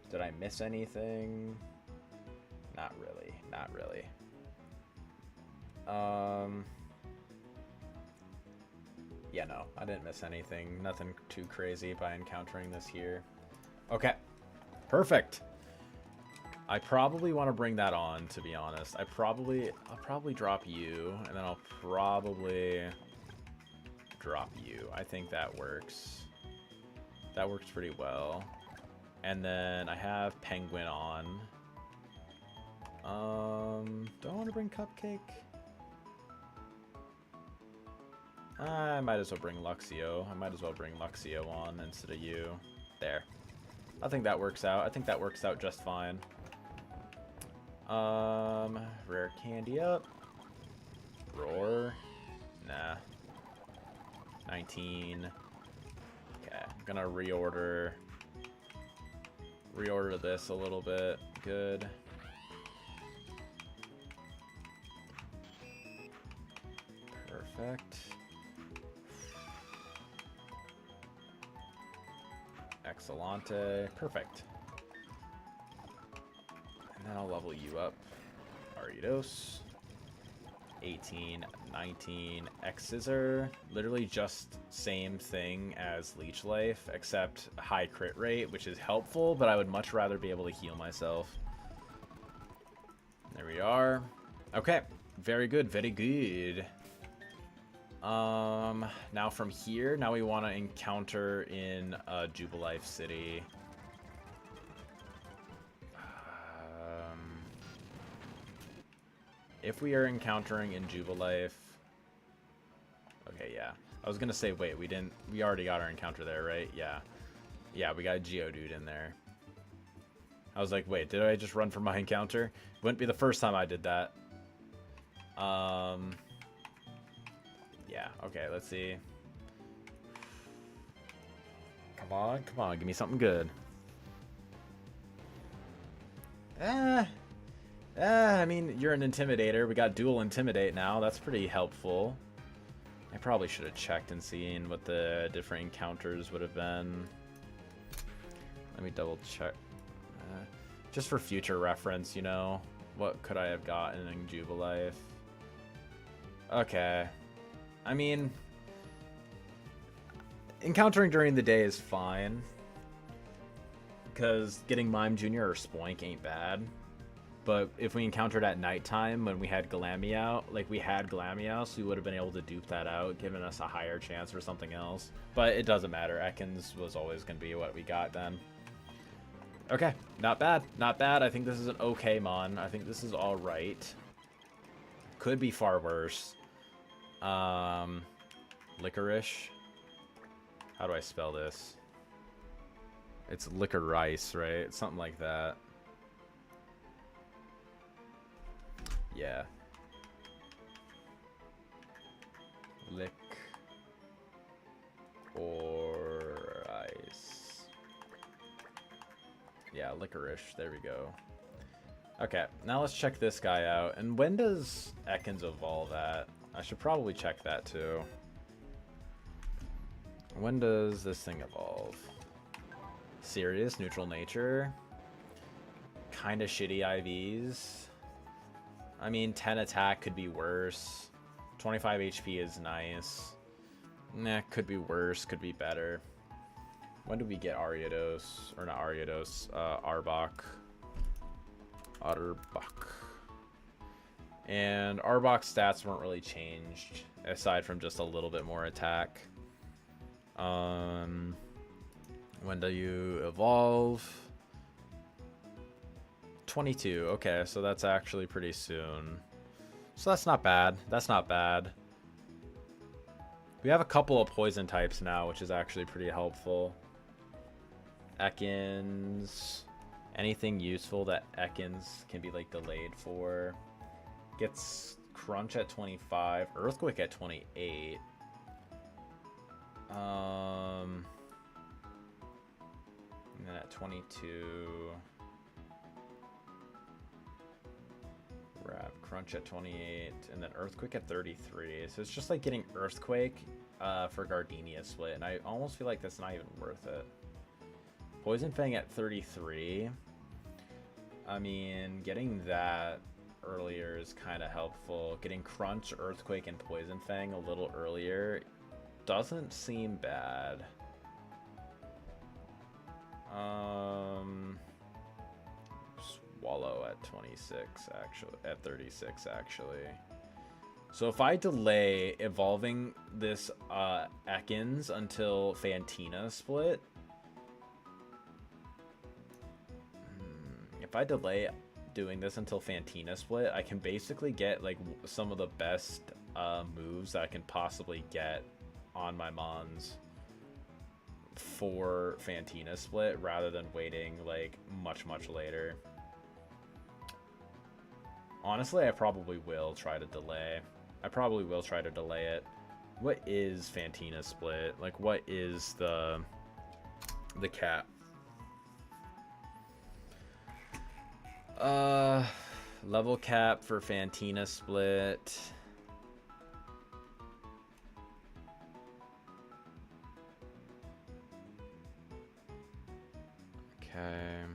Did I miss anything? Not really. Not really. Yeah, no, I didn't miss anything. Nothing too crazy by encountering this here. Okay, perfect. I probably want to bring that on, to be honest. I'll probably drop you, and then I'll probably drop you. I think that works. That works pretty well. And then I have Penguin on. Do I want to bring Cupcake? I might as well bring Luxio. I might as well bring Luxio on instead of you. There. I think that works out. I think that works out just fine. Rare candy up. Roar. Nah. 19. Okay, I'm gonna reorder this a little bit. Good. Perfect. Excellente. Perfect. And then I'll level you up. Aridos. 18, 19, X-Scissor. Literally just same thing as Leech Life, except high crit rate, which is helpful, but I would much rather be able to heal myself. There we are. Okay. Very good, very good. Now from here, now we want to encounter in Jubilife City. If we are encountering in Jubilife... Okay, yeah. I was gonna say, wait, we already got our encounter there, right? Yeah. Yeah, we got a Geodude in there. I was like, wait, did I just run from my encounter? Wouldn't be the first time I did that. Yeah, okay, let's see. Come on, give me something good. I mean, you're an Intimidator. We got dual Intimidate now. That's pretty helpful. I probably should have checked and seen what the different encounters would have been. Let me double check. Just for future reference, you know. What could I have gotten in Jubilife? Okay. I mean, encountering during the day is fine. Because getting Mime Jr. or Spoink ain't bad. But if we encountered at nighttime when we had Glameow, like we had Glameow, so we would have been able to dupe that out, giving us a higher chance for something else. But it doesn't matter. Ekans was always going to be what we got then. Okay, not bad. Not bad. I think this is an okay mon. I think this is alright. Could be far worse. Licorice. How do I spell this? It's licorice, right? Something like that. Yeah. Lick or ice. Yeah, licorice. There we go. Okay, now let's check this guy out. And when does Ekans evolve at? I should probably check that too. When does this thing evolve? Serious, neutral nature. Kinda shitty IVs. I mean, 10 attack could be worse. 25 HP is nice. Nah, could be worse, could be better. When do we get Ariados? Or not Ariados, Arbok. Otterbok. And Arbok's stats weren't really changed, aside from just a little bit more attack. When do you evolve? 22. Okay, so that's actually pretty soon. So that's not bad. That's not bad. We have a couple of poison types now, which is actually pretty helpful. Ekans. Anything useful that Ekans can be like delayed for. Gets Crunch at 25. Earthquake at 28. And then at 22. Grab Crunch at 28, and then Earthquake at 33. So it's just like getting Earthquake for Gardenia split, and I almost feel like that's not even worth it. Poison Fang at 33. I mean, getting that earlier is kind of helpful. Getting Crunch, Earthquake, and Poison Fang a little earlier doesn't seem bad. Swallow at 26 actually, at 36 actually. So if I delay evolving this Ekans until Fantina split, if I delay doing this until Fantina split, I can basically get like some of the best moves that I can possibly get on my Mons for Fantina split rather than waiting like much later. Honestly, I probably will try to delay. It. What is Fantina split? Like, what is the cap? Level cap for Fantina split. Okay.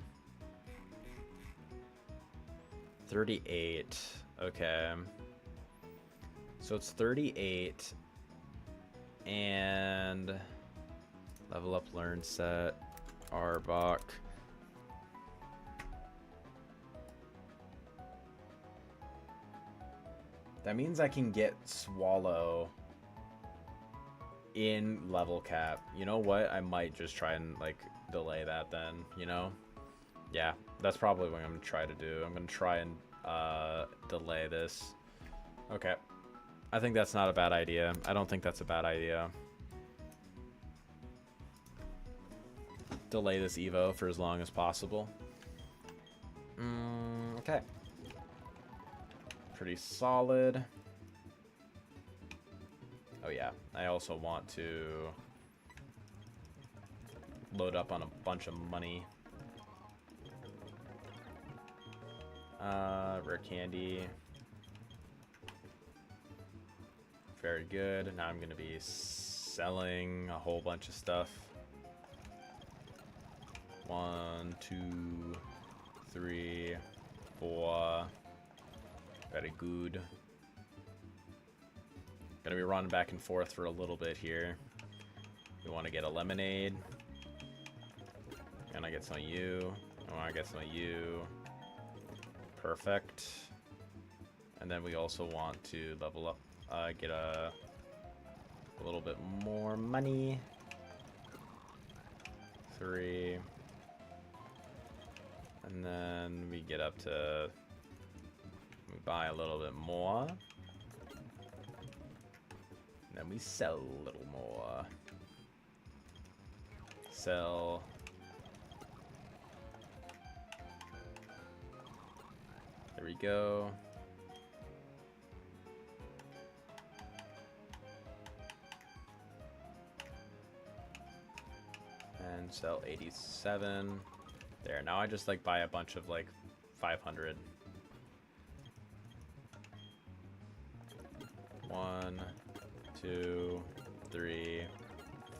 38. Okay. So it's 38. And level up learn set. Arbok. That means I can get Swallow in level cap. You know what? I might just try and like delay that then, you know? Yeah, that's probably what I'm going to try to do. I'm going to try and delay this. Okay. I think that's not a bad idea. I don't think that's a bad idea. Delay this Evo for as long as possible. Okay. Pretty solid. Oh yeah, I also want to load up on a bunch of money. Rare candy. Very good. Now I'm gonna be selling a whole bunch of stuff. 1, 2, 3, 4. Very good. Gonna be running back and forth for a little bit here. We want to get a lemonade. And I get some of you. I want to get some of you. Perfect. And then we also want to level up, get a little bit more money. 3. And then we get up to, we buy a little bit more. And then we sell a little more. Sell. There we go. And sell 87. There, now I just like buy a bunch of like 500. 1, 2, 3,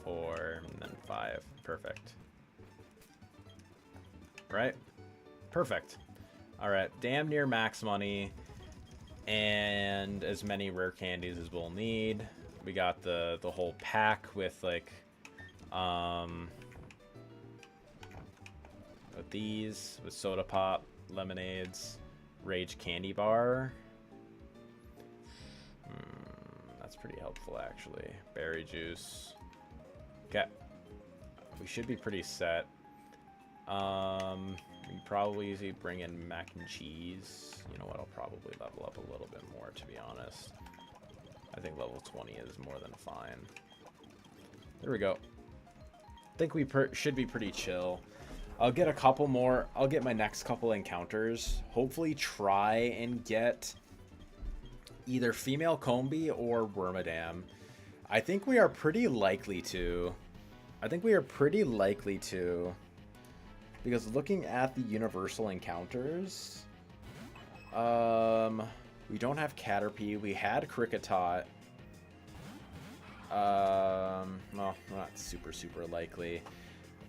4, and then 5. Perfect. Right? Perfect. Alright, damn near max money. And as many rare candies as we'll need. We got the whole pack with like with these, with soda pop, lemonades, rage candy bar. That's pretty helpful actually. Berry juice. Okay. We should be pretty set. We probably usually bring in mac and cheese. You know what? I'll probably level up a little bit more, to be honest. I think level 20 is more than fine. There we go. I think we should be pretty chill. I'll get a couple more. I'll get my next couple encounters. Hopefully try and get either female Combi or Wormadam. I think we are pretty likely to. Because looking at the universal encounters, we don't have Caterpie. We had Kricketot. Well, not super likely.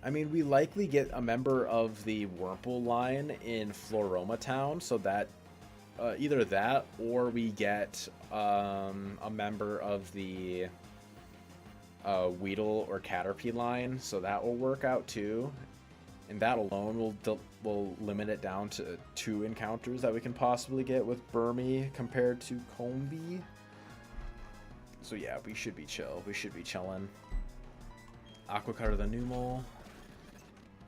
I mean, we likely get a member of the Wurmple line in Floroma Town, so that either that or we get a member of the Weedle or Caterpie line, so that will work out too. And that alone will limit it down to 2 encounters that we can possibly get with Burmy compared to Combi. So yeah, we should be chill. We should be chilling. Aquacutter the Numel.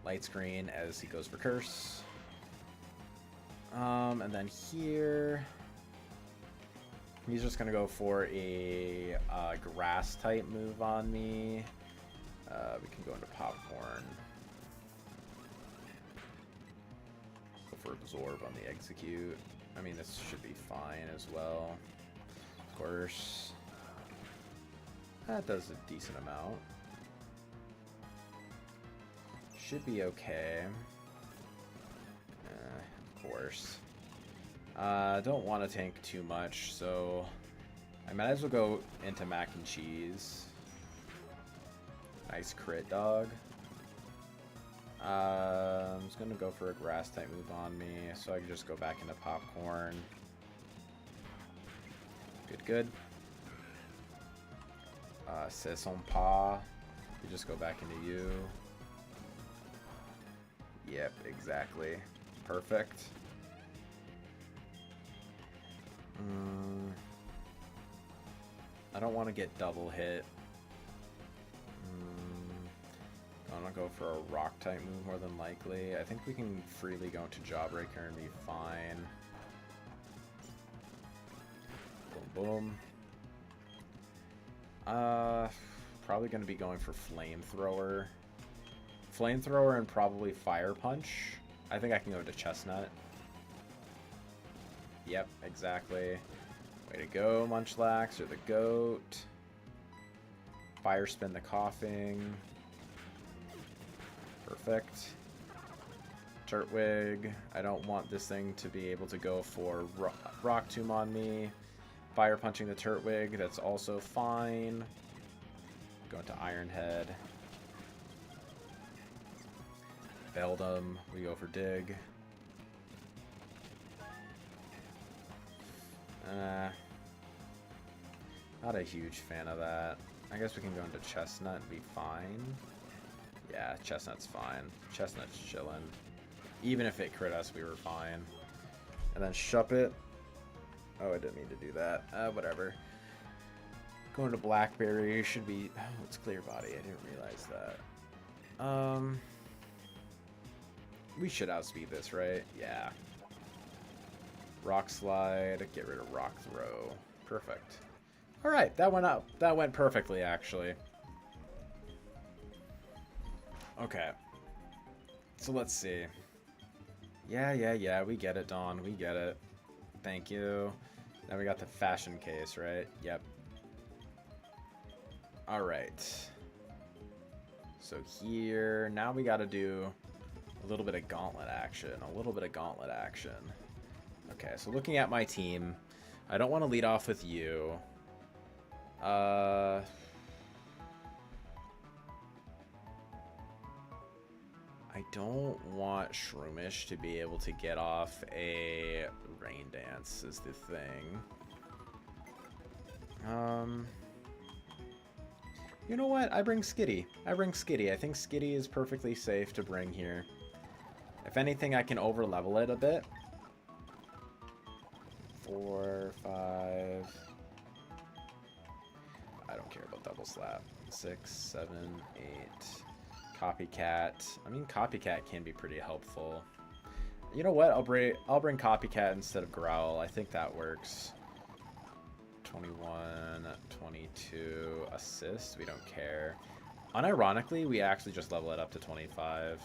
Light Screen as he goes for Curse. And then here, he's just gonna go for a grass type move on me. We can go into popcorn. Go for absorb on the execute. I mean, this should be fine as well. Of course. That does a decent amount. Should be okay. Of course. Don't want to tank too much, so I might as well go into mac and cheese. Nice crit, dog. I'm just gonna go for a grass type move on me, so I can just go back into popcorn. Good, good. C'est son pas. You just go back into you. Yep, exactly. Perfect. I don't want to get double hit. I'm gonna go for a rock type move more than likely. I think we can freely go into Jawbreaker and be fine. Boom, boom. Probably gonna be going for Flamethrower. Flamethrower and probably Fire Punch. I think I can go to Chestnut. Yep, exactly. Way to go, Munchlax. You're the GOAT. Fire Spin the Coughing. Perfect. Turtwig. I don't want this thing to be able to go for Rock Tomb on me. Fire Punching the Turtwig. That's also fine. Go into Iron Head. Beldum. We go for Dig. Not a huge fan of that. I guess we can go into Chestnut and be fine. Yeah, Chestnut's fine. Chestnut's chillin'. Even if it crit us, we were fine. And then Shuppet. Oh, I didn't mean to do that. Whatever. Going to Blackberry should be... Oh, it's Clear Body. I didn't realize that. We should outspeed this, right? Yeah. Rock Slide. Get rid of Rock Throw. Perfect. Alright, that went up. That went perfectly, actually. Okay. So let's see. Yeah. We get it, Dawn. We get it. Thank you. Now we got the fashion case, right? Yep. Alright. So here, now we gotta do a little bit of gauntlet action. Okay, so looking at my team, I don't want to lead off with you. I don't want Shroomish to be able to get off a Rain Dance is the thing. You know what? I bring Skitty. I think Skitty is perfectly safe to bring here. If anything, I can over-level it a bit. 4, 5... I don't care about double slap. 6, 7, 8... Copycat. I mean, Copycat can be pretty helpful. You know what? I'll bring Copycat instead of Growl. I think that works. 21, 22, assist. We don't care. Unironically, we actually just level it up to 25.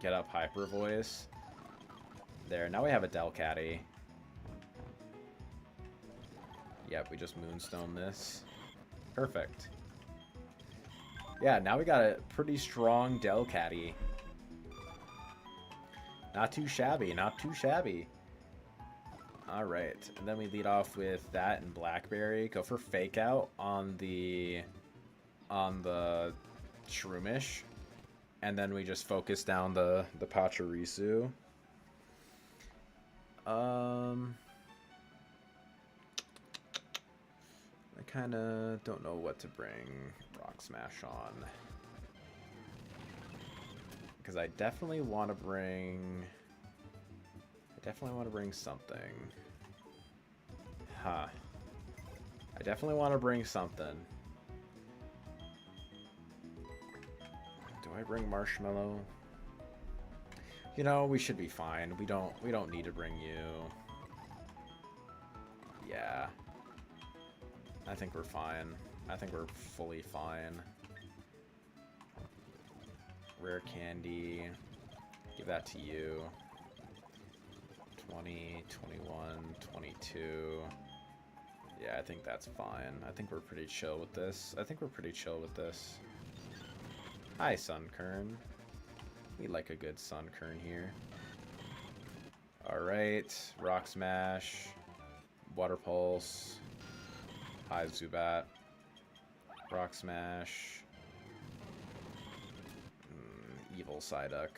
Get up Hyper Voice. There. Now we have a Delcatty. Yep, we just Moonstone this. Perfect. Yeah, now we got a pretty strong Delcatty. Not too shabby, not too shabby. Alright, and then we lead off with that and Blackberry. Go for Fake Out on the Shroomish. And then we just focus down the Pachirisu. I kind of don't know what to bring Rock Smash on. Because I definitely want to bring... something. Huh. I definitely want to bring something. Do I bring Marshmallow? You know, we should be fine. We don't need to bring you. Yeah. I think we're fine. I think we're fully fine. Rare candy. Give that to you. 20, 21, 22. Yeah, I think that's fine. I think we're pretty chill with this. Hi, Sunkern. We like a good Sunkern here. Alright. Rock Smash. Water Pulse. Hi, Zubat. Rock Smash. Evil Psyduck.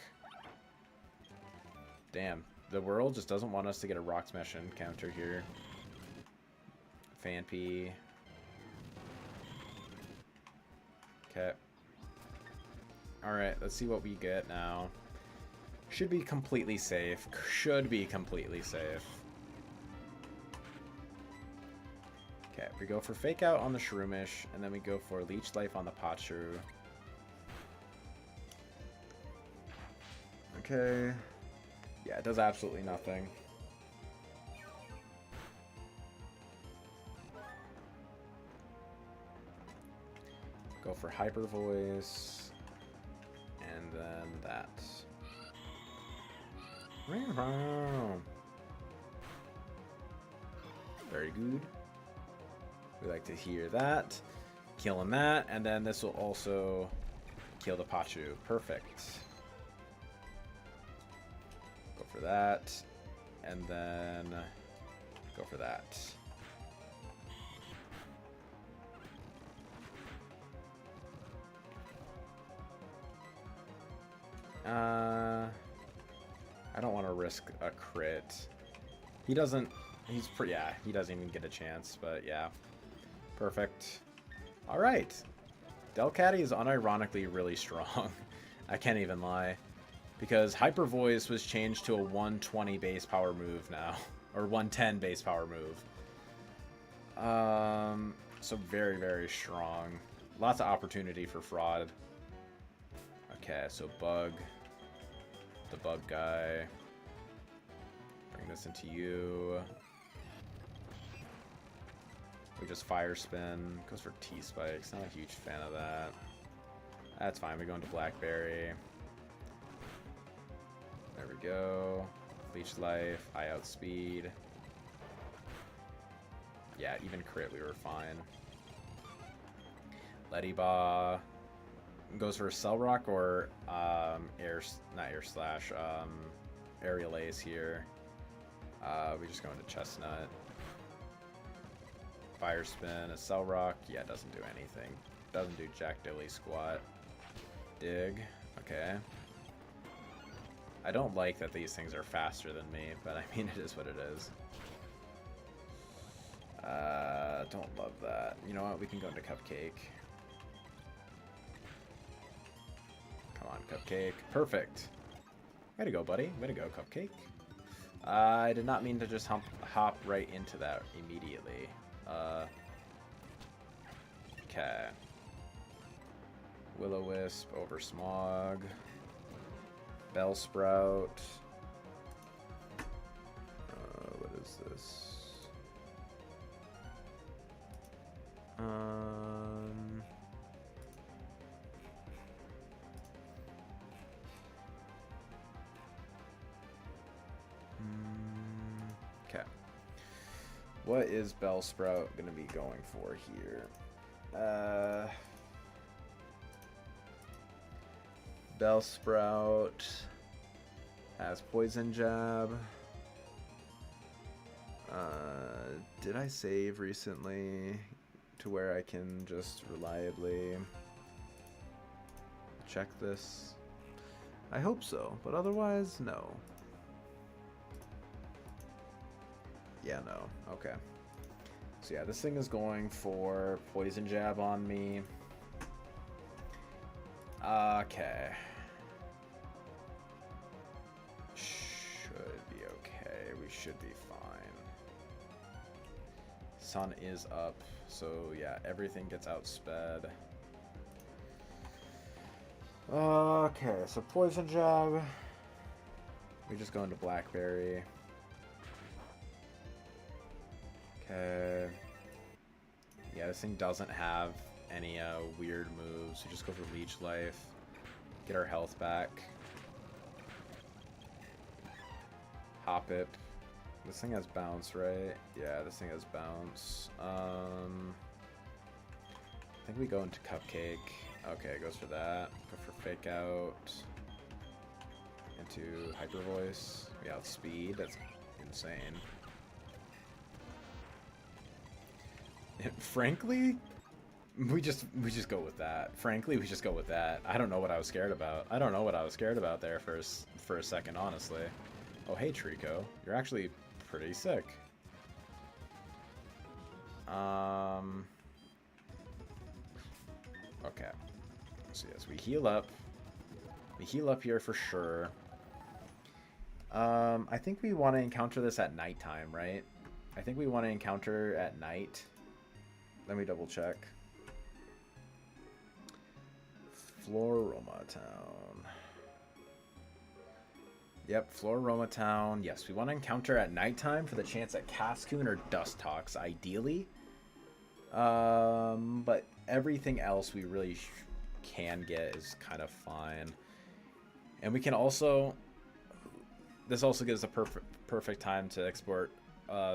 Damn. The world just doesn't want us to get a Rock Smash encounter here. Phanpy. Okay. Alright, let's see what we get now. Should be completely safe. Okay, we go for Fake Out on the Shroomish, and then we go for Leech Life on the Pachoo. Okay. Yeah, it does absolutely nothing. Go for Hyper Voice. And then that. Very good. We like to hear that. Killing that. And then this will also kill the Pachoo. Perfect. Go for that. And then go for that. I don't want to risk a crit. He doesn't even get a chance, but yeah. Perfect. Alright. Delcatty is unironically really strong. I can't even lie. Because Hyper Voice was changed to a 120 base power move now. Or 110 base power move. So very, very strong. Lots of opportunity for fraud. Okay, so Bug. The Bug guy. Bring this into you. We just Fire Spin. Goes for T-Spikes. Not a huge fan of that. That's fine. We go into Blackberry. There we go. Leech Life. I outspeed. Yeah, even crit we were fine. Lettyba. Goes for a Cell Rock or Aerial Ace here. We just go into Chestnut. Fire Spin, a Cell Rock. Yeah, it doesn't do anything. Doesn't do jack dilly squat. Dig. Okay. I don't like that these things are faster than me, but I mean, it is what it is. Don't love that. You know what? We can go into Cupcake. Come on, Cupcake. Perfect. Way to go, buddy. Way to go, Cupcake. I did not mean to just hop right into that immediately. Okay. Will-O-Wisp over Smog. Bellsprout. What is this? Okay. What is Bellsprout going to be going for here? Bellsprout has Poison Jab. Did I save recently to where I can just reliably check this? I hope so, but otherwise, no. Yeah, no. Okay. So yeah, this thing is going for Poison Jab on me. Okay. Should be okay. We should be fine. Sun is up. So yeah, everything gets outsped. Okay, so Poison Jab. We just go into Blackberry. Okay. Yeah, this thing doesn't have any weird moves. We just go for Leech Life. Get our health back. Hop it. This thing has bounce, right? Yeah, this thing has bounce. I think we go into Cupcake. Okay, it goes for that. Go for Fake Out. Into Hyper Voice. We outspeed. That's insane. Frankly, we just go with that. Frankly, we just go with that. I don't know what I was scared about. I don't know what I was scared about there for a second, honestly. Oh, hey, Trico. You're actually pretty sick. Okay. So yes, we heal up. We heal up here for sure. I think we want to encounter this at nighttime, right? I think we want to encounter at night. Let me double check. Floroma Town. Yep, Floroma Town. Yes, we want to encounter at nighttime for the chance at Cascoon or Dustox, ideally. But everything else we really can get is kind of fine. And we can also... This also gives a perfect time to export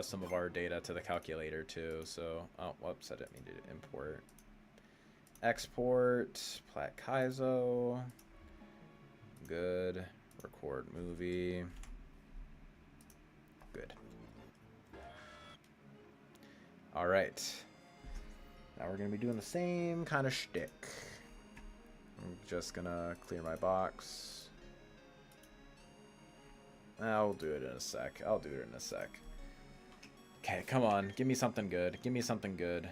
some of our data to the calculator too. So, oh, whoops, I didn't mean to import. Export, Plat Kaizo. Good. Record movie. Good. All right. Now we're gonna be doing the same kind of shtick. I'm just gonna clear my box. I'll do it in a sec. I'll do it in a sec. Okay, come on. Give me something good. Give me something good.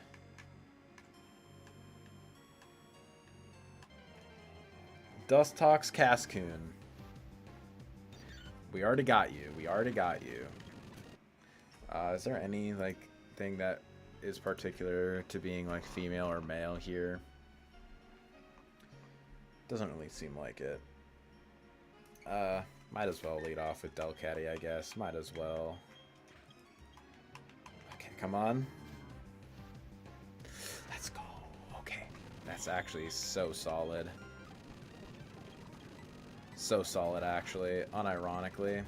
Dustox Cascoon. We already got you. We already got you. Is there any, like, thing that is particular to being, like, female or male here? Doesn't really seem like it. Might as well lead off with Delcatty, I guess. Might as well. Okay, come on. Let's go. Okay. That's actually so solid. So solid, actually. Unironically.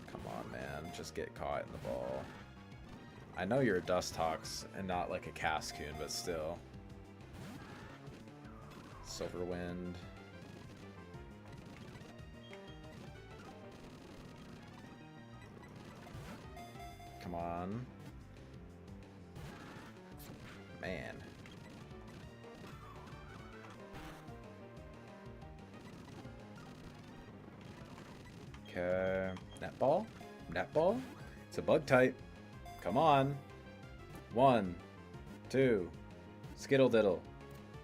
Come on, man. Just get caught in the ball. I know you're a Dustox and not like a Cascoon, but still. Silverwind. Come on. Man. Okay. Netball? Netball? It's a bug type. Come on. 1, 2. Skittle diddle.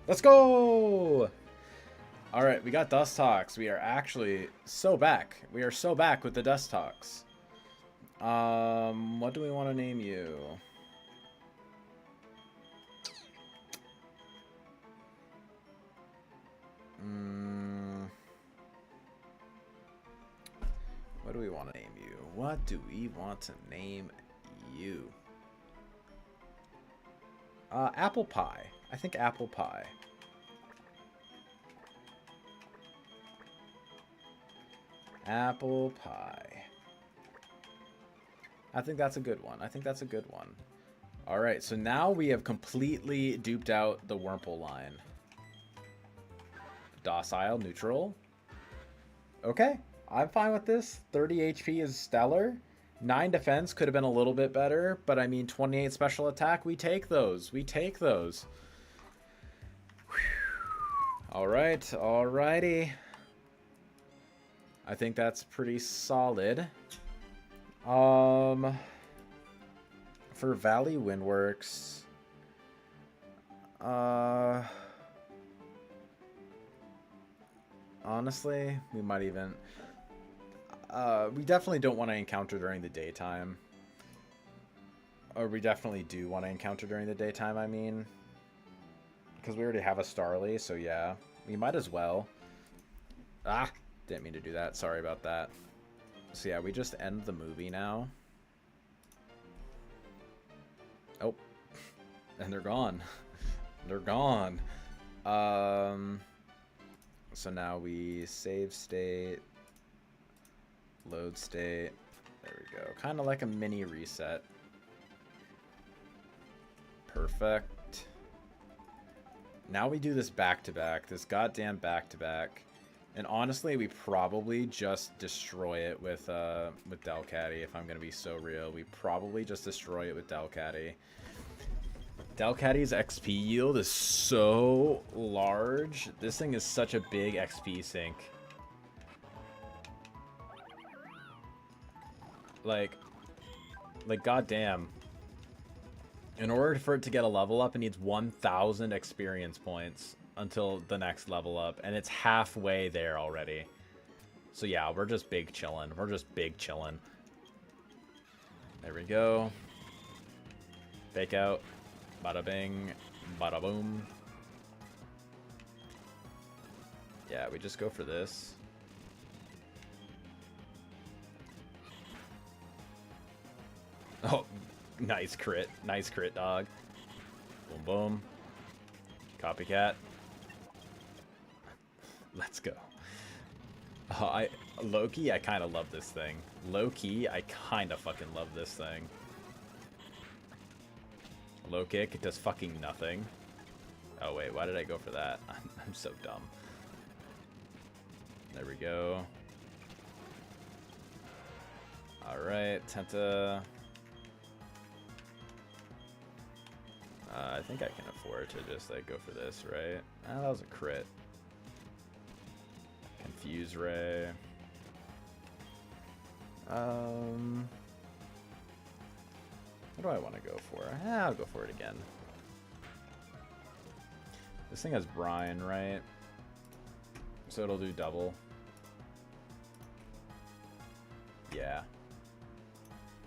Let's go! Alright, we got Dustox. We are actually so back. We are so back with the Dustox. What do we want to name you? What do we want to name you? What do we want to name you? Apple Pie. I think Apple Pie. Apple Pie. I think that's a good one. I think that's a good one. All right, so now we have completely duped out the Wurmple line. Docile, neutral. Okay, I'm fine with this. 30 HP is stellar. 9 defense could have been a little bit better, but I mean 28 special attack, we take those. We take those. All right, alrighty. I think that's pretty solid. For Valley Windworks, honestly, we might even, we definitely don't want to encounter during the daytime. Or we definitely do want to encounter during the daytime, I mean. Because we already have a Starly, so yeah. We might as well. Ah, didn't mean to do that. Sorry about that. So yeah, we just end the movie now. Oh, and they're gone. They're gone. So now we save state, load state. There we go. Kind of like a mini reset. Perfect. Now we do this back-to-back, this goddamn back-to-back. And honestly, we probably just destroy it with Delcatty, if I'm going to be so real. We probably just destroy it with Delcatty. Delcatty's XP yield is so large. This thing is such a big XP sink. Like goddamn. In order for it to get a level up, it needs 1,000 experience points until the next level up, and it's halfway there already. So yeah, we're just big chillin'. We're just big chillin'. There we go. Fake out. Bada bing. Bada boom. Yeah, we just go for this. Oh, nice crit. Nice crit, dog. Boom, boom. Copycat. Let's go. Low-key, I kind of love this thing. Low-key, I kind of fucking love this thing. Low kick, it does fucking nothing. Oh, wait, why did I go for that? I'm so dumb. There we go. Alright, Tenta. I think I can afford to just like go for this, right? Ah, that was a crit. Confuse Ray. What do I want to go for? I'll go for it again. This thing has Brian, right? So it'll do double. Yeah.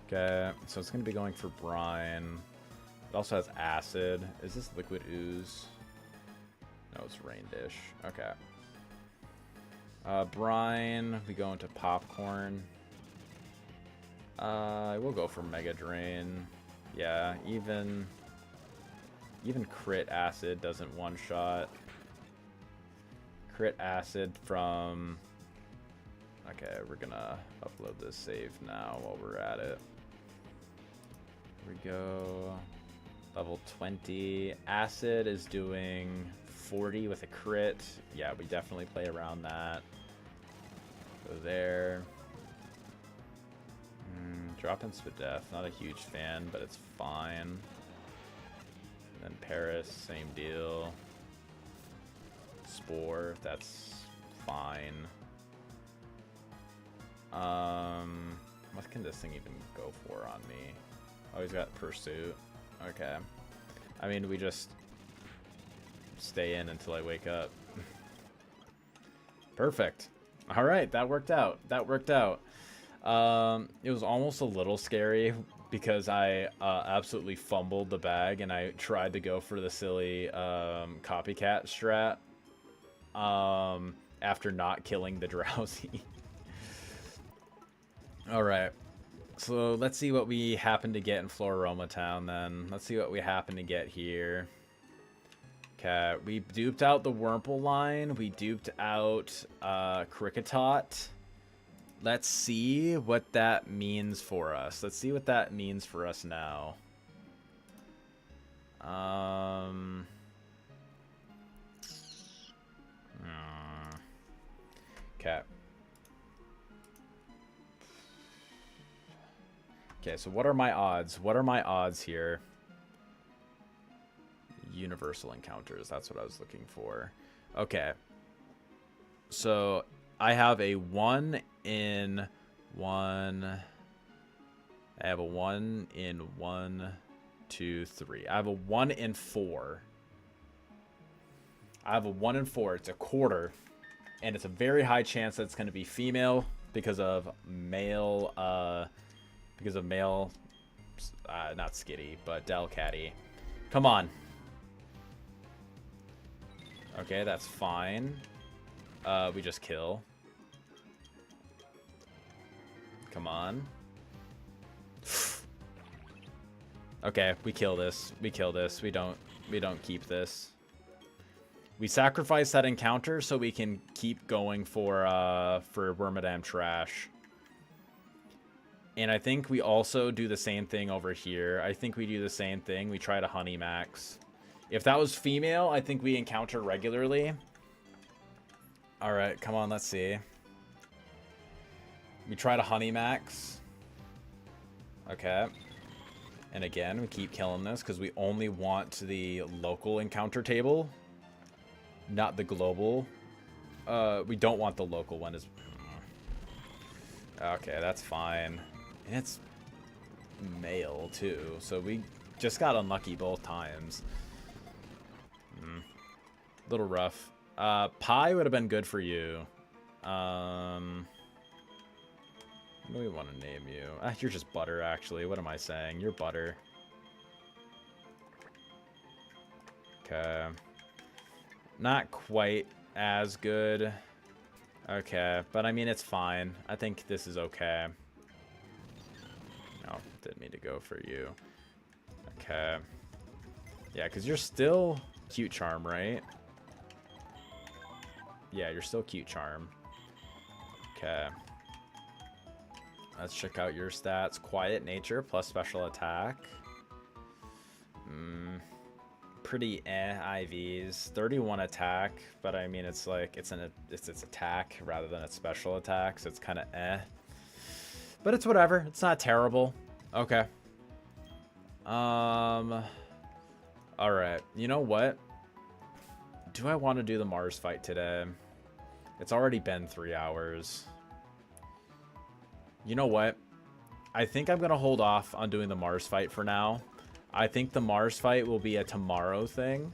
Okay, so it's going to be going for Brian. It also has Acid. Is this Liquid Ooze? No, it's Rain Dish. Okay. Brine, we go into Popcorn. We'll go for Mega Drain. Yeah, even Crit Acid doesn't one-shot. Crit Acid from... Okay, we're gonna upload this save now while we're at it. Here we go. Level 20. Acid is doing 40 with a crit. Yeah, we definitely play around that. Go there. Drop in Spadef. Not a huge fan, but it's fine. And then Paris, same deal. Spore, that's fine. What can this thing even go for on me? Oh, he's got Pursuit. Okay. I mean, we just stay in until I wake up. Perfect. All right, that worked out. That worked out. It was almost a little scary because I absolutely fumbled the bag and I tried to go for the silly copycat strat after not killing the Drowsy. All right. So let's see what we happen to get in Floroma Town then. Let's see what we happen to get here. Okay, we duped out the Wurmple line. We duped out Cricketot. Let's see what that means for us. Let's see what that means for us now. Okay. Okay, so what are my odds? What are my odds here? Universal encounters, that's what I was looking for. Okay. So I have a 1 in 1. I have a 1 in 1, 2, 3. I have a 1 in 4. I have a 1 in 4. It's a quarter. And it's a very high chance that it's going to be female because of male, not Skitty, but Delcatty. Come on. Okay, that's fine. We just kill. Come on. Okay, we kill this. We kill this. We don't keep this. We sacrifice that encounter so we can keep going for Wormadam Trash. And I think we also do the same thing over here. I think we do the same thing. We try to Honey Max. If that was female, I think we encounter regularly. Alright, come on, let's see. We try to Honey Max. Okay. And again, we keep killing this because we only want the local encounter table. Not the global. We don't want the local one. Okay, that's fine. And it's male, too. So we just got unlucky both times. Little rough. Pie would have been good for you. What do we want to name you? You're just Butter, actually. What am I saying? You're Butter. Okay. Not quite as good. Okay, but I mean, it's fine. I think this is okay. No, didn't mean to go for you. Okay. Yeah, because you're still Cute Charm, right? Yeah, you're still Cute Charm. Okay. Let's check out your stats. Quiet Nature plus special attack. Pretty IVs. 31 attack, but I mean it's like it's its attack rather than its special attack, so it's kind of But it's whatever. It's not terrible. Okay. All right. You know what? Do I want to do the Mars fight today? It's already been 3 hours. You know what? I think I'm going to hold off on doing the Mars fight for now. I think the Mars fight will be a tomorrow thing.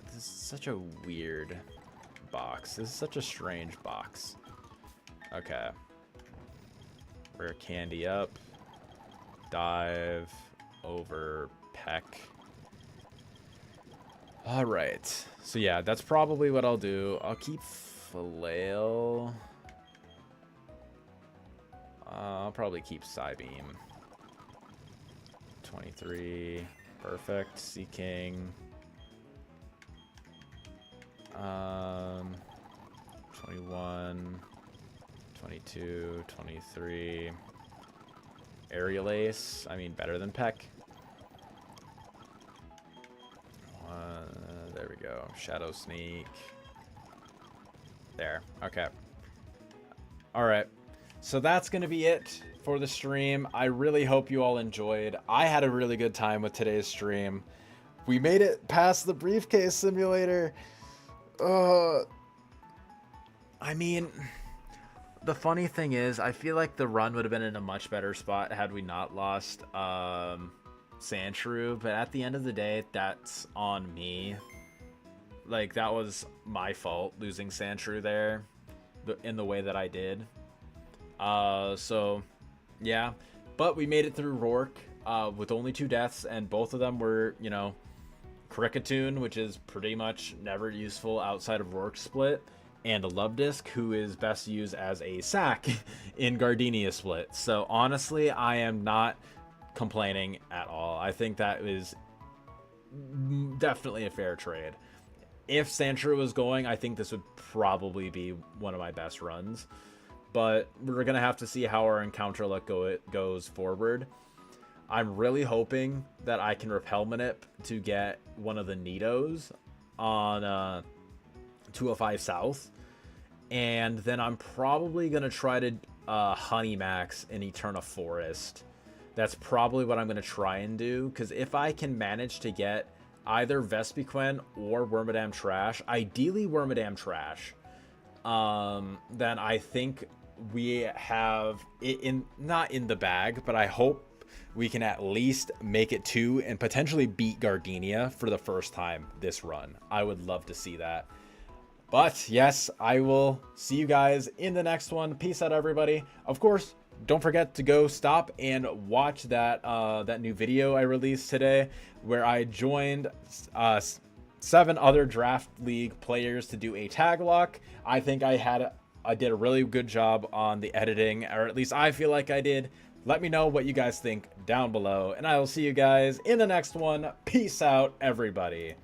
This is such a weird box. This is such a strange box. Okay. Rare candy up. Dive. Over. Peck. Alright. So yeah, that's probably what I'll do. I'll keep Flail. I'll probably keep Psybeam. 23. Perfect. Seeking. 21. 22. 23. Aerial Ace. I mean, better than Peck. There we go. Shadow Sneak. There. Okay. Alright. So that's going to be it for the stream. I really hope you all enjoyed. I had a really good time with today's stream. We made it past the briefcase simulator. I mean, the funny thing is, I feel like the run would have been in a much better spot had we not lost Sandshrew. But at the end of the day, that's on me. Like, that was my fault, losing Sandshrew there in the way that I did. So, yeah. But we made it through Rourke with only 2 deaths, and both of them were, you know, Cricketune, which is pretty much never useful outside of Rourke Split, and a Love Disc, who is best used as a sack in Gardenia Split. So, honestly, I am not complaining at all. I think that is definitely a fair trade. If Sandshrew was going, I think this would probably be one of my best runs. But we're going to have to see how our encounter luck goes forward. I'm really hoping that I can Repel Manip to get one of the Nidos on 205 South. And then I'm probably going to try to Honey Max in Eterna Forest. That's probably what I'm going to try and do. Because if I can manage to get either Vespiquen or Wormadam Trash, ideally Wormadam Trash, then I think we have it not in the bag, but I hope we can at least make it to and potentially beat Gardenia for the first time this run. I would love to see that. But yes, I will see you guys in the next one. Peace out, everybody. Of course, don't forget to go stop and watch that that new video I released today, where I joined 7 other Draft League players to do a tag lock. I think I had I did a really good job on the editing, or at least I feel like I did. Let me know what you guys think down below, and I will see you guys in the next one. Peace out, everybody.